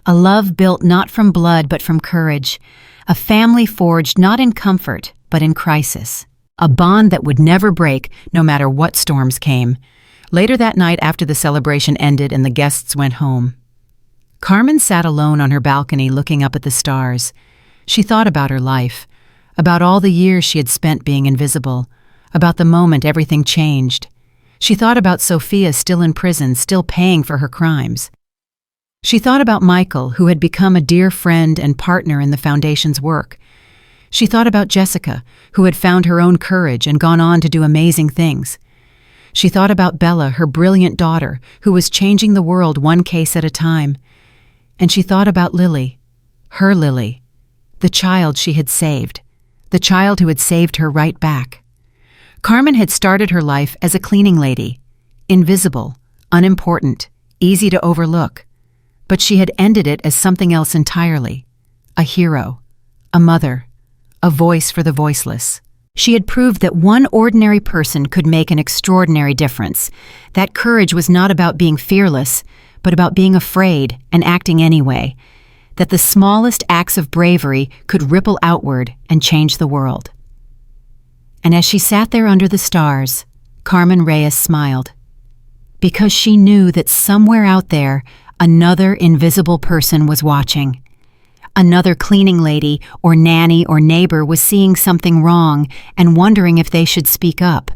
A love built not from blood but from courage. A family forged not in comfort but in crisis. A bond that would never break, no matter what storms came. Later that night, after the celebration ended and the guests went home, Carmen sat alone on her balcony looking up at the stars. She thought about her life, about all the years she had spent being invisible, about the moment everything changed. She thought about Sophia still in prison, still paying for her crimes. She thought about Michael, who had become a dear friend and partner in the Foundation's work. She thought about Jessica, who had found her own courage and gone on to do amazing things. She thought about Bella, her brilliant daughter, who was changing the world one case at a time. And she thought about Lily, her Lily, the child she had saved, the child who had saved her right back. Carmen had started her life as a cleaning lady, invisible, unimportant, easy to overlook. But she had ended it as something else entirely, a hero, a mother, a voice for the voiceless. She had proved that one ordinary person could make an extraordinary difference, that courage was not about being fearless, but about being afraid and acting anyway, that the smallest acts of bravery could ripple outward and change the world. And as she sat there under the stars, Carmen Reyes smiled, because she knew that somewhere out there, another invisible person was watching. Another cleaning lady or nanny or neighbor was seeing something wrong and wondering if they should speak up.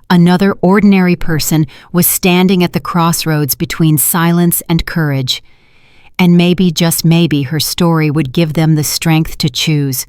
Another ordinary person was standing at the crossroads between silence and courage. And maybe, just maybe, her story would give them the strength to choose.